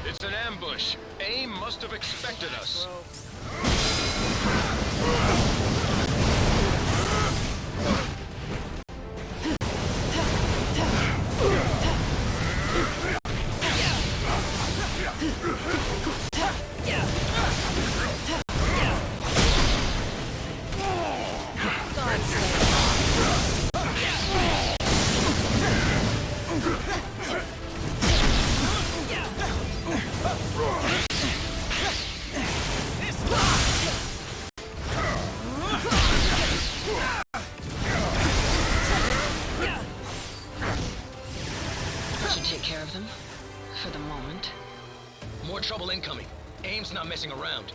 It's an ambush. AIM must have expected us. Should take care of them. For the moment. More trouble incoming. AIM's not messing around.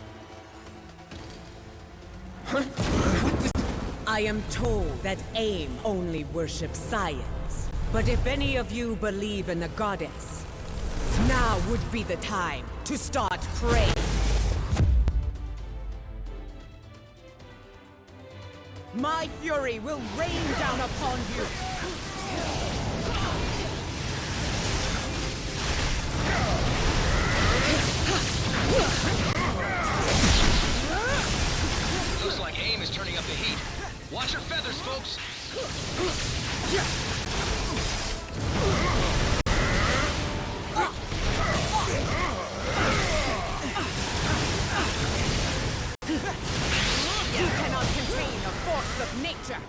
I am told that AIM only worships science. But if any of you believe in the goddess, now would be the time to start praying. My fury will rain down upon you. Looks like AIM is turning up the heat. Watch your feathers, folks! You cannot contain the force of nature.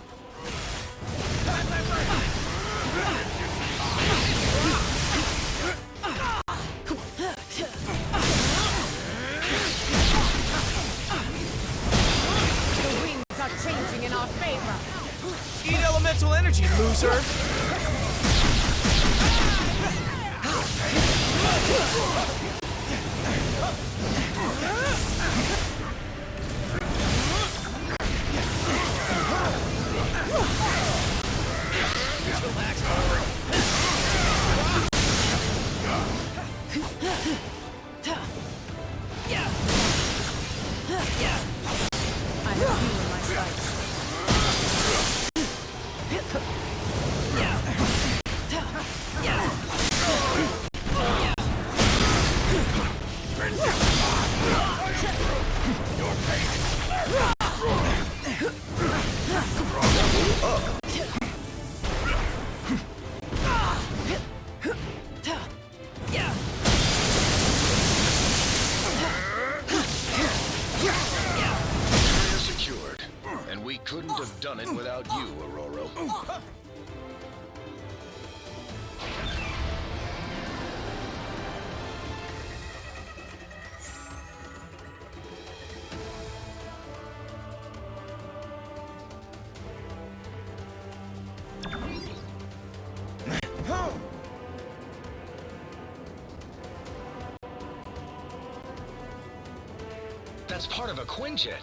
The winds are changing in our favor. Eat elemental energy, loser! I have you in my sights. Secured. And we couldn't have done it without you, Aurora. That's part of a Quinjet.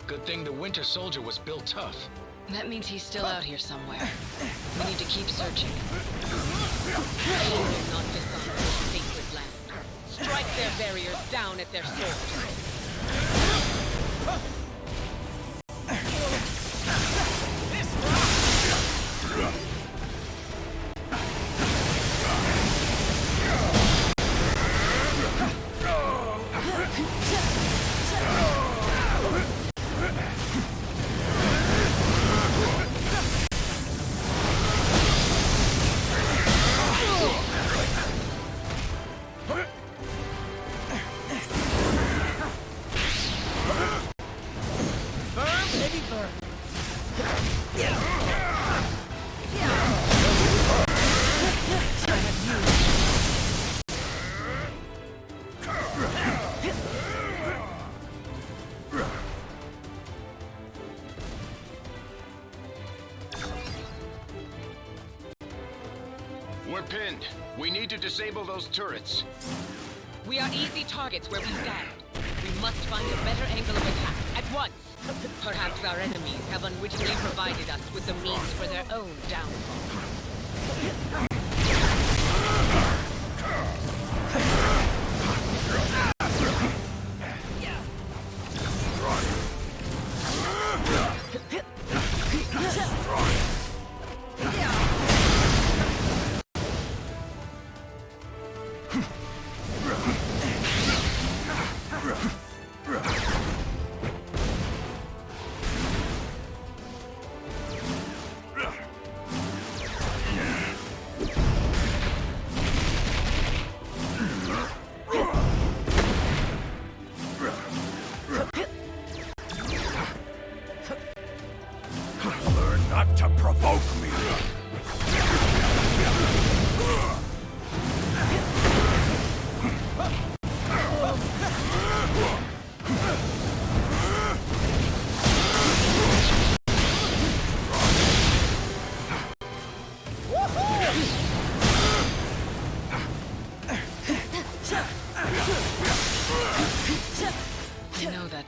Good thing the Winter Soldier was built tough. That means he's still out here somewhere. We need to keep searching. They will not dishonor this sacred land. Strike their barriers down at their source. We're pinned. We need to disable those turrets. We are easy targets where we stand. We must find a better angle of attack at once. Perhaps our enemies have unwittingly provided us with the means for their own downfall.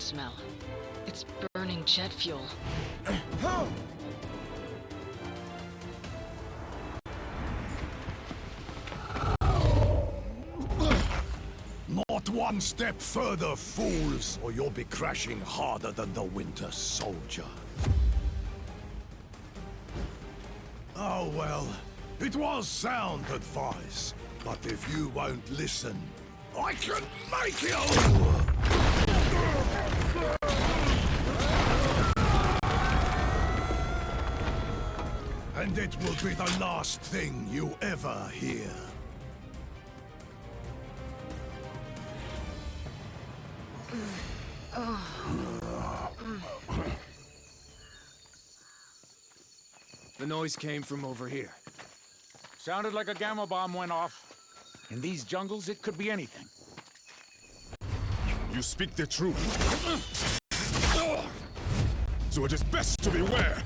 that smell? It's burning jet fuel. Not one step further, fools, or you'll be crashing harder than the Winter Soldier. Oh well, it was sound advice, but if you won't listen, I can make you! And it will be the last thing you ever hear. The noise came from over here. Sounded like a gamma bomb went off. In these jungles, it could be anything. You speak the truth. So it is best to beware.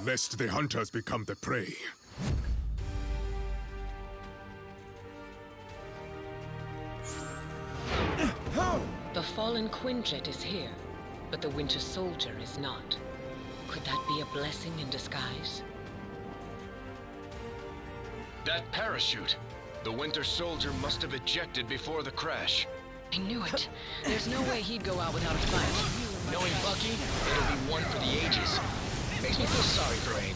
Lest the hunters become the prey. The fallen Quinjet is here, but the Winter Soldier is not. Could that be a blessing in disguise? That parachute! The Winter Soldier must have ejected before the crash. I knew it. There's no way he'd go out without a fight. Knowing Bucky, it'll be one for the ages. Makes me feel sorry for AIM.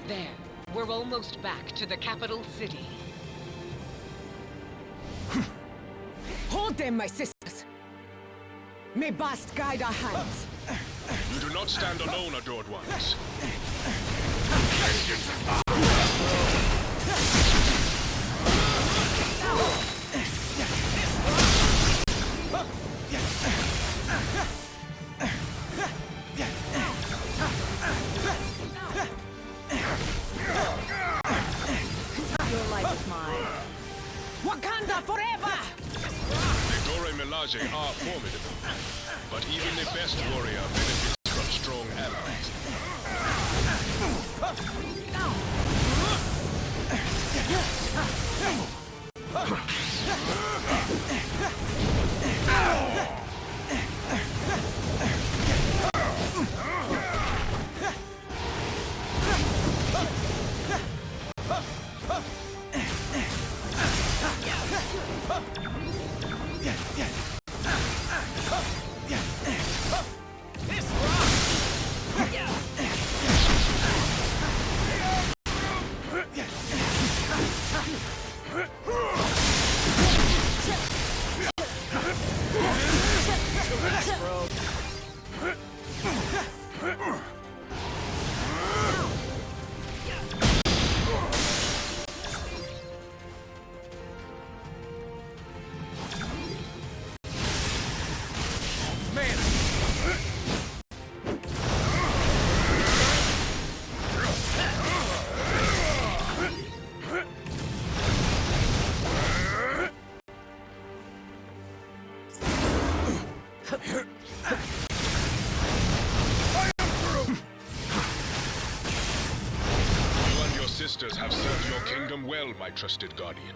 There. We're almost back to the capital city. Hold them, my sisters! May Bast guide our hands! You do not stand alone, adored ones. Your life is mine. Wakanda forever! The Dora Milaje are formidable, but even the best warrior benefits from strong allies. Sisters have served your kingdom well, my trusted guardian.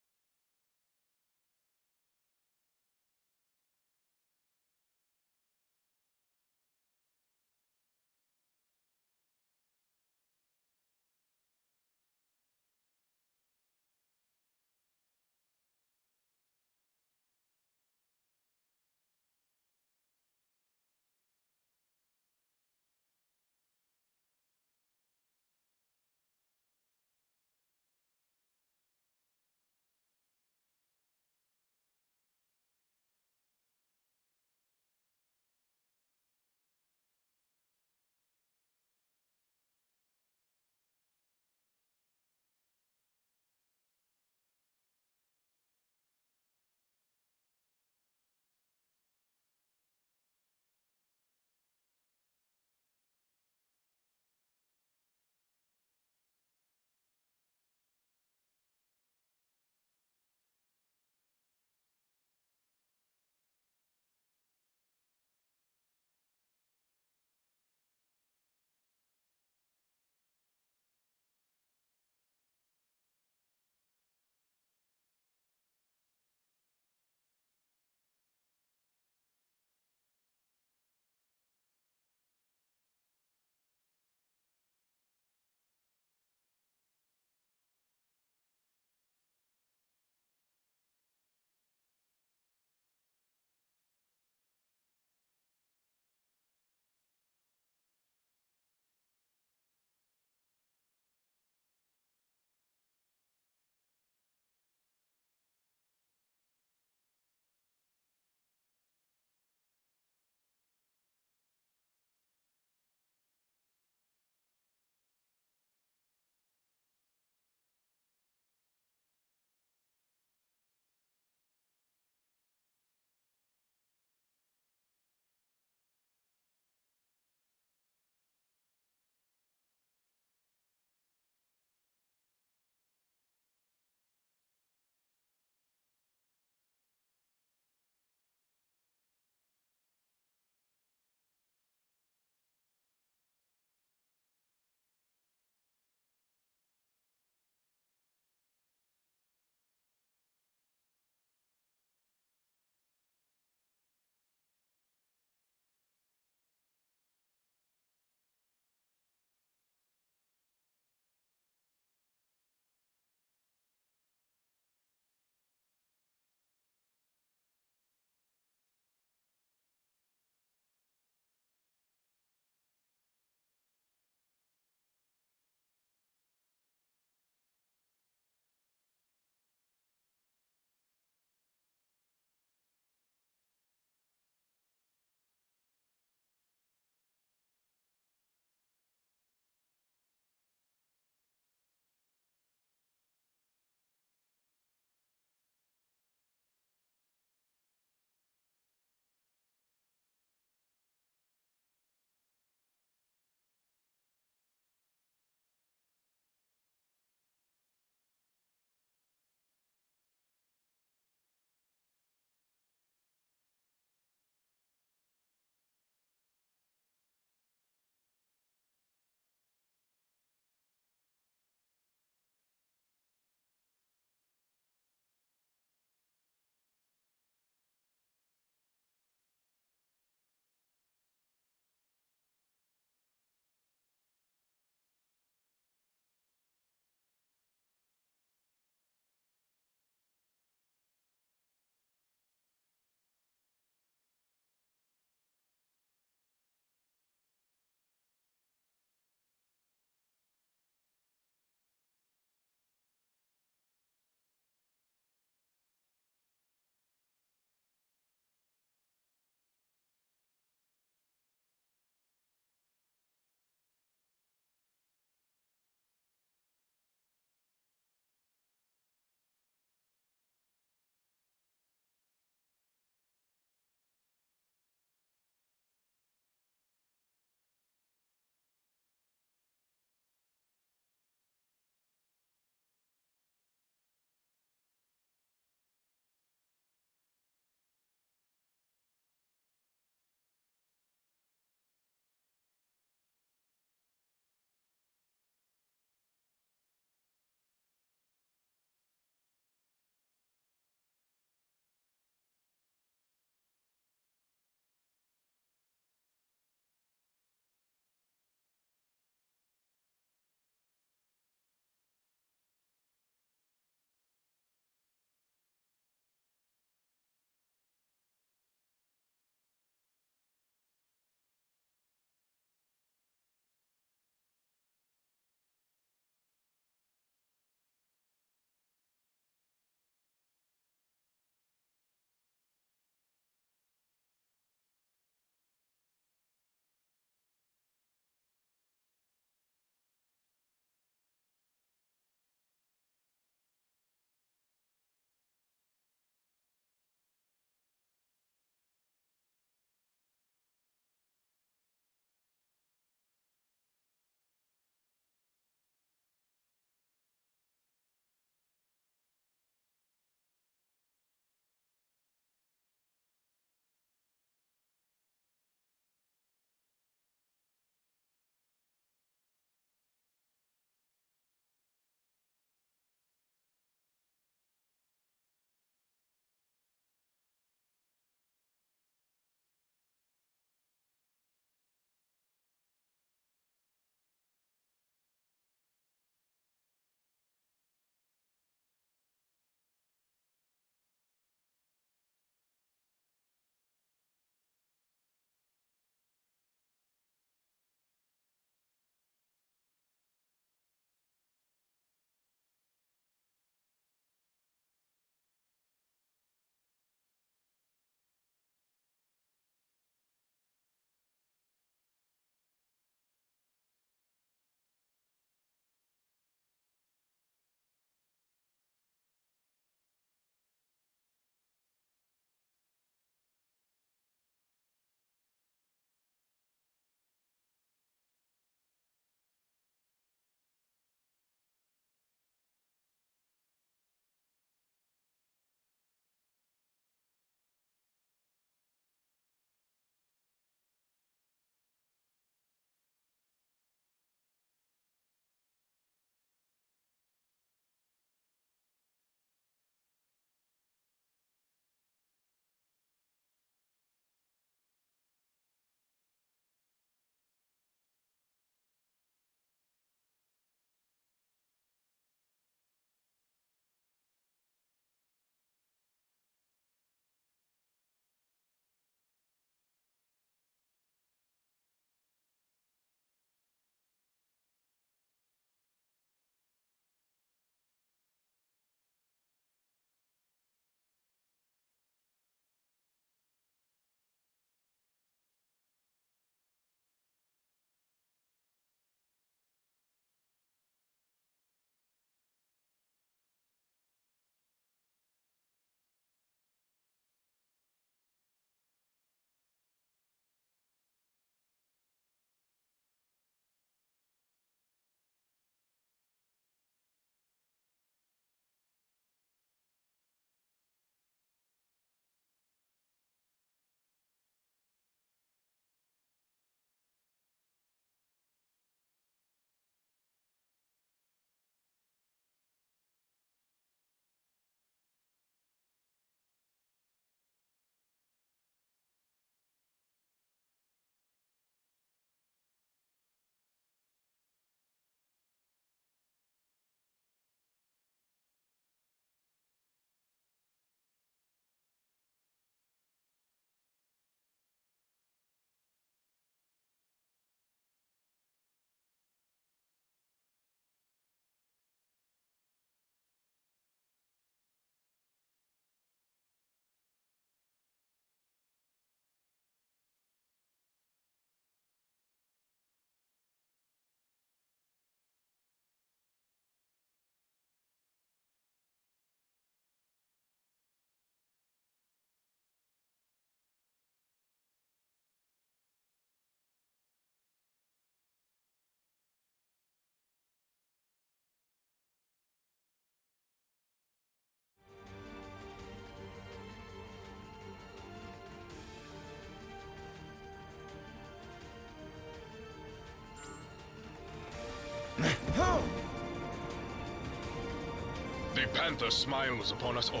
The Panther smiles upon us all.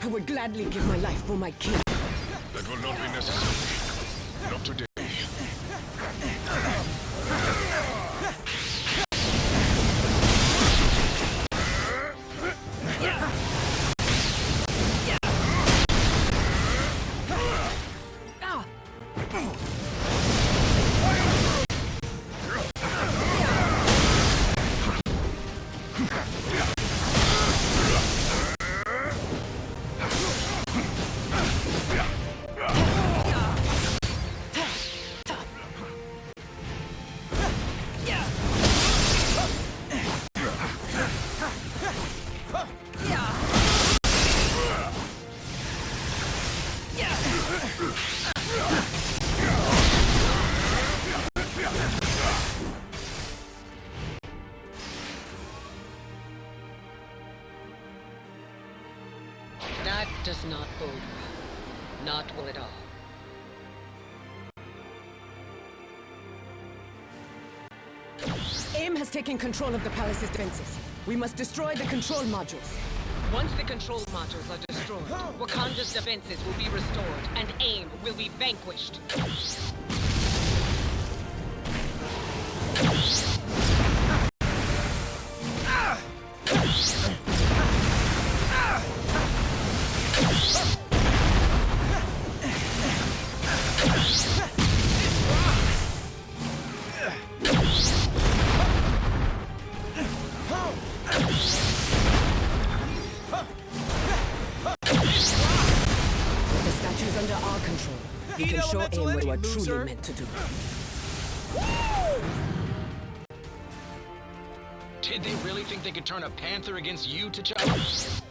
I would gladly give my life for my king. That will not be necessary. Not today. That does not bode well. Not well at all. AIM has taken control of the palace's defenses. We must destroy the control modules. Once the control modules are destroyed, Wakanda's defenses will be restored, and AIM will be vanquished. Under our control, we can show AIM what we're truly meant to do. Did they really think they could turn a Panther against you, T'Challa?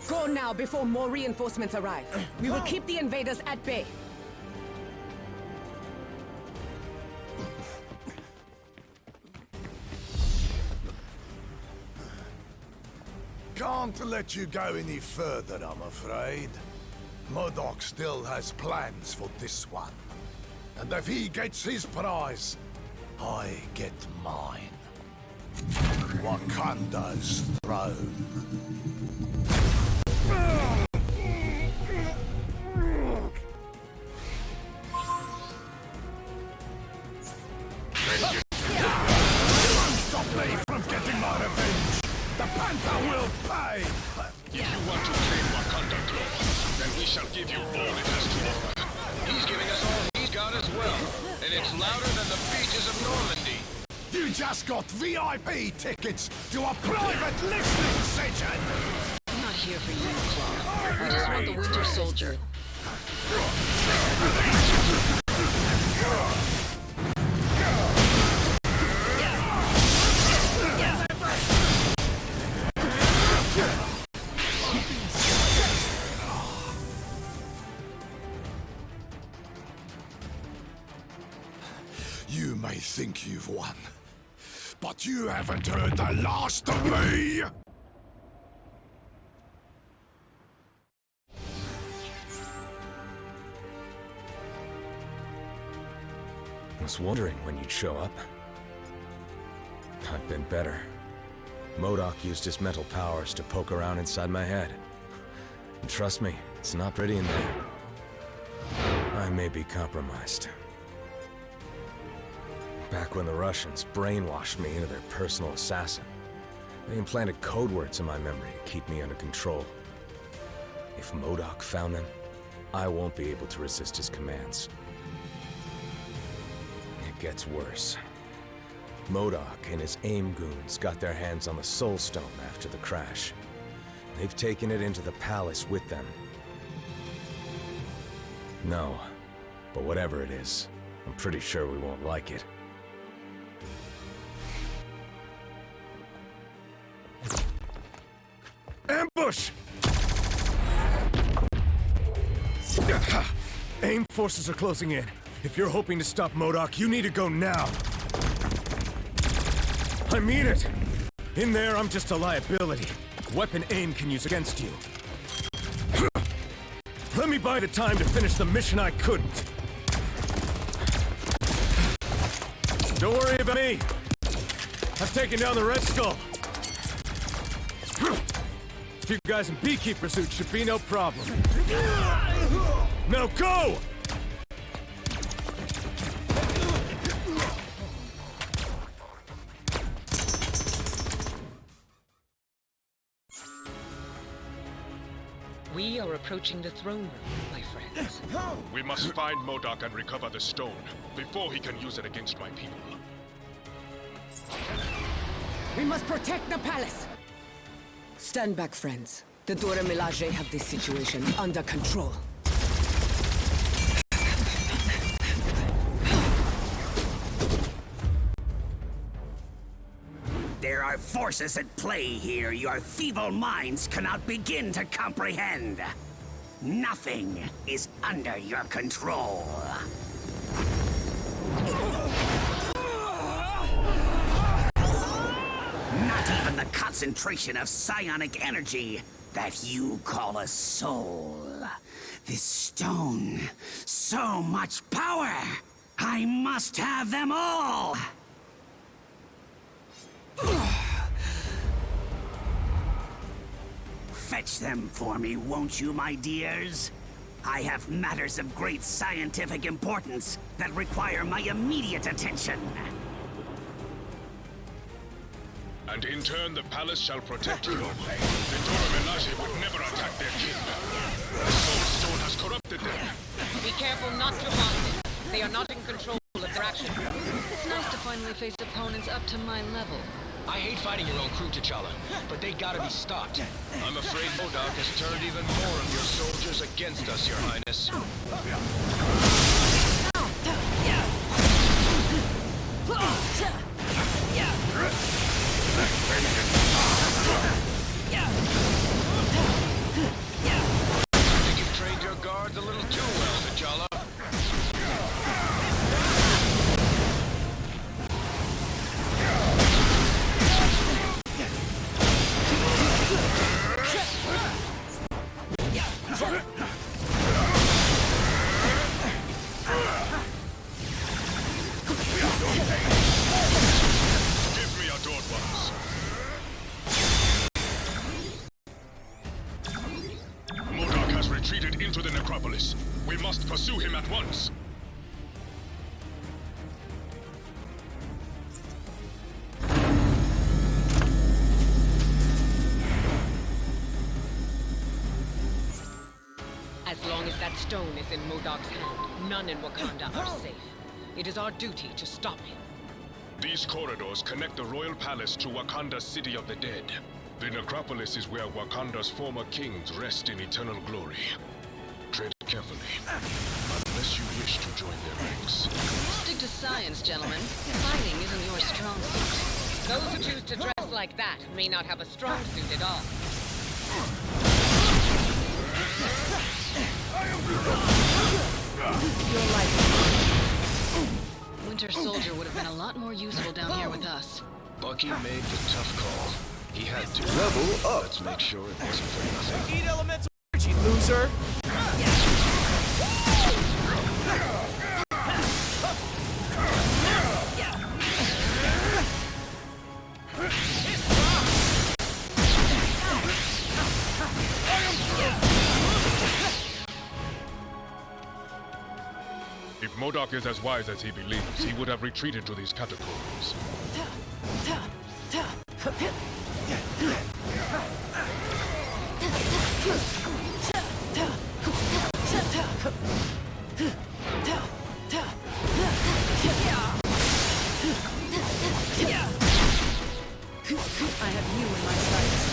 Go now before more reinforcements arrive. We will keep the invaders at bay. Can't let you go any further, I'm afraid. MODOK still has plans for this one. And if he gets his prize, I get mine. Wakanda's throne. Stop me from getting my revenge! The Panther will pay! If you want to claim Wakanda, Claw, then we shall give you all it has to offer. He's giving us all he's got as well. And it's louder than the beaches of Normandy. You just got VIP tickets to a private listening session! I'm not here for you, Claw. I just want the Winter Soldier. You may think you've won, but you haven't heard the last of me! I was wondering when you'd show up. I've been better. MODOK used his mental powers to poke around inside my head. And trust me, it's not pretty in there. I may be compromised. Back when the Russians brainwashed me into their personal assassin, they implanted code words in my memory to keep me under control. If MODOK found them, I won't be able to resist his commands. It gets worse. MODOK and his AIM goons got their hands on the Soul Stone after the crash. They've taken it into the palace with them. No, but whatever it is, I'm pretty sure we won't like it. Ambush! AIM forces are closing in. If you're hoping to stop MODOK, you need to go now. I mean it! In there, I'm just a liability. Weapon AIM can use against you. Let me buy the time to finish the mission I couldn't. Don't worry about me. I've taken down the Red Skull. You guys in beekeeper suits should be no problem. Now go! We are approaching the throne room, my friends. We must find MODOK and recover the stone before he can use it against my people. We must protect the palace! Stand back, friends. The Dora Milaje have this situation under control. There are forces at play here your feeble minds cannot begin to comprehend. Nothing is under your control. Not even the concentration of psionic energy that you call a soul. This stone, so much power! I must have them all! Fetch them for me, won't you, my dears? I have matters of great scientific importance that require my immediate attention. And in turn, the palace shall protect you. The Dora Milaje would never attack their king. The Soul Stone has corrupted them. Be careful not to mock them. They are not in control of their actions. It's nice to finally face opponents up to my level. I hate fighting your own crew, T'Challa, but they gotta be stopped. I'm afraid MODOK has turned even more of your soldiers against us, Your Highness. I think you've trained your guards a little too well, T'Challa. Give me adored ones. MODOK has retreated into the necropolis. We must pursue him at once. As long as that stone is in MODOK's hand, none in Wakanda are safe. It is our duty to stop him. These corridors connect the royal palace to Wakanda's city of the dead. The necropolis is where Wakanda's former kings rest in eternal glory. Tread carefully, unless you wish to join their ranks. Stick to science, gentlemen. Fighting isn't your strong suit. Those who choose to dress like that may not have a strong suit at all. Winter Soldier would have been a lot more useful down here with us. Bucky made the tough call. He had to. Level up. Let's make sure it wasn't for nothing. Eat elemental energy, loser! If MODOK is as wise as he believes, he would have retreated to these catacombs. I have you in my sights.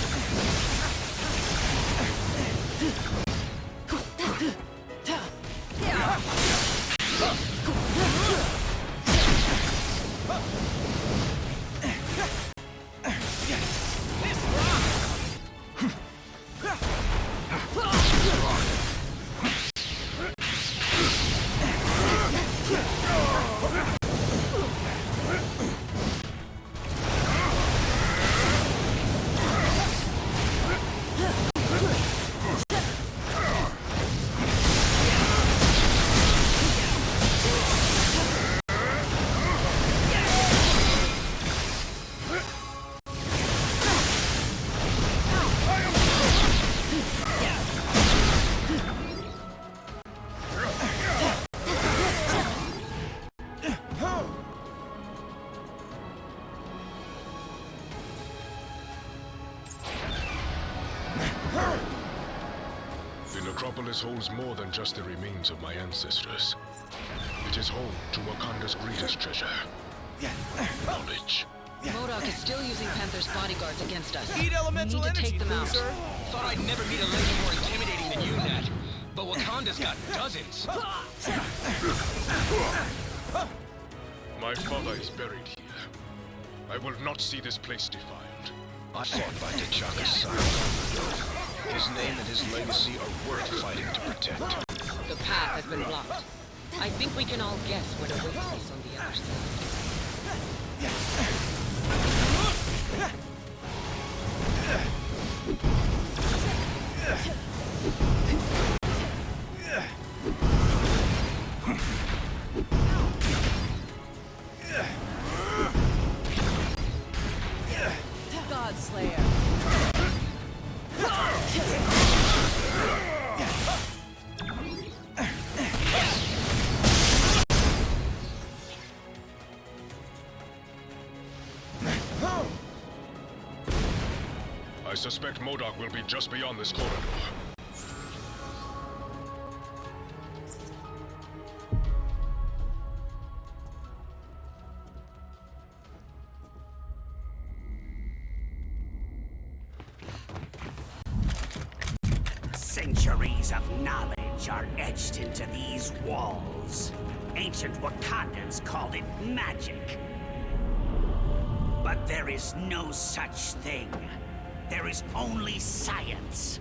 Necropolis holds more than just the remains of my ancestors. It is home to Wakanda's greatest treasure. Knowledge. MODOK is still using Panther's bodyguards against us. Eat elemental we need to energy, take them out. loser. Thought I'd never meet a lady more intimidating than you, Nat. But Wakanda's got dozens. My father is buried here. I will not see this place defiled. I fought by T'Chaka's side. His name and his legacy are worth fighting to protect. The path has been blocked. I think we can all guess what awaits us on the other Godslayer. I suspect MODOK will be just beyond this corridor. Centuries of knowledge are etched into these walls. Ancient Wakandans called it magic. But there is no such thing. There is only science.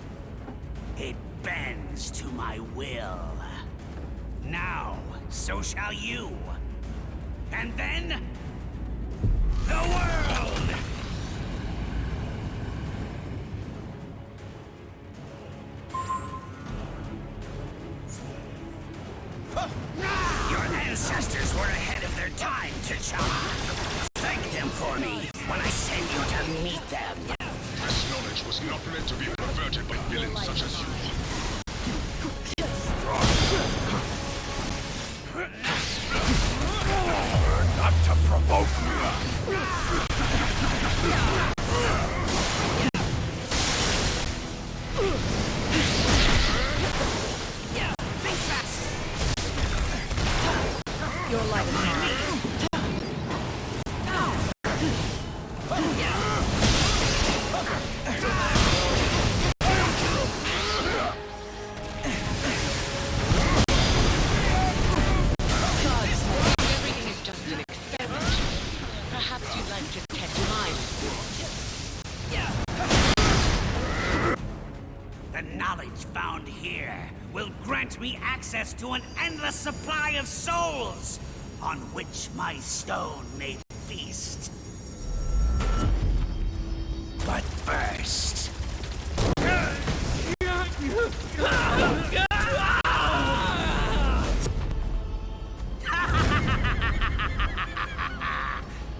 It bends to my will. Now, so shall you. And then, the world! Your ancestors were ahead of their time, T'Challa. Thank them for me when I send you to meet them. This knowledge was not meant to be perverted by villains such as you. Not to provoke me! Think fast! Your light is mine. Everything is just an experiment. Perhaps you'd like to test mine. The knowledge found here will grant me access to an endless supply of souls, on which my stone may feast. But first...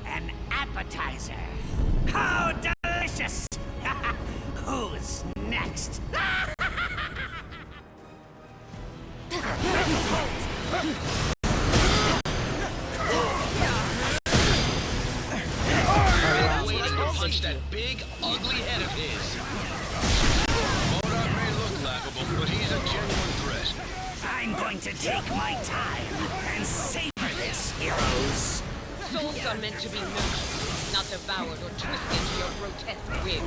An appetizer. How delicious! Who's next? Waiting to punch that big, ugly head of his. MODOK may look laughable, but he's a genuine threat. I'm going to take my time and savor this, heroes. Souls are meant to be nurtured, not devoured or twisted to your grotesque whim.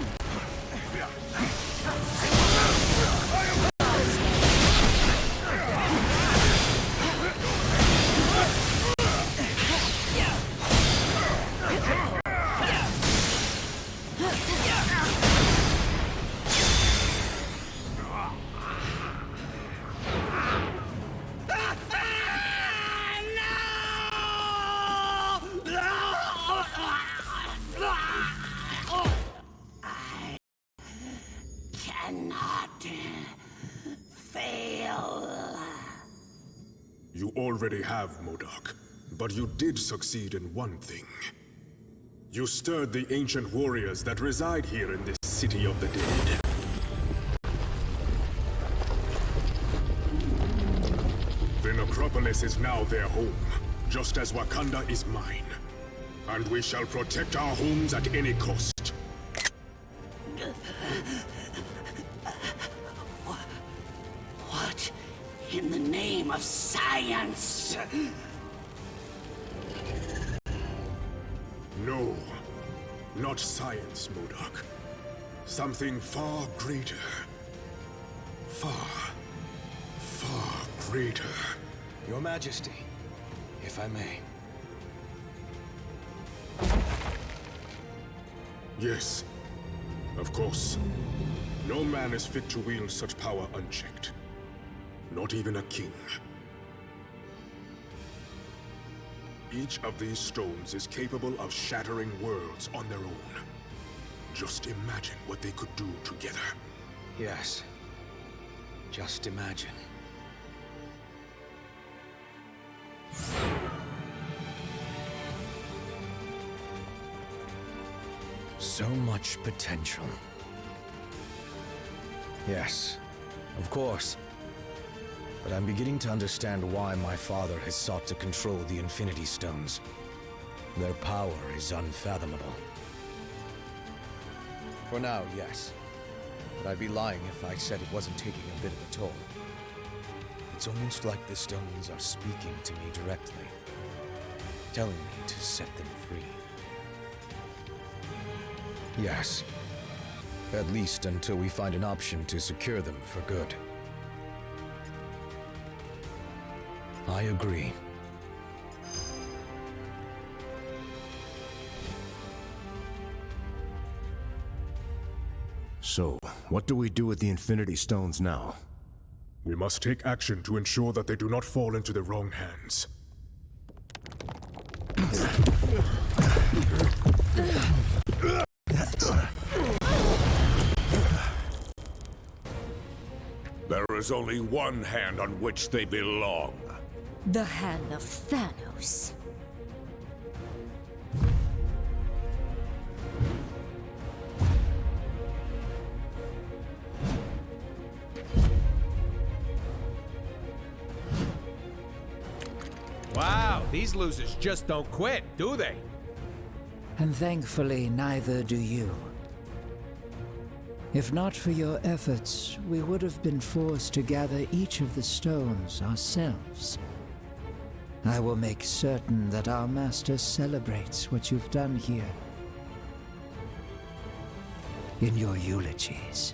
Cannot fail. You already have, MODOK, but you did succeed in one thing. You stirred the ancient warriors that reside here in this city of the dead. The Necropolis is now their home, just as Wakanda is mine. And we shall protect our homes at any cost. What in the name of science. No, not science, MODOK. Something far greater. Far greater. Your Majesty, if I may. Yes, of course. No man is fit to wield such power unchecked. Not even a king. Each of these stones is capable of shattering worlds on their own. Just imagine what they could do together. Yes. Just imagine. So much potential. Yes, of course. But I'm beginning to understand why my father has sought to control the Infinity Stones. Their power is unfathomable. For now, yes. But I'd be lying if I said it wasn't taking a bit of a toll. It's almost like the stones are speaking to me directly, telling me to set them free. Yes. At least until we find an option to secure them for good. I agree. So, what do we do with the Infinity Stones now? We must take action to ensure that they do not fall into the wrong hands. There is only one hand on which they belong. The hand of Thanos. Wow, these losers just don't quit, do they? And thankfully, neither do you. If not for your efforts, we would have been forced to gather each of the stones ourselves. I will make certain that our master celebrates what you've done here in your eulogies.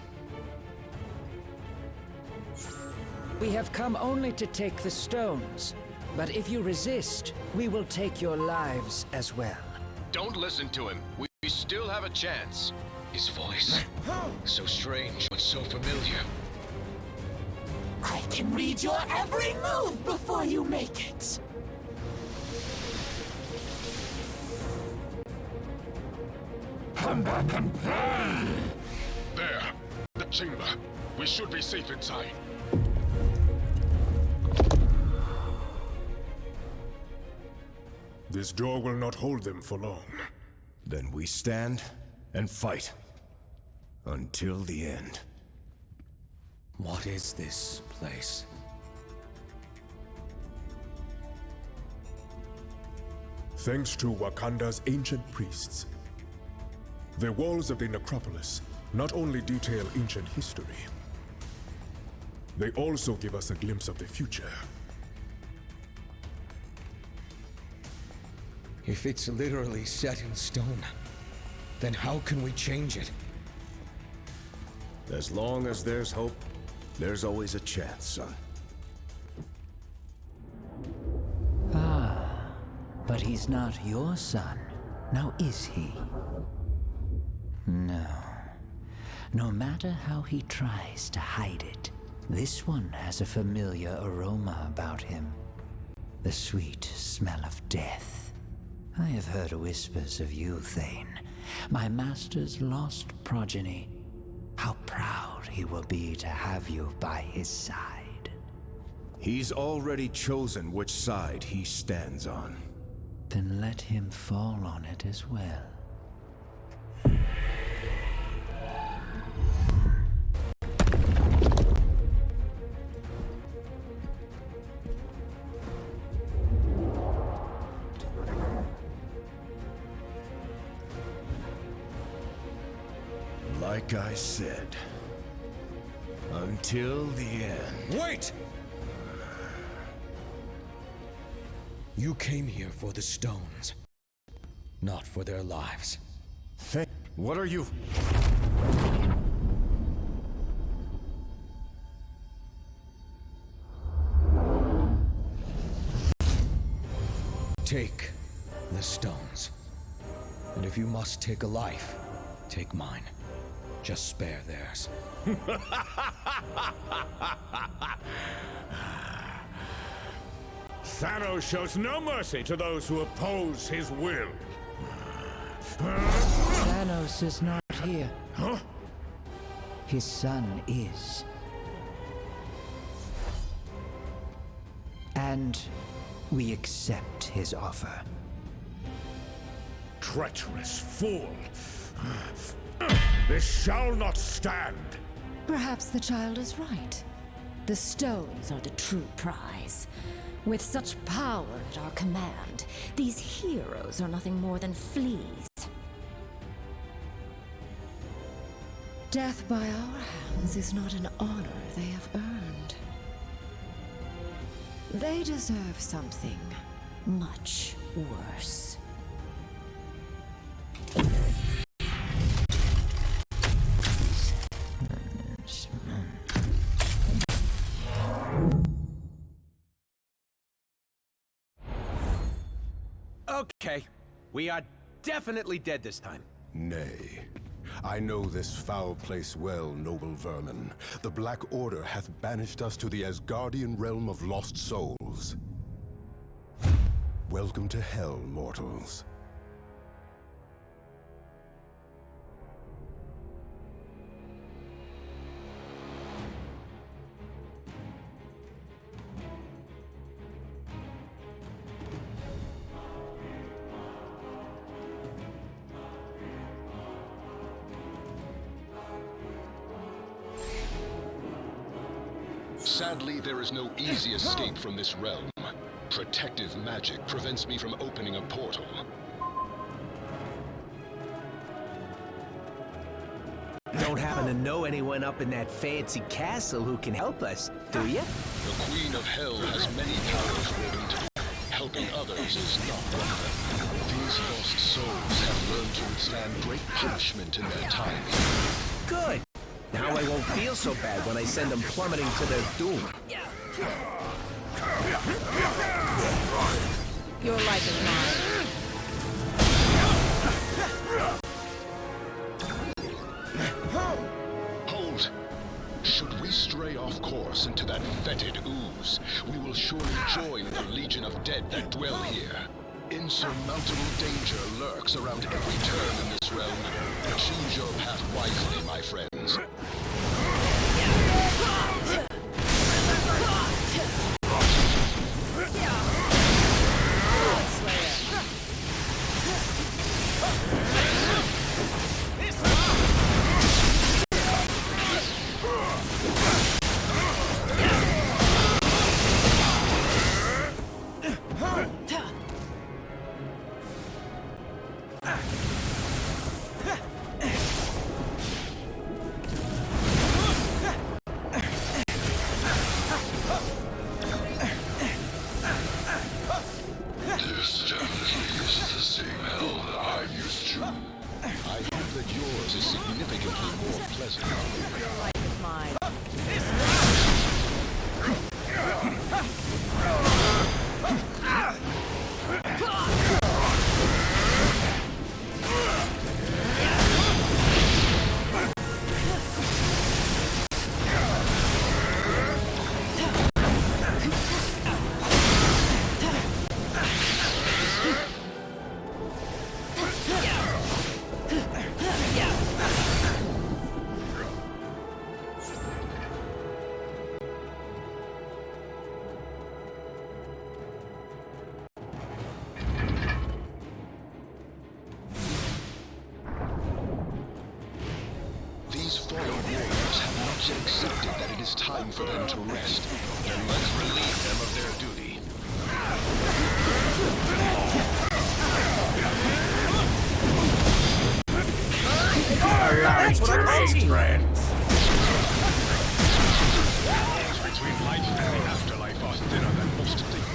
We have come only to take the stones, but if you resist, we will take your lives as well. Don't listen to him. We still have a chance. His voice, so strange but so familiar. I can read your every move before you make it. Come back and play! There, the chamber. We should be safe inside. This door will not hold them for long. Then we stand and fight. Until the end. What is this place? Thanks to Wakanda's ancient priests. The walls of the necropolis not only detail ancient history, they also give us a glimpse of the future. If it's literally set in stone, then how can we change it? As long as there's hope, there's always a chance, son. Ah, but he's not your son, now is he? No. No matter how he tries to hide it, this one has a familiar aroma about him. The sweet smell of death. I have heard whispers of you, Thane, my master's lost progeny. How proud he will be to have you by his side. He's already chosen which side he stands on. Then let him fall on it as well. Like I said, until the end. Wait! You came here for the stones, not for their lives. What are you? Take the stones. And if you must take a life, take mine. Just spare theirs. Thanos shows no mercy to those who oppose his will. Thanos is not here. Huh? His son is. And we accept his offer. Treacherous fool! This shall not stand! Perhaps the child is right. The stones are the true prize. With such power at our command, these heroes are nothing more than fleas. Death by our hands is not an honor they have earned. They deserve something much worse. Okay, we are definitely dead this time. Nay. I know this foul place well, noble vermin. The Black Order hath banished us to the Asgardian realm of lost souls. Welcome to hell, mortals. Sadly, there is no easy escape from this realm. Protective magic prevents me from opening a portal. Don't happen to know anyone up in that fancy castle who can help us, do you? The Queen of Hell has many powers wielding to do. Helping others is not one of them. These lost souls have learned to withstand great punishment in their time. Good. Now I won't feel so bad when I send them plummeting to their doom. Your life is mine. Hold! Should we stray off course into that fetid ooze, we will surely join the legion of dead that dwell here. Insurmountable danger lurks around every turn in this realm. Choose your path wisely, my friends. Accepted that it is time for them to rest. Then let's relieve them of their duty. That's what I mean, friends! Between life and the afterlife are thinner than most think.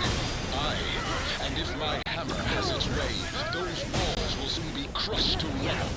I, and wave, those walls will soon be crushed to rubble.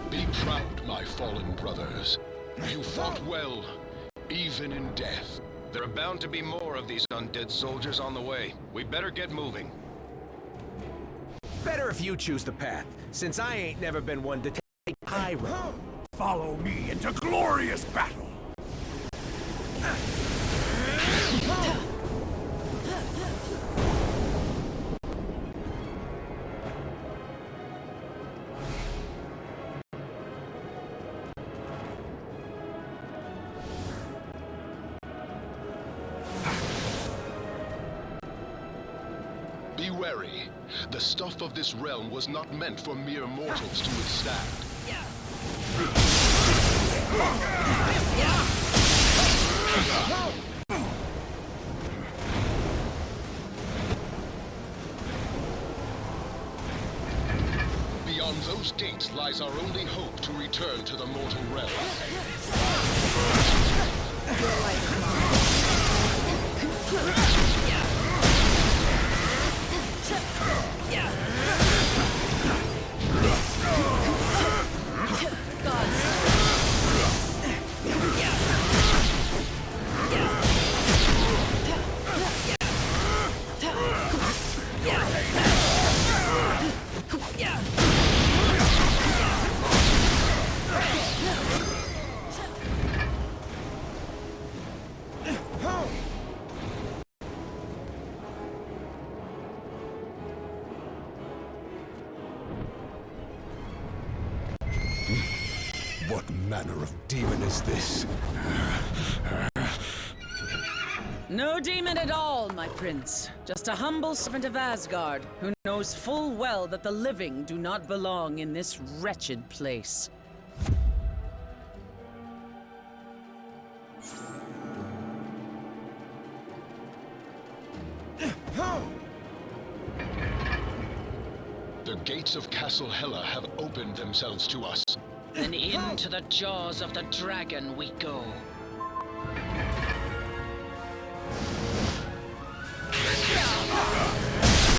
Be proud, my fallen brothers. You fought well, even in death. There are bound to be more of these undead soldiers on the way. We better get moving. Better if you choose the path, since I ain't never been one to take high road. Follow me into glorious battle! Be wary. The stuff of this realm was not meant for mere mortals to withstand. Beyond those gates lies our only hope to return to the mortal realm. What manner of demon is this? No demon at all, my prince. Just a humble servant of Asgard, who knows full well that the living do not belong in this wretched place. The gates of Castle Hela have opened themselves to us. Then into the jaws of the dragon we go.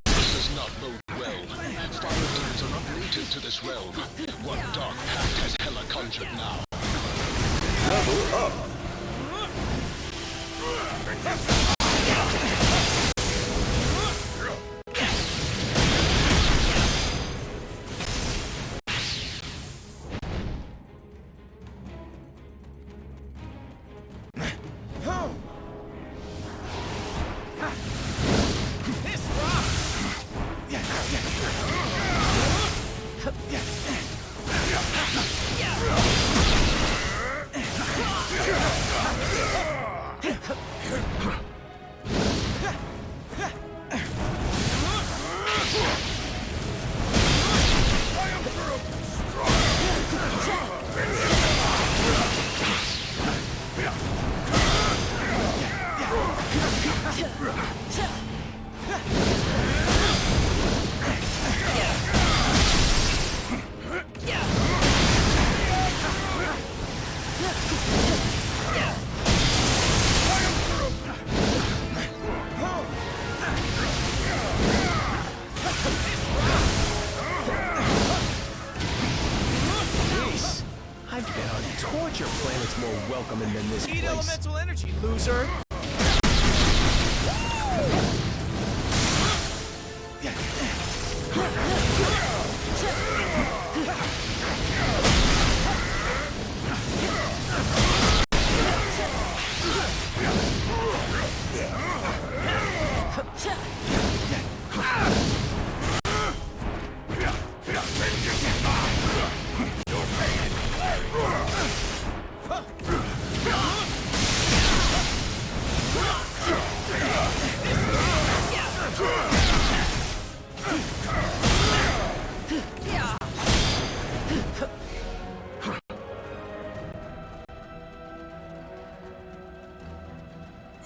This does not bode well. Fire demons are not native to this realm. What dark pact has Hela conjured now? Level up! Torture planet's more welcoming than this Need place. elemental energy, loser!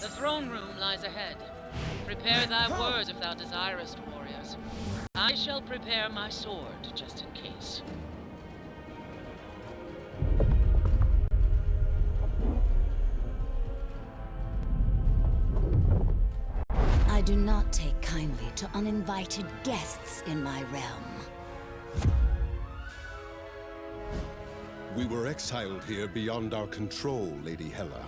The throne room lies ahead. Prepare thy word if thou desirest, warriors. I shall prepare my sword, just in case. I do not take kindly to uninvited guests in my realm. We were exiled here beyond our control, Lady Hela.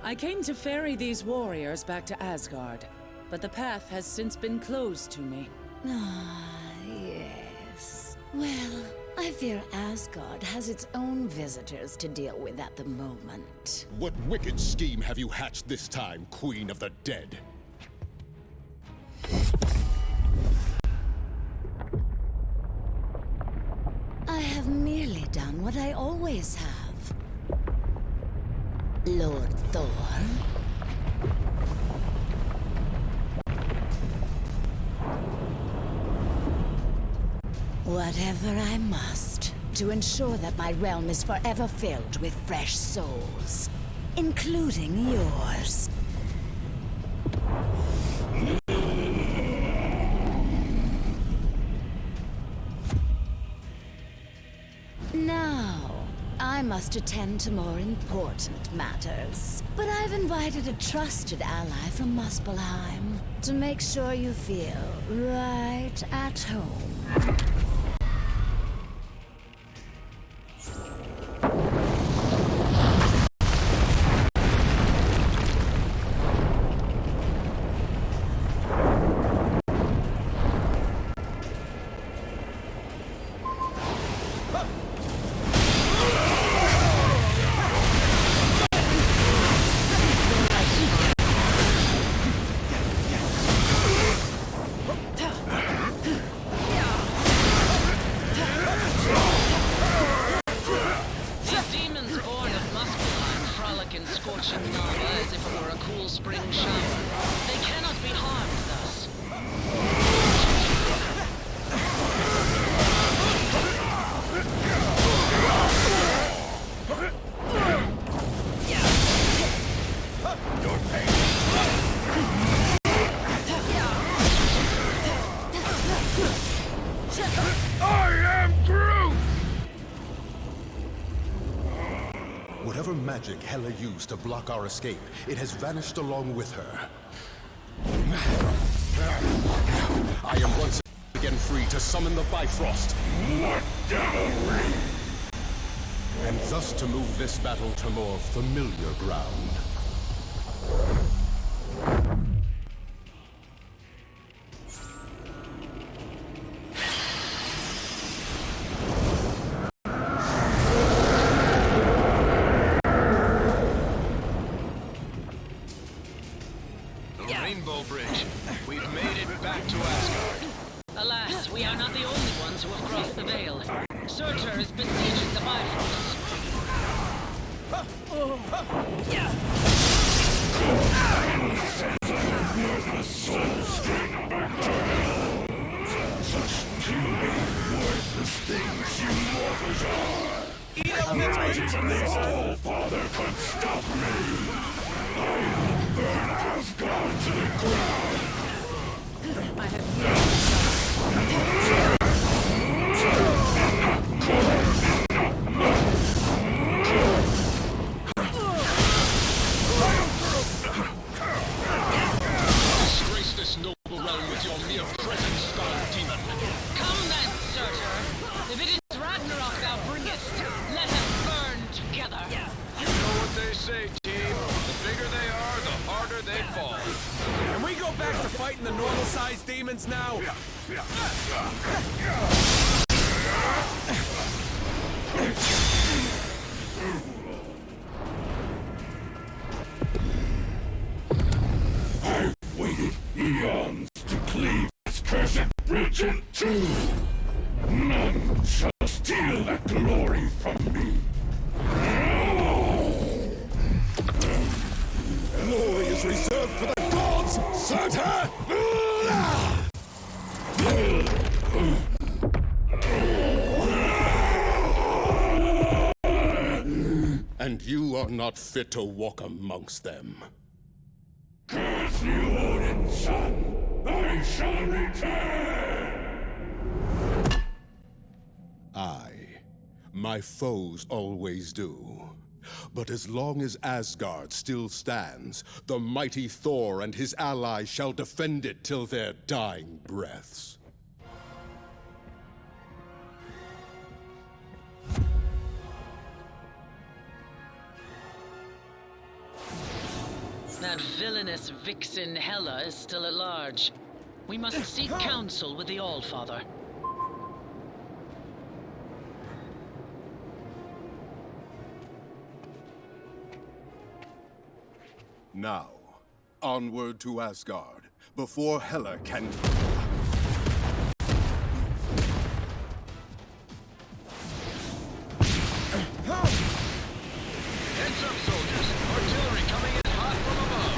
I came to ferry these warriors back to Asgard, but the path has since been closed to me. Ah, yes. Well, I fear Asgard has its own visitors to deal with at the moment. What wicked scheme have you hatched this time, Queen of the Dead? I have merely done what I always have. Lord Thor. Whatever I must, to ensure that my realm is forever filled with fresh souls, including yours. Now, I must attend to more important matters. But I've invited a trusted ally from Muspelheim to make sure you feel right at home. Whatever magic Hela used to block our escape, it has vanished along with her. I am once again free to summon the Bifrost. What devilry! And thus to move this battle to more familiar ground. Alas, we are not the only ones who have crossed the Veil. Surtur is besieging the Bifrost. The soul straight back to hell. Such puny, worthless things you mortals are. No father could stop me. I will burn Asgard to the ground. I have Disgrace this noble realm with your mere presence, Star Demon. Come then, Surtur. If it is Ragnarok thou bringest, let us burn together. You know what they say, team. The bigger they are, the harder they fall. Can we go back to fighting the normal-sized demons now? I've waited eons to cleave this cursed bridge in two. None shall steal that glory from me. Glory is reserved for the gods, Surtur! And you are not fit to walk amongst them. Curse you, Odin's son! I shall return! My foes always do. But as long as Asgard still stands, the mighty Thor and his allies shall defend it till their dying breaths. That villainous vixen Hela is still at large. We must seek counsel with the Allfather. Now, onward to Asgard, before Hela can... Heads up, soldiers! Artillery coming in hot from above!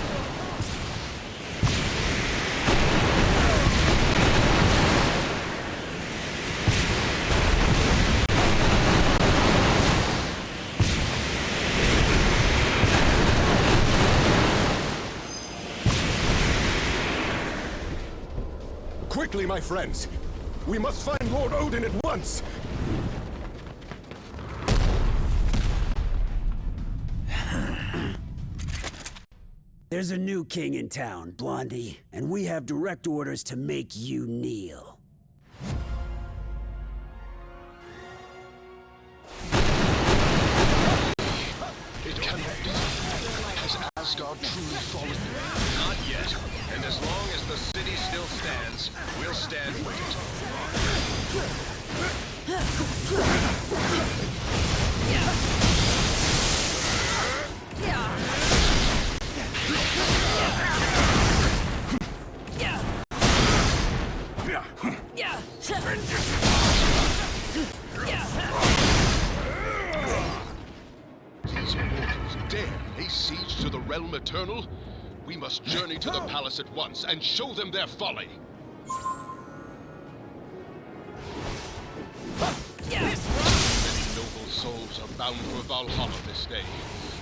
Quickly, my friends! We must find Lord Odin at once! There's a new king in town, Blondie, and we have direct orders to make you kneel. It cannot be. Has Asgard truly fallen? Not yet. And as long as the city still stands, we'll stand with These mortals dare lay siege to the realm eternal? We must journey to the palace at once and show them their folly. Many noble souls are bound for Valhalla this day.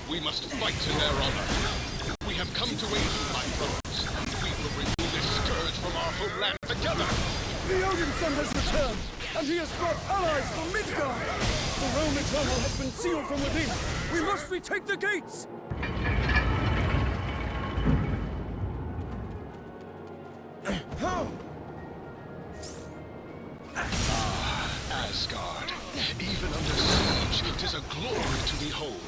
We must fight in their honor. We have come to aid you, my brothers, and we will remove this scourge from our homeland together. The Odin Son has returned, and he has brought allies from Midgard. The realm eternal has been sealed from within. We must retake the gates. Asgard. Even under siege, it is a glory to behold.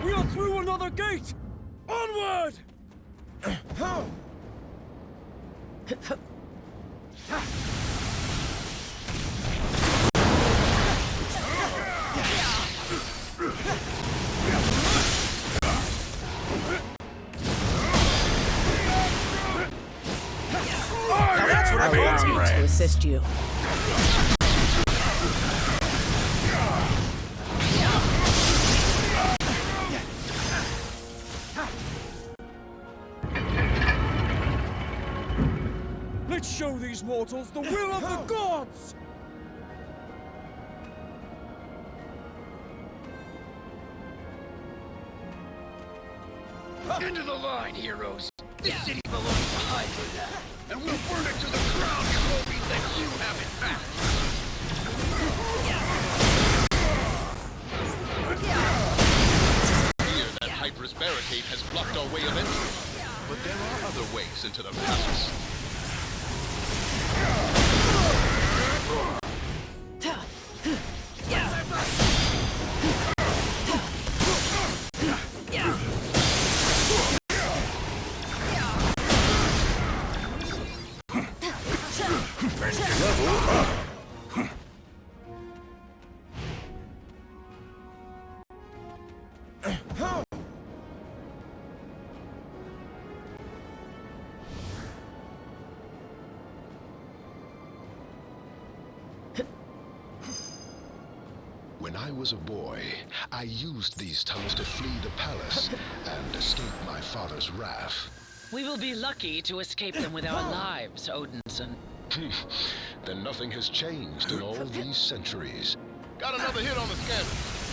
We are through another gate! Onward! Now that's what I will take to assist you. Let's show these mortals the will of the gods! Into the line, heroes! This city belongs to Hydra now. and we'll burn it to the ground before we let you have it back! Fear that Hydra's barricade has blocked our way of entry, but there are other ways into the palace. When I was a boy, I used these tunnels to flee the palace and escape my father's wrath. We will be lucky to escape them with our lives, Odinson. Then nothing has changed in all these centuries. Got another hit on the scanner.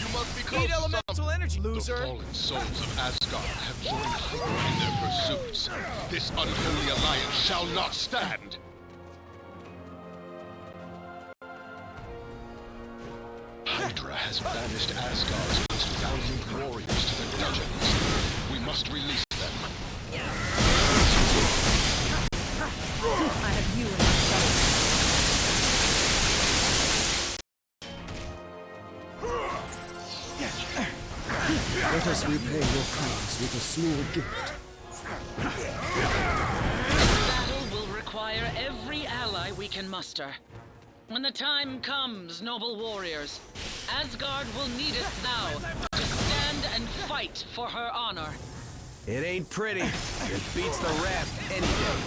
You must be close Need to elemental energy, loser! The fallen souls of Asgard have joined Hydra in their pursuits. This unholy alliance shall not stand! Hydra has banished Asgard's most valiant warriors to the dungeons. We must release them. I have you in my sight. Let us repay your kindness with a small gift. This battle will require every ally we can muster. When the time comes, noble warriors, Asgard will need us now to stand and fight for her honor. It ain't pretty. It beats the raft any day.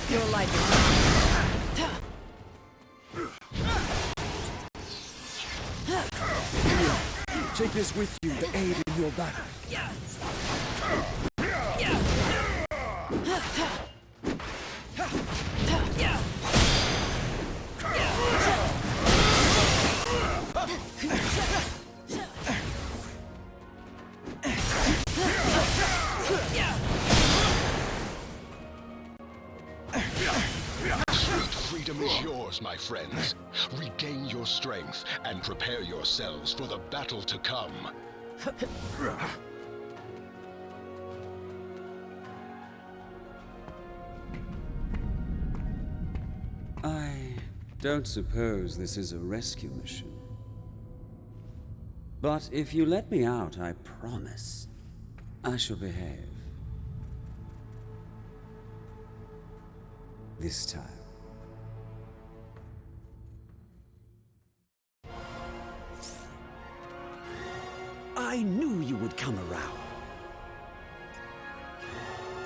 Your life is Take this with you to aid in your battle. Freedom is yours, my friends. Regain your strength and prepare yourselves for the battle to come. I don't suppose this is a rescue mission. But if you let me out, I promise I shall behave. This time. I knew you would come around.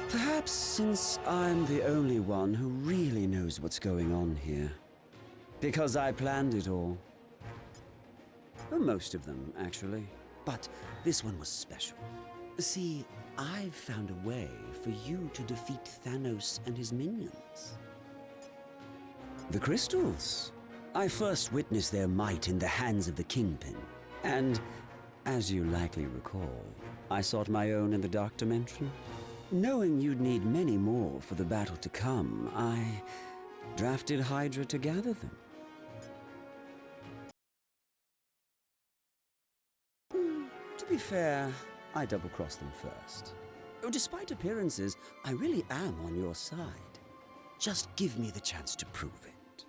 Perhaps since I'm the only one who really knows what's going on here. Because I planned it all. Well, most of them, actually. But this one was special. See, I've found a way for you to defeat Thanos and his minions. The crystals. I first witnessed their might in the hands of the Kingpin. And, as you likely recall, I sought my own in the Dark Dimension. Knowing you'd need many more for the battle to come, I drafted Hydra to gather them. To be fair, I double-crossed them first. Despite appearances, I really am on your side. Just give me the chance to prove it.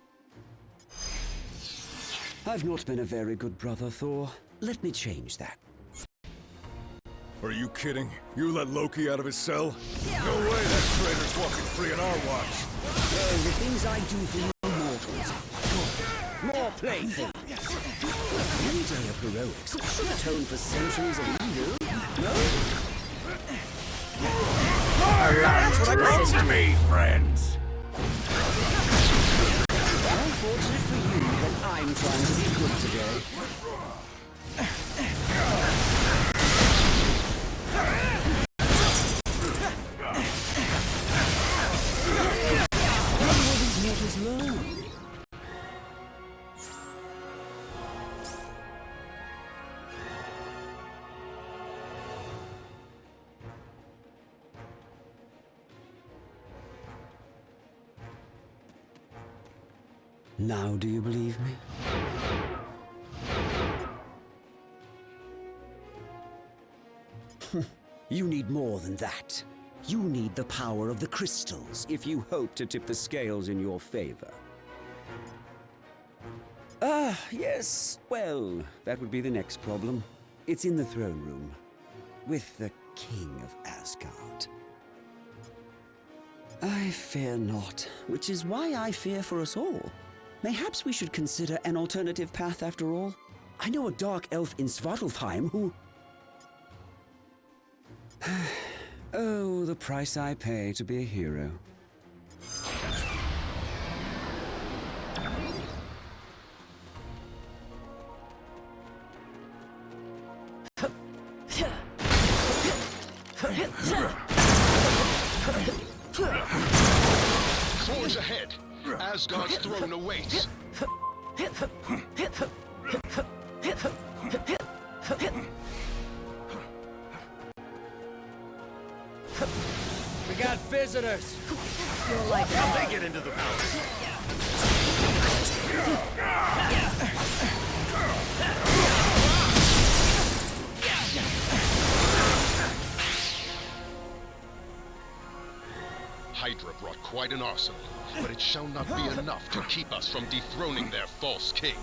I've not been a very good brother, Thor. Let me change that. Are you kidding? You let Loki out of his cell? No way that traitor's walking free on our watch. Oh, the things I do for you mortals. Good. More playthings. One day of heroics should atone for centuries of evil. No? That's what I brought to me, friends. How fortunate for you that I'm I'm trying to be good today. When will these mortals learn? Now do you believe me? You need more than that. You need the power of the crystals if you hope to tip the scales in your favor. Ah, yes. Well, that would be the next problem. It's in the throne room, with the King of Asgard. I fear not, which is why I fear for us all. Mayhaps we should consider an alternative path after all. I know a dark elf in Svartalfheim who... Oh, the price I pay to be a hero. Forge ahead! Asgard's throne awaits! We got visitors! You're like how they get into the palace. Hydra brought quite an arsenal, but it shall not be enough to keep us from dethroning their false king.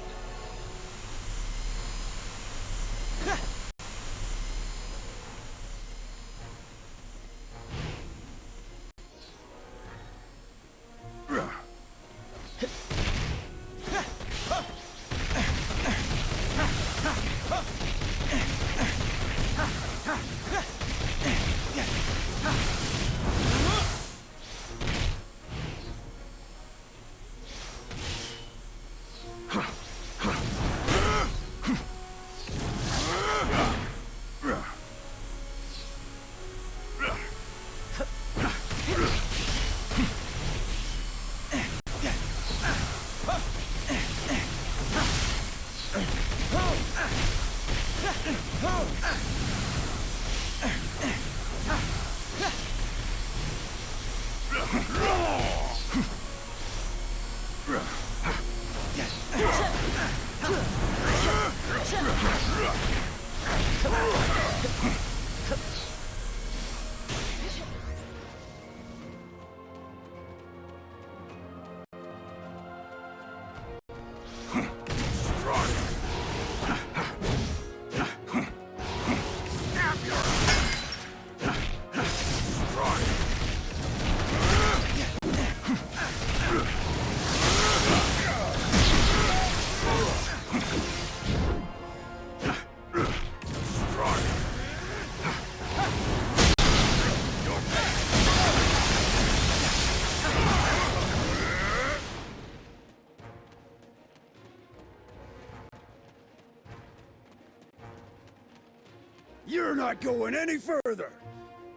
You're not going any further!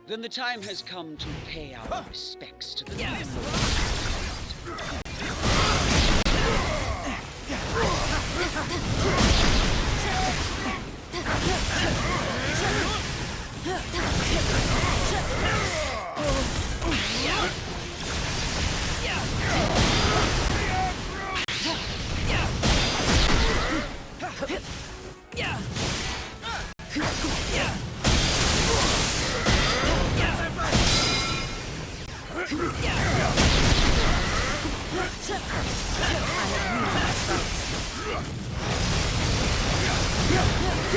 Then the time has come to pay our respects to the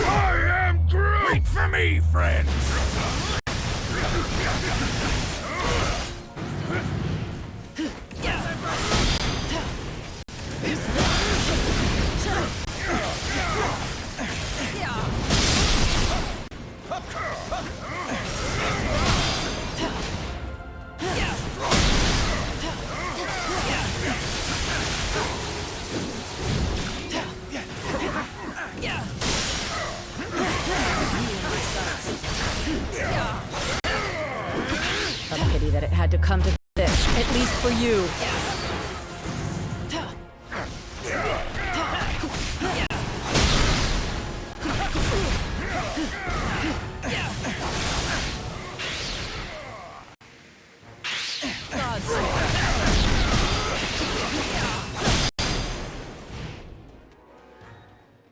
I am Groot! Wait for me, friends! to come to this, at least for you.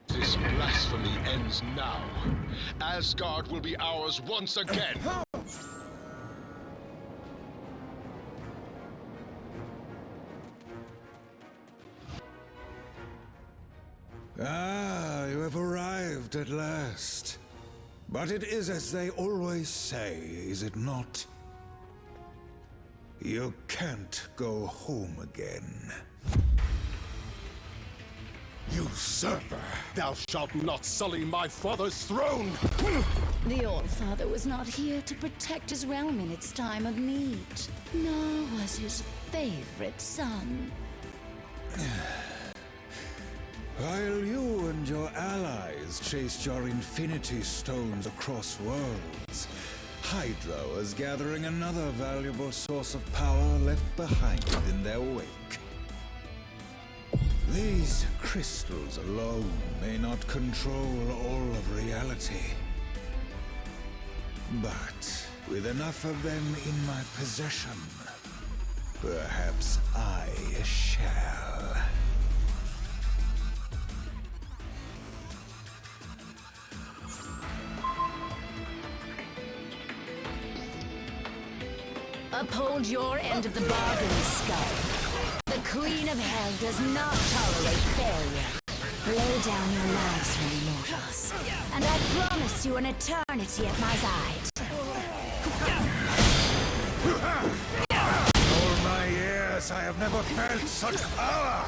This blasphemy ends now. Asgard will be ours once again. Ah, you have arrived at last. But it is as they always say, is it not? You can't go home again. Usurper! Thou shalt not sully my father's throne! The All-Father was not here to protect his realm in its time of need, nor was his favorite son. While you and your allies chased your Infinity Stones across worlds, Hydra was gathering another valuable source of power left behind in their wake. These crystals alone may not control all of reality. But with enough of them in my possession, perhaps I shall. Uphold your end of the bargain, Skull. The Queen of Hell does not tolerate failure. Lay down your lives for me, mortals, and I promise you an eternity at my side. All my years, I have never felt such power!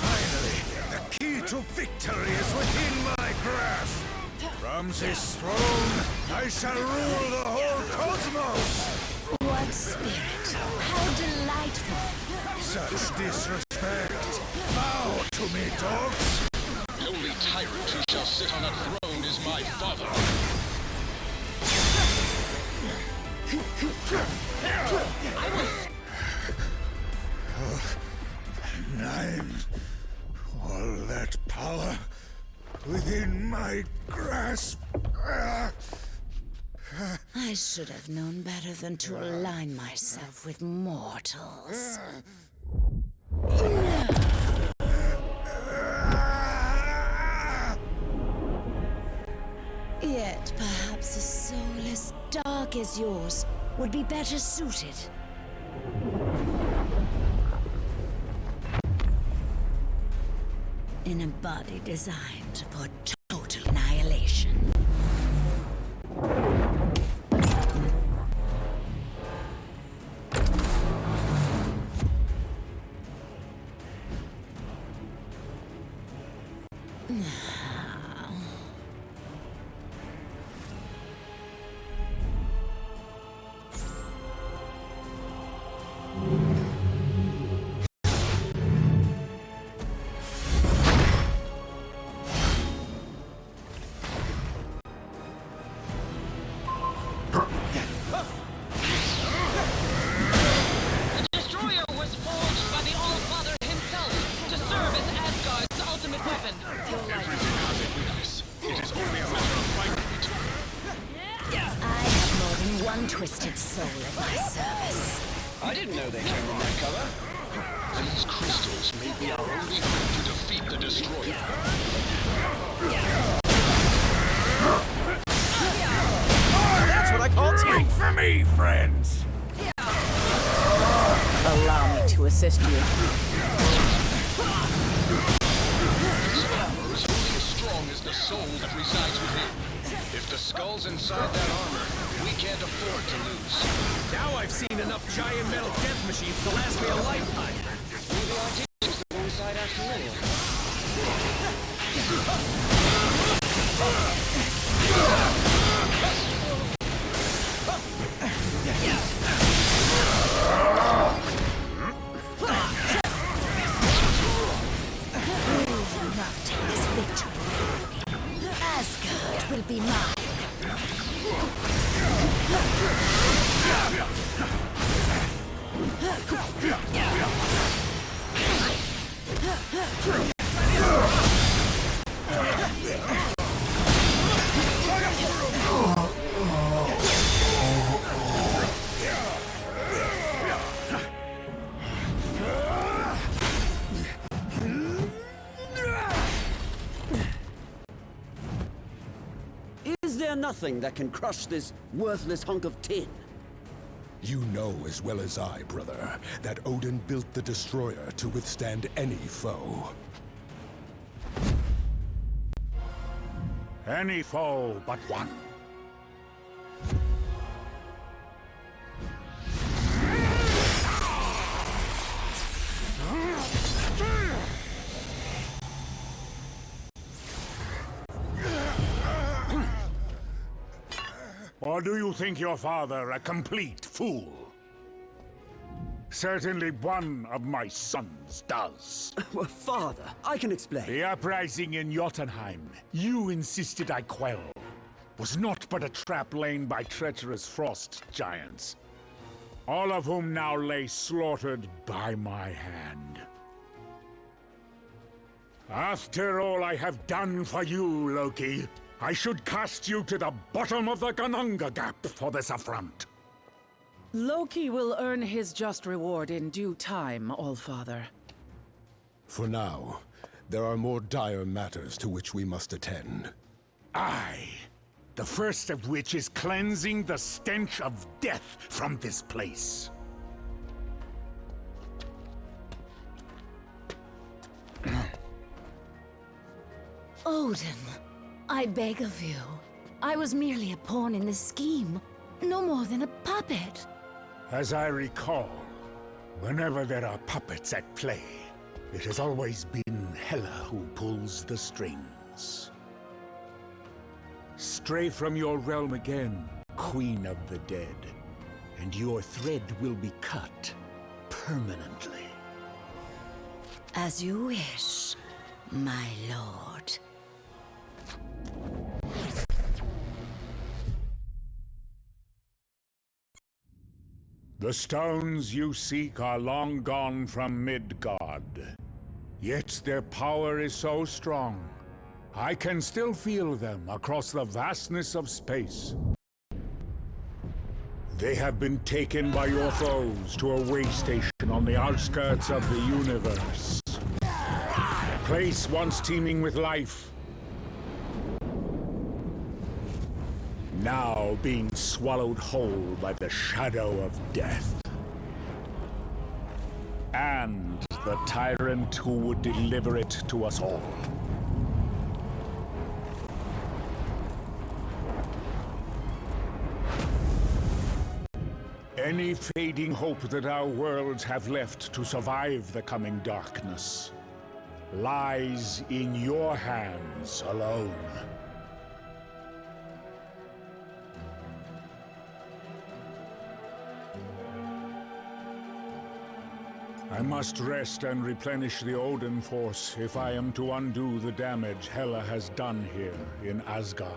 Finally, the key to victory is within my grasp! From this throne, I shall rule the whole cosmos! What spirit? How delightful! Such disrespect! Bow to me, dogs! The only tyrant who shall sit on that throne is my father. Nine. All that power within my grasp. I should have known better than to align myself with mortals. Yet perhaps a soul as dark as yours would be better suited. In a body designed for total annihilation. Twisted soul at my service. I didn't know they came in that color. These crystals may be our only hope to defeat the Destroyer. That's what I call team. Wait for me, friends! Allow me to assist you. This armor is only as strong as the soul that resides within. If the skull's inside that armor, we can't afford to lose. Now I've seen enough giant metal death machines to last me a lifetime. Maybe our team's the wrong side after all. We will not take this victory. Asgard will be mine. there nothing that can crush this worthless hunk of tin? You know as well as I, brother, that Odin built the Destroyer to withstand any foe. Any foe but one. Or do you think your father a complete fool? Certainly one of my sons does. Well, father, I can explain. The uprising in Jotunheim, you insisted I quell, was not but a trap laid by treacherous frost giants, all of whom now lay slaughtered by my hand. After all I have done for you, Loki, I should cast you to the bottom of the Gununga Gap for this affront. Loki will earn his just reward in due time, Allfather. For now, there are more dire matters to which we must attend. Aye. The first of which is cleansing the stench of death from this place. Odin, I beg of you. I was merely a pawn in this scheme. No more than a puppet. As I recall, whenever there are puppets at play, it has always been Hela who pulls the strings. Stray from your realm again, Queen of the Dead, and your thread will be cut permanently. As you wish, my lord. The stones you seek are long gone from Midgard. Yet their power is so strong, I can still feel them across the vastness of space. They have been taken by your foes to a way station on the outskirts of the universe. A place once teeming with life, now being swallowed whole by the shadow of death. And the tyrant who would deliver it to us all. Any fading hope that our worlds have left to survive the coming darkness lies in your hands alone. I must rest and replenish the Odin force if I am to undo the damage Hela has done here in Asgard.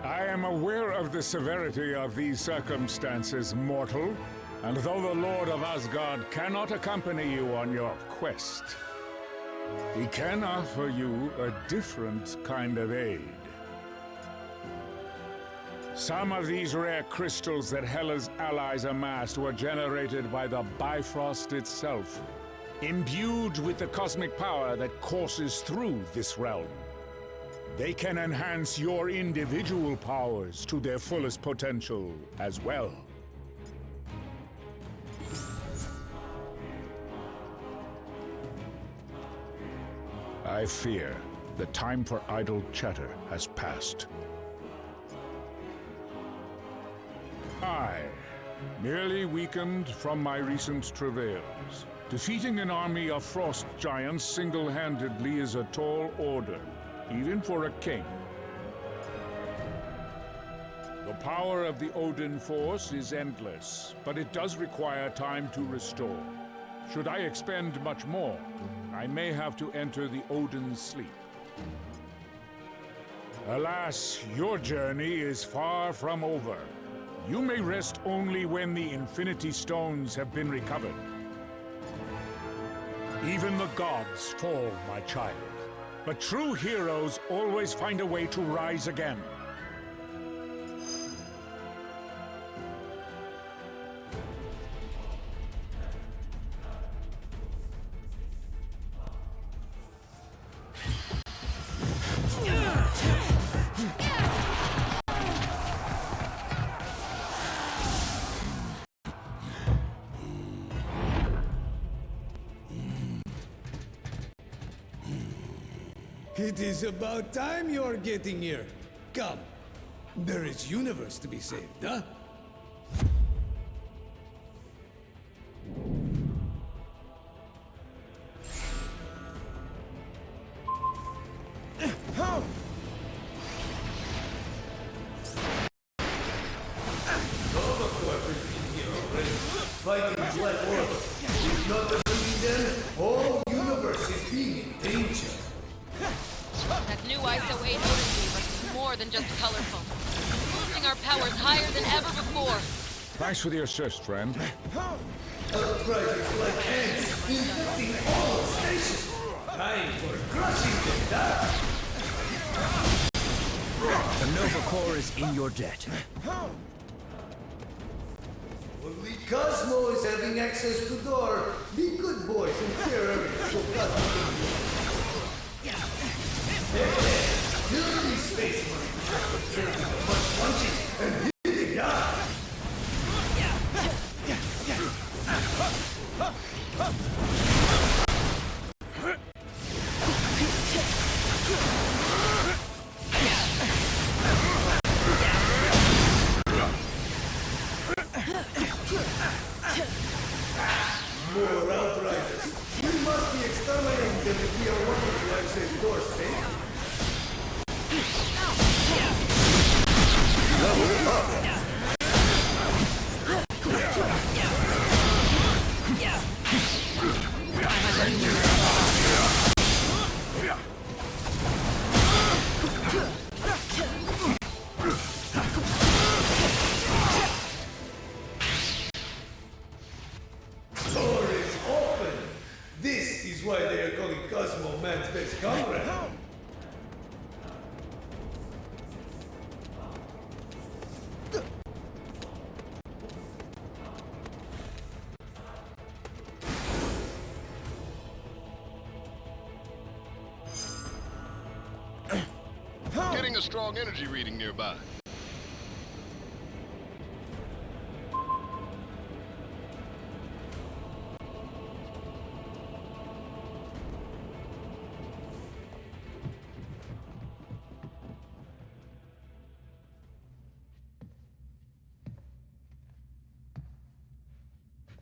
I am aware of the severity of these circumstances, mortal, and though the Lord of Asgard cannot accompany you on your quest, he can offer you a different kind of aid. Some of these rare crystals that Hela's allies amassed were generated by the Bifrost itself, imbued with the cosmic power that courses through this realm. They can enhance your individual powers to their fullest potential as well. I fear the time for idle chatter has passed. I, merely weakened from my recent travails. Defeating an army of frost giants single-handedly is a tall order, even for a king. The power of the Odin force is endless, but it does require time to restore. Should I expend much more, I may have to enter the Odin's sleep. Alas, your journey is far from over. You may rest only when the Infinity Stones have been recovered. Even the gods fall, my child. But true heroes always find a way to rise again. It is about time you are getting here. Come. There is universe to be saved, huh? Fighting Black Order. If not defeating them, whole universe is being in danger. That new ISO 8 Odin Weaver is more than just colorful. Boosting our powers higher than ever before. Thanks for the assist, friend. Outriders like ants, infecting all stations. Time for crushing them down. The Nova Corps is in your debt. Only Cosmo is having access to door. Be good boys and clear areas so Cosmo can be. Hey, Unity Space must be just observing much punching and hitting down. More Outriders. We must be exterminating them if we are one of the access doors, safe. Level up. Door is open. This is why they are calling Cosmo man's best comrade. Getting a strong energy reading nearby.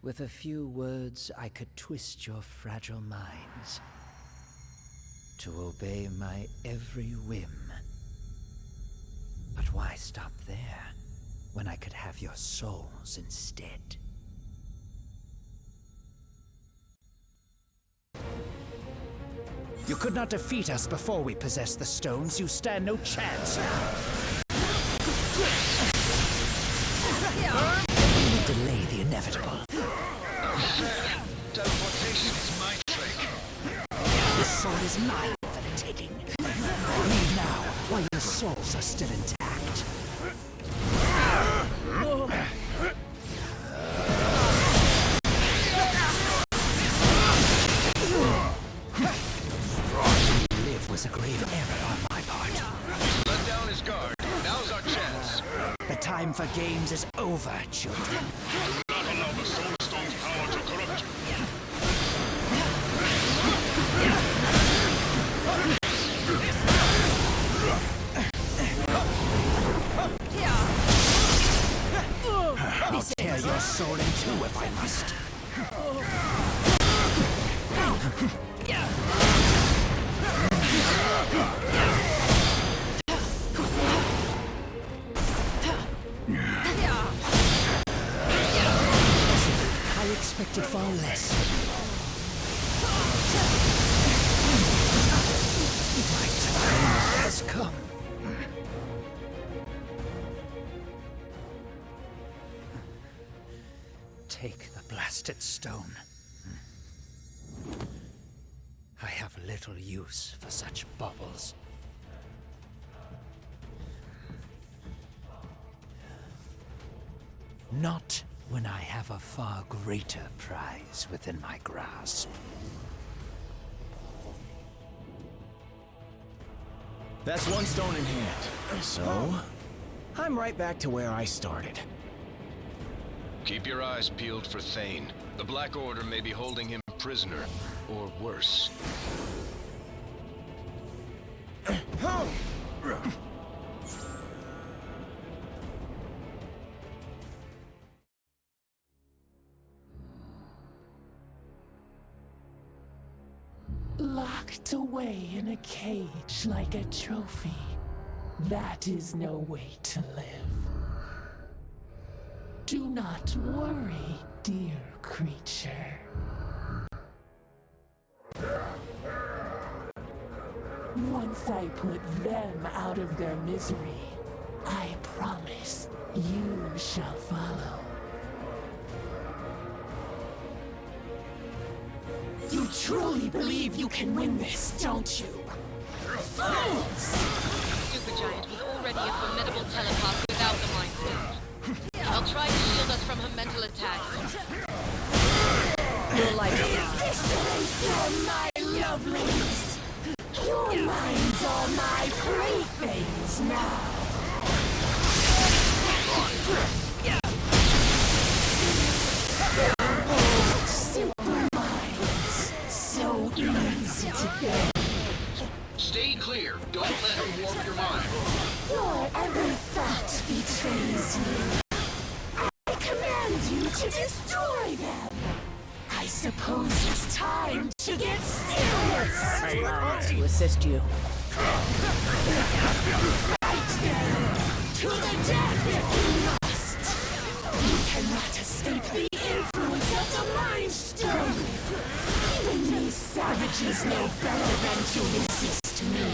With a few words, I could twist your fragile minds to obey my every whim. But why stop there, when I could have your souls instead? You could not defeat us before we possessed the stones. You stand no chance now. You delay the inevitable. Teleportation is my trick. This sword is mine for the taking. Leave now, while your souls are still intact. Live was a grave error on my part. Let down his guard. Now's our chance. The time for games is over, children. Do not allow the Soul Stone's power to corrupt you. I'll tear your soul in two if I must. I expected far less. My time has come. Take the blasted stone. I have little use for such baubles. Not when I have a far greater prize within my grasp. That's one stone in hand. So, I'm right back to where I started. Keep your eyes peeled for Thane. The Black Order may be holding him prisoner, or worse. Locked away in a cage like a trophy. That is no way to live. Do not worry, dear creature. Once I put them out of their misery, I promise you shall follow. You truly believe you can win this, don't you? Fools! Supergiant was already a formidable telepath without the Mind Stone. I'll try to shield us from her mental attacks. Your life is my lovelies. Your minds are my playthings now. Simple minds, so easy to get. Stay clear. Don't let him warp your mind. Your every thought betrays you. I command you to destroy them. I suppose it's time to get serious. Glad to assist you. Fight them to the death if you must. You cannot escape the influence of the Mind Stone. Even these savages know better than to resist me.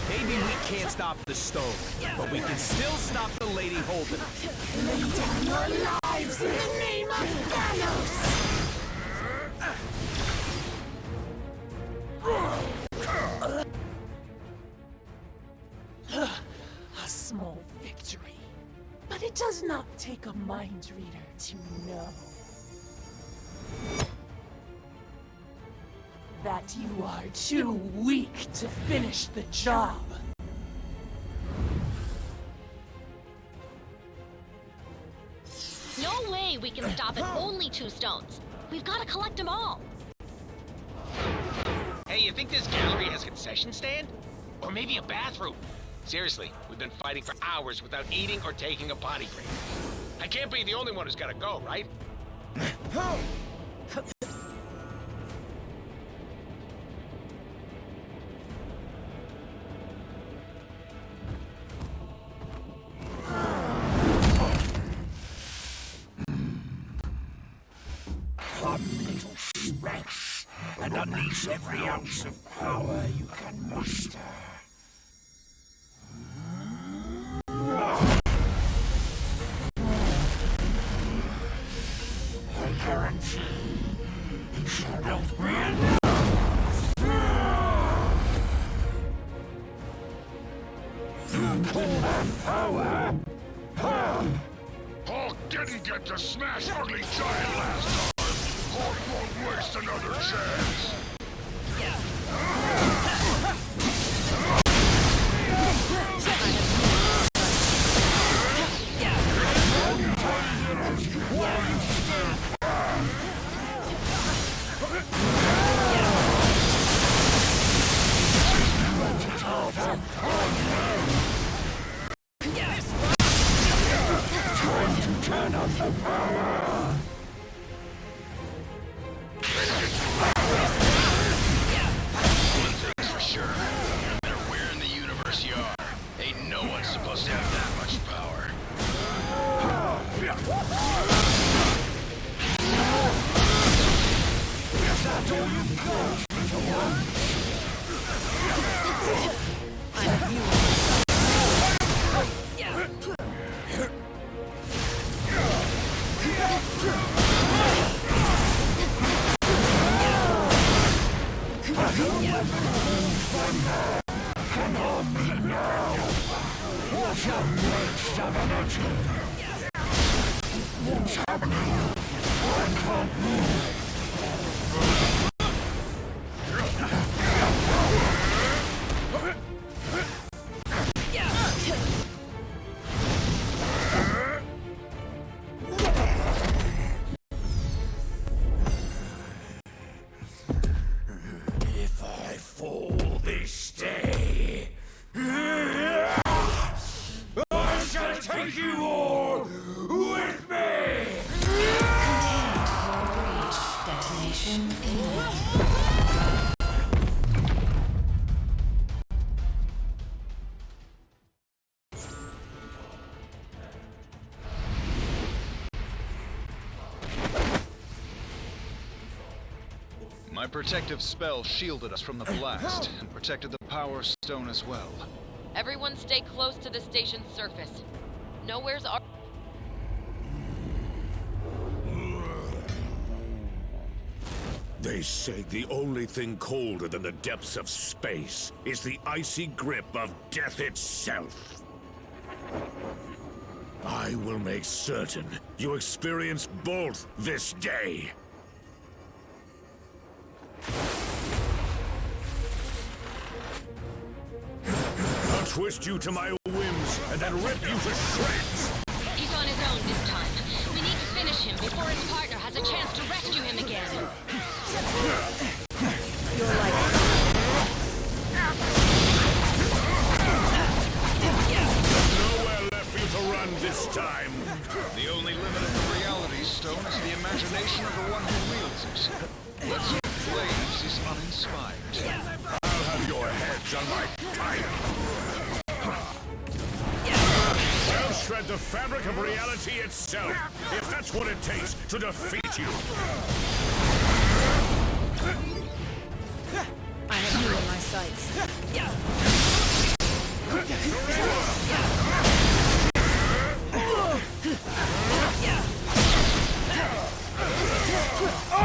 Maybe we can't stop the stone, but we can still stop the lady holding it. Lay down your lives in the name of Thanos. A small victory, but it does not take a mind reader to know that you are too weak to finish the job. No way we can stop at only 2 stones. We've got to collect them all. Hey, you think this gallery has a concession stand? Or maybe a bathroom? Seriously, we've been fighting for hours without eating or taking a potty break. I can't be the only one who's gotta go, right? Come, little smash, and unleash every ounce of power you can muster. I guarantee you shall not be enough. You call that power? Hulk didn't get to smash Ugly Giant last time. Hulk won't waste another chance. Time to turn up the power! One thing's for sure. No matter where in the universe you are, ain't no one supposed to have that much power. Is that all you've got, little one? Come on me now! What a waste of energy! What's happening? I can't move! If I fall this day, I shall take you all with me! Detonation imminent. My protective spell shielded us from the blast, and protected the Power Stone as well. Everyone stay close to the station's surface. Nowhere's our... They say the only thing colder than the depths of space is the icy grip of death itself. I will make certain you experience both this day. I'll twist you to my whims and then rip you to shreds. He's on his own this time. We need to finish him before his partner has a chance to rescue him again. You're like... Nowhere left for you to run this time. The only limit of the Reality Stone is the imagination of the one who wields it. Let's hope Blaze is uninspired. I'll have your heads on my fire. I'll shred the fabric of reality itself, if that's what it takes to defeat you. I have you in my sights.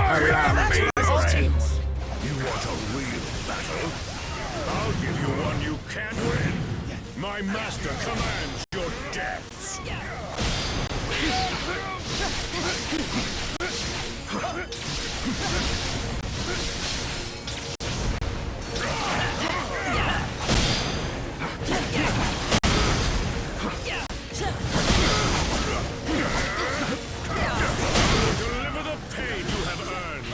Allow me, friends. You want a real battle? I'll give you one you can win. My master commands your deaths. Deliver the pain you have earned.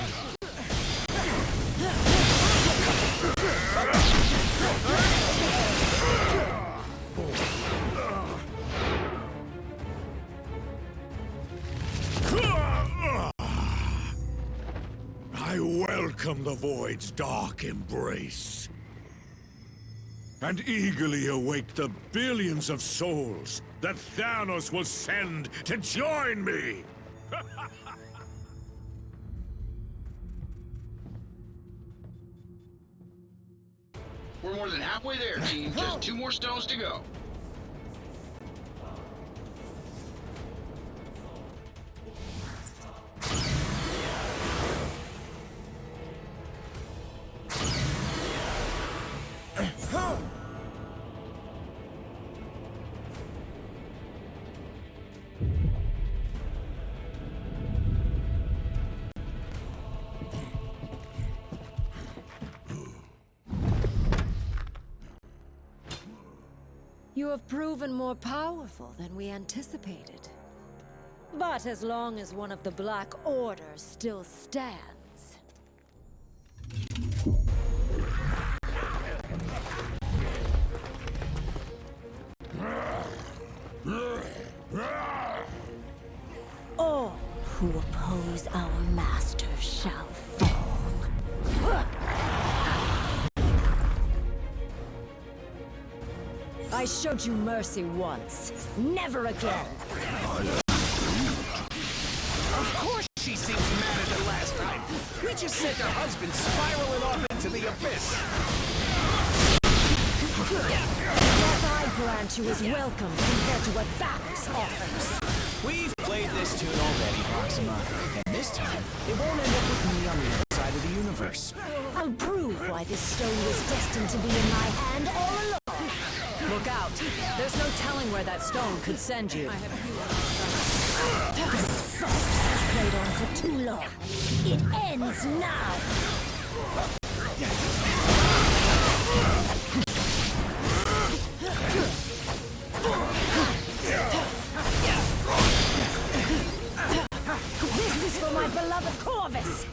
I welcome the Void's dark embrace, and eagerly await the billions of souls that Thanos will send to join me! We're more than halfway there, team. Just 2 more stones to go. You have proven more powerful than we anticipated. But as long as one of the Black Order still stands... All who oppose our master shall fall. I showed you mercy once. Never again. Of course she seems madder than last time. We just sent her husband spiraling off into the abyss. What I grant you is welcome compared to what Thanos offers. We've played this tune already, Proxima. And this time, it won't end up with me on the other side of the universe. I'll prove why this stone was destined to be in my hand all along. Look out. There's no telling where that stone could send you. This farce has played on for too long. It ends now. This is for my beloved Corvus!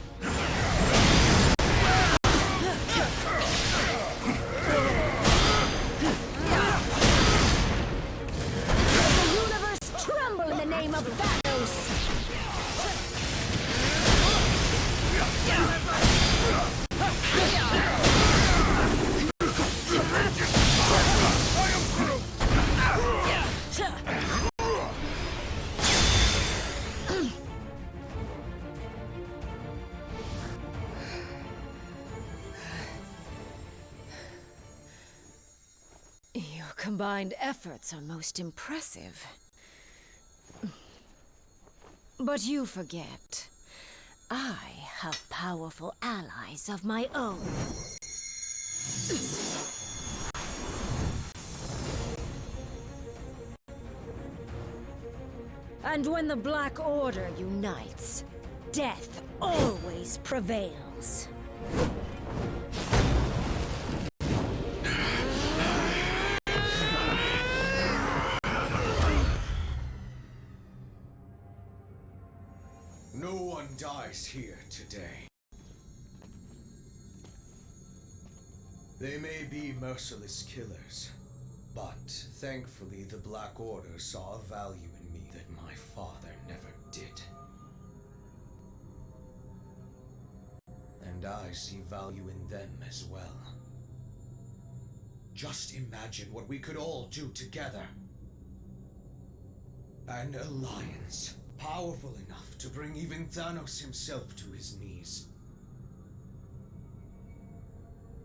The universe tremble in the name of Thanos! combined efforts are most impressive. But you forget, I have powerful allies of my own. And when the Black Order unites, death always prevails. No one dies here today. They may be merciless killers, but thankfully the Black Order saw a value in me that my father never did. And I see value in them as well. Just imagine what we could all do together. An alliance, powerful enough to bring even Thanos himself to his knees.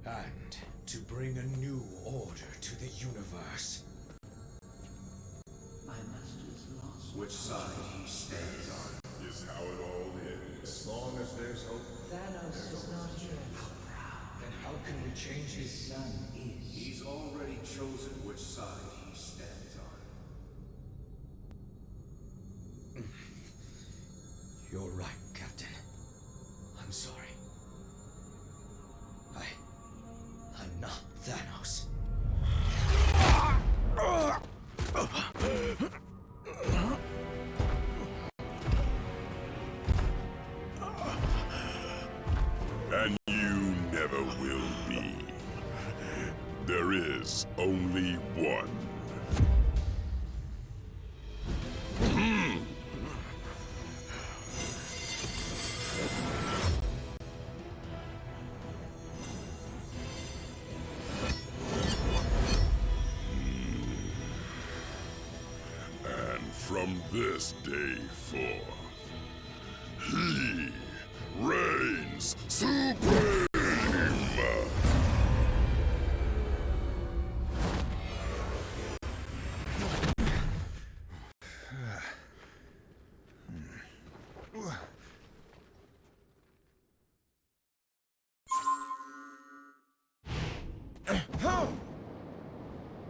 And to bring a new order to the universe. My master's lost. Which side he stands on is how it all ends. As long as there's hope. Thanos is not here. Then how can we change his son? He's already chosen which side he stands on. You're right, Captain. I'm sorry. I'm not Thanos. And you never will be. There is only one. From this day forth, he reigns supreme!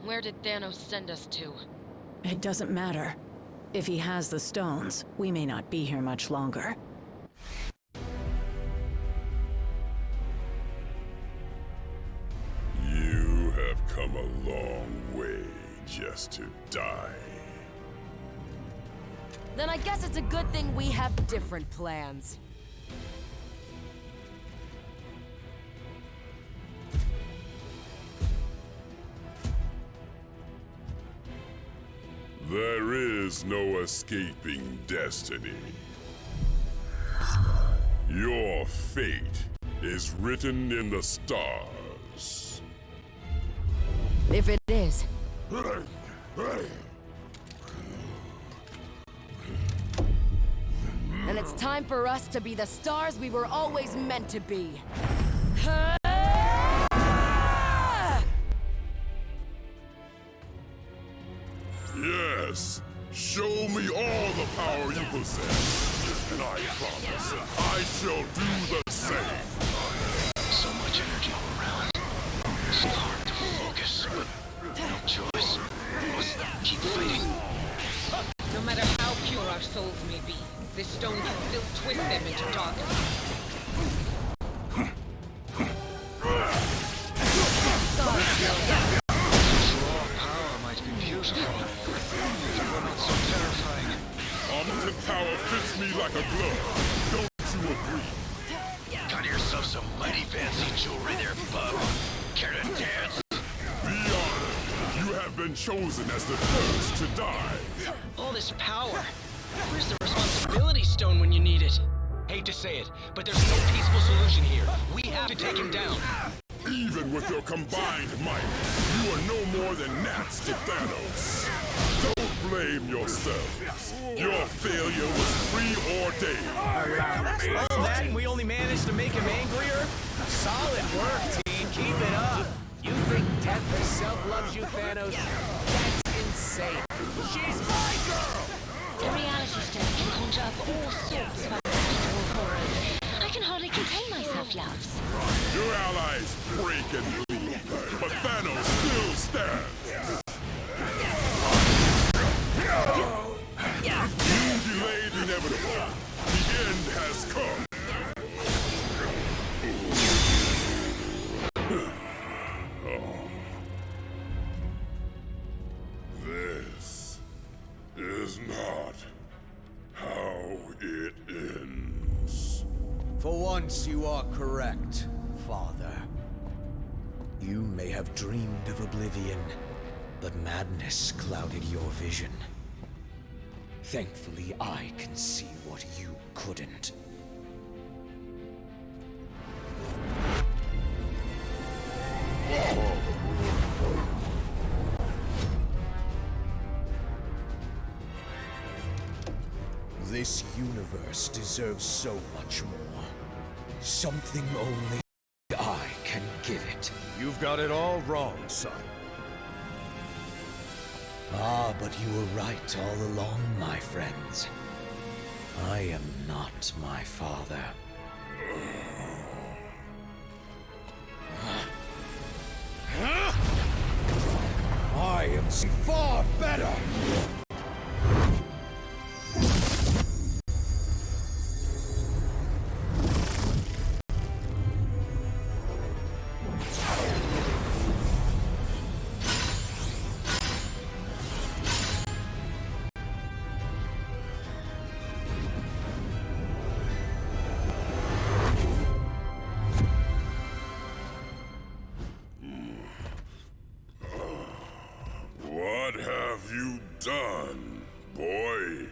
Where did Thanos send us to? It doesn't matter. If he has the stones, we may not be here much longer. You have come a long way just to die. Then I guess it's a good thing we have different plans. There is no escaping destiny. Your fate is written in the stars. If it is. Then it's time for us to be the stars we were always meant to be. Yes, show me all the power you possess, and I promise I shall do the same. So much energy all around. It's hard to focus, but no choice. Must keep fighting. No matter how pure our souls may be, this stone can still twist them into darkness. Omnipotent power fits me like a glove. Don't you agree? Got yourself some mighty fancy jewelry there, bub. Care to dance? Be honored. You have been chosen as the first to die. All this power. Where's the responsibility stone when you need it? Hate to say it, but there's no peaceful solution here. We have to take him down. Even with your combined might, you are no more than gnats to Thanos. Don't blame yourself. Your failure was preordained. All that and we only managed to make him angrier? Solid work, team. Keep it up. You think Death herself loves you, Thanos. That's insane. She's my girl! The reality stone can conjure up all sorts of unspeakable horrors. I can hardly contain myself, loves. Your allies break and bleed, but Thanos still stands. You delayed inevitable. The end has come. This is not how it ends. For once, you are correct, Father. You may have dreamed of oblivion, but madness clouded your vision. Thankfully, I can see what you couldn't. This universe deserves so much more. Something only I can give it. You've got it all wrong, son. Ah, but you were right all along, my friends. I am not my father. I am far better! What have you done, boy?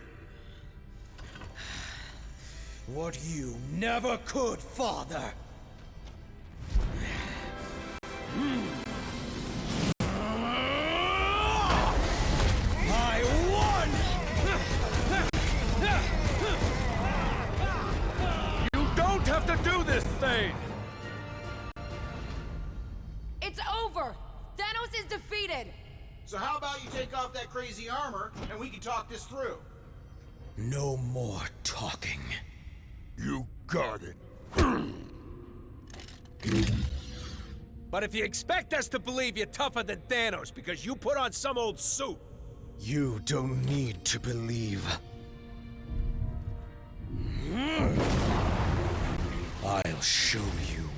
What you never could, Father! I won! You don't have to do this thing! It's over! Thanos is defeated! So how about you take off that crazy armor, and we can talk this through? No more talking. You got it. But if you expect us to believe you're tougher than Thanos because you put on some old suit... You don't need to believe. I'll show you.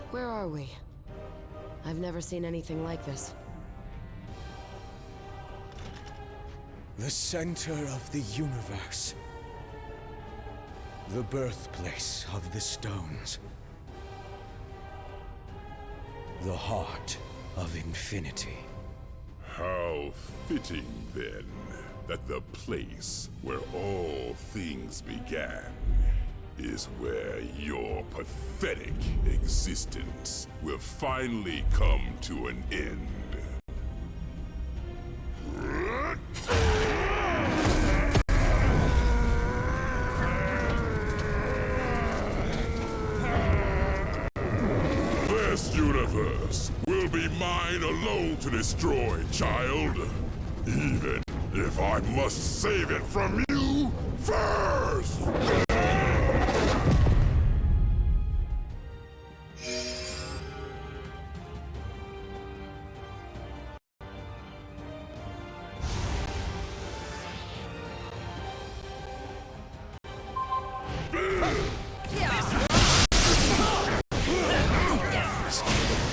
Where are we? I've never seen anything like this. The center of the universe. The birthplace of the stones. The heart of infinity. How fitting, then, that the place where all things began is where your pathetic existence will finally come to an end. This universe will be mine alone to destroy, child. Even if I must save it from you first!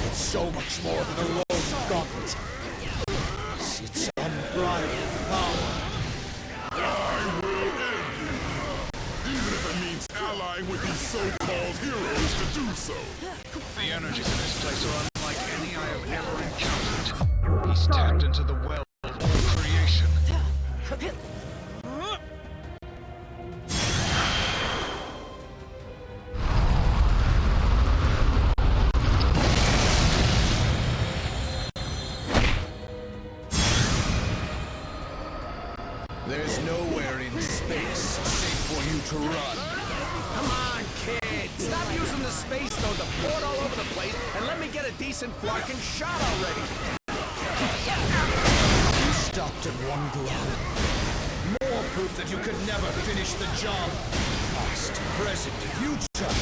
It's so much more than a rose gauntlet. It's unbridled power. I will end you, even if it means allying with these so-called heroes to do so. The energies in this place are unlike any I have ever encountered. He's tapped into the well of all creation. There's nowhere in space safe for you to run. Come on, kid! Stop using the space stone to pour it all over the place and let me get a decent fucking shot already! You stopped at one blow. More proof that you could never finish the job. Past, present, future.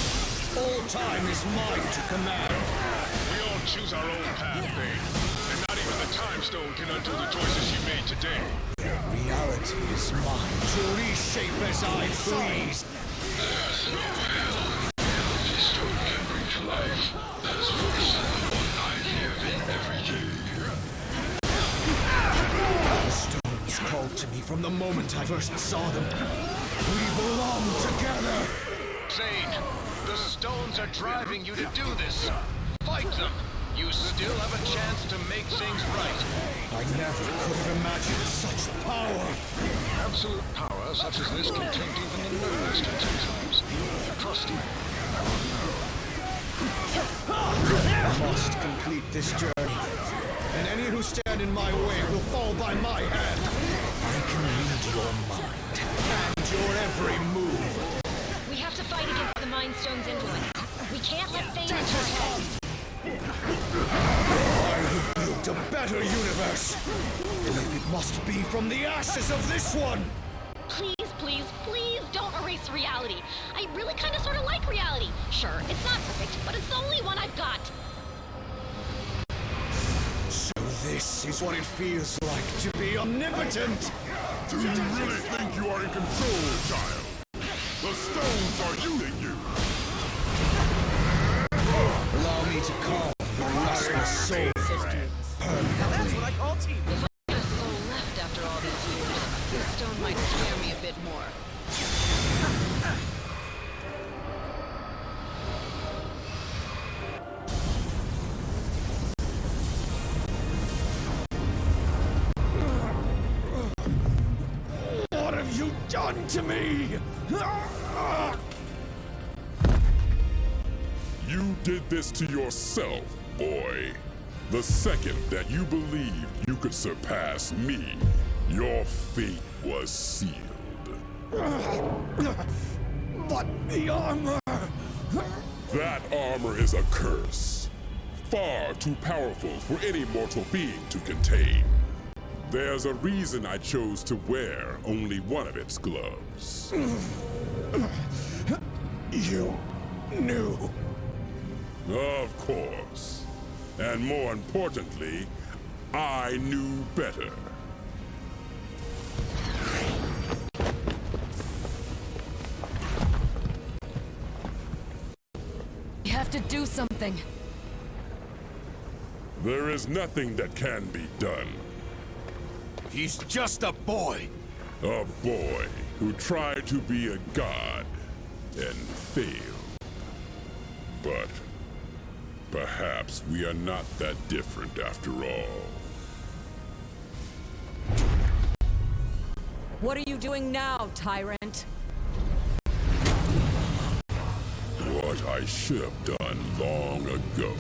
All time is mine to command. We all choose our own path, Bane. And not even the Time Stone can undo the choices you made today. Reality is mine to reshape as I please. There's no hell. The stone can bring to life. That's worse than what I live in every year. The stones called to me from the moment I first saw them. We belong together. Zane, the stones are driving you to do this. Fight them. You still have a chance to make things right. I never could have imagined such power. Absolute power such as this can taint even the nervous sometimes. Trust me. I must complete this journey. And any who stand in my way will fall by my hand. I can read your mind and your every move. We have to fight against the Mind Stone's influence. We can't let Thane into our heads. I will build a better universe. And if it must be from the ashes of this one. Please, please, please don't erase reality. I really kind of sort of like reality. Sure, it's not perfect, but it's the only one I've got. So this is what it feels like to be omnipotent. Do you really think you are in control, child? The stones are using you. Allow me to calm the restless soul. Now that's what I call teamwork. If I had a soul left after all these years, this stone might scare me a bit more. What have you done to me? You did this to yourself, boy. The second that you believed you could surpass me, your fate was sealed. But the armor... That armor is a curse. Far too powerful for any mortal being to contain. There's a reason I chose to wear only one of its gloves. You knew. Of course. And more importantly, I knew better. We have to do something. There is nothing that can be done. He's just a boy. A boy who tried to be a god and failed. But perhaps we are not that different after all. What are you doing now, tyrant? What I should have done long ago.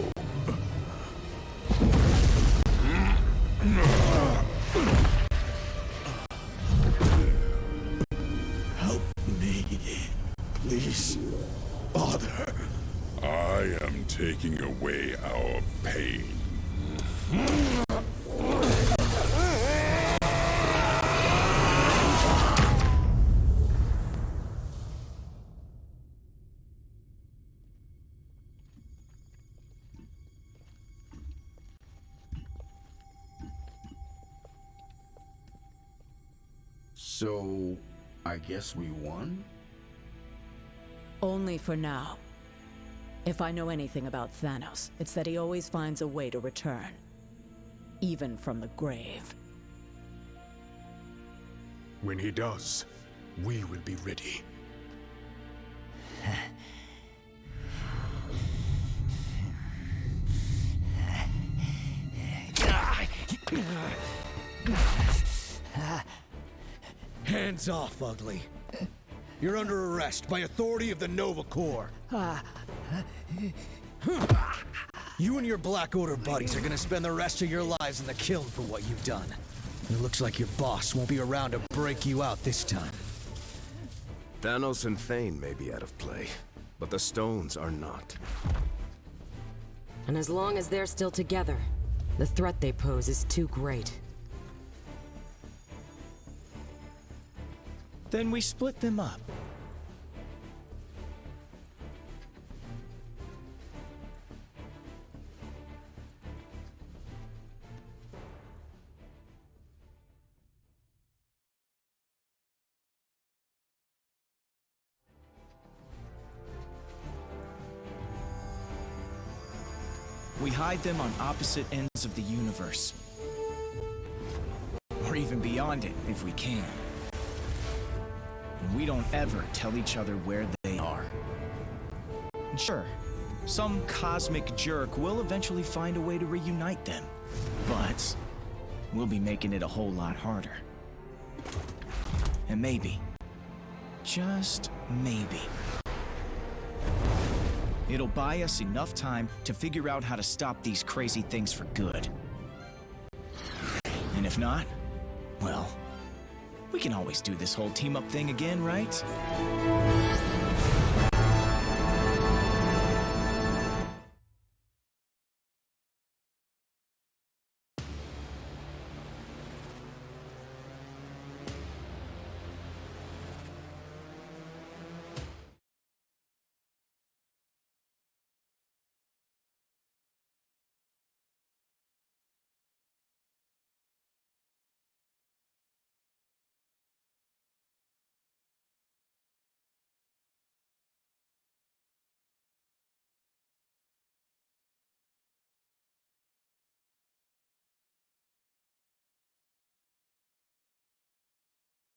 Help me, please, Father. I am taking away our pain. So, I guess we won? Only for now. If I know anything about Thanos, it's that he always finds a way to return. Even from the grave. When he does, we will be ready. Hands off, Ugly. You're under arrest by authority of the Nova Corps. You and your Black Order buddies are gonna spend the rest of your lives in the kiln for what you've done. It looks like your boss won't be around to break you out this time. Thanos and Thane may be out of play, but the stones are not. And as long as they're still together, the threat they pose is too great. Then we split them up. We hide them on opposite ends of the universe. Or even beyond it, if we can. And we don't ever tell each other where they are. And sure, some cosmic jerk will eventually find a way to reunite them. But we'll be making it a whole lot harder. And maybe, just maybe, it'll buy us enough time to figure out how to stop these crazy things for good. And if not, well, we can always do this whole team-up thing again, right?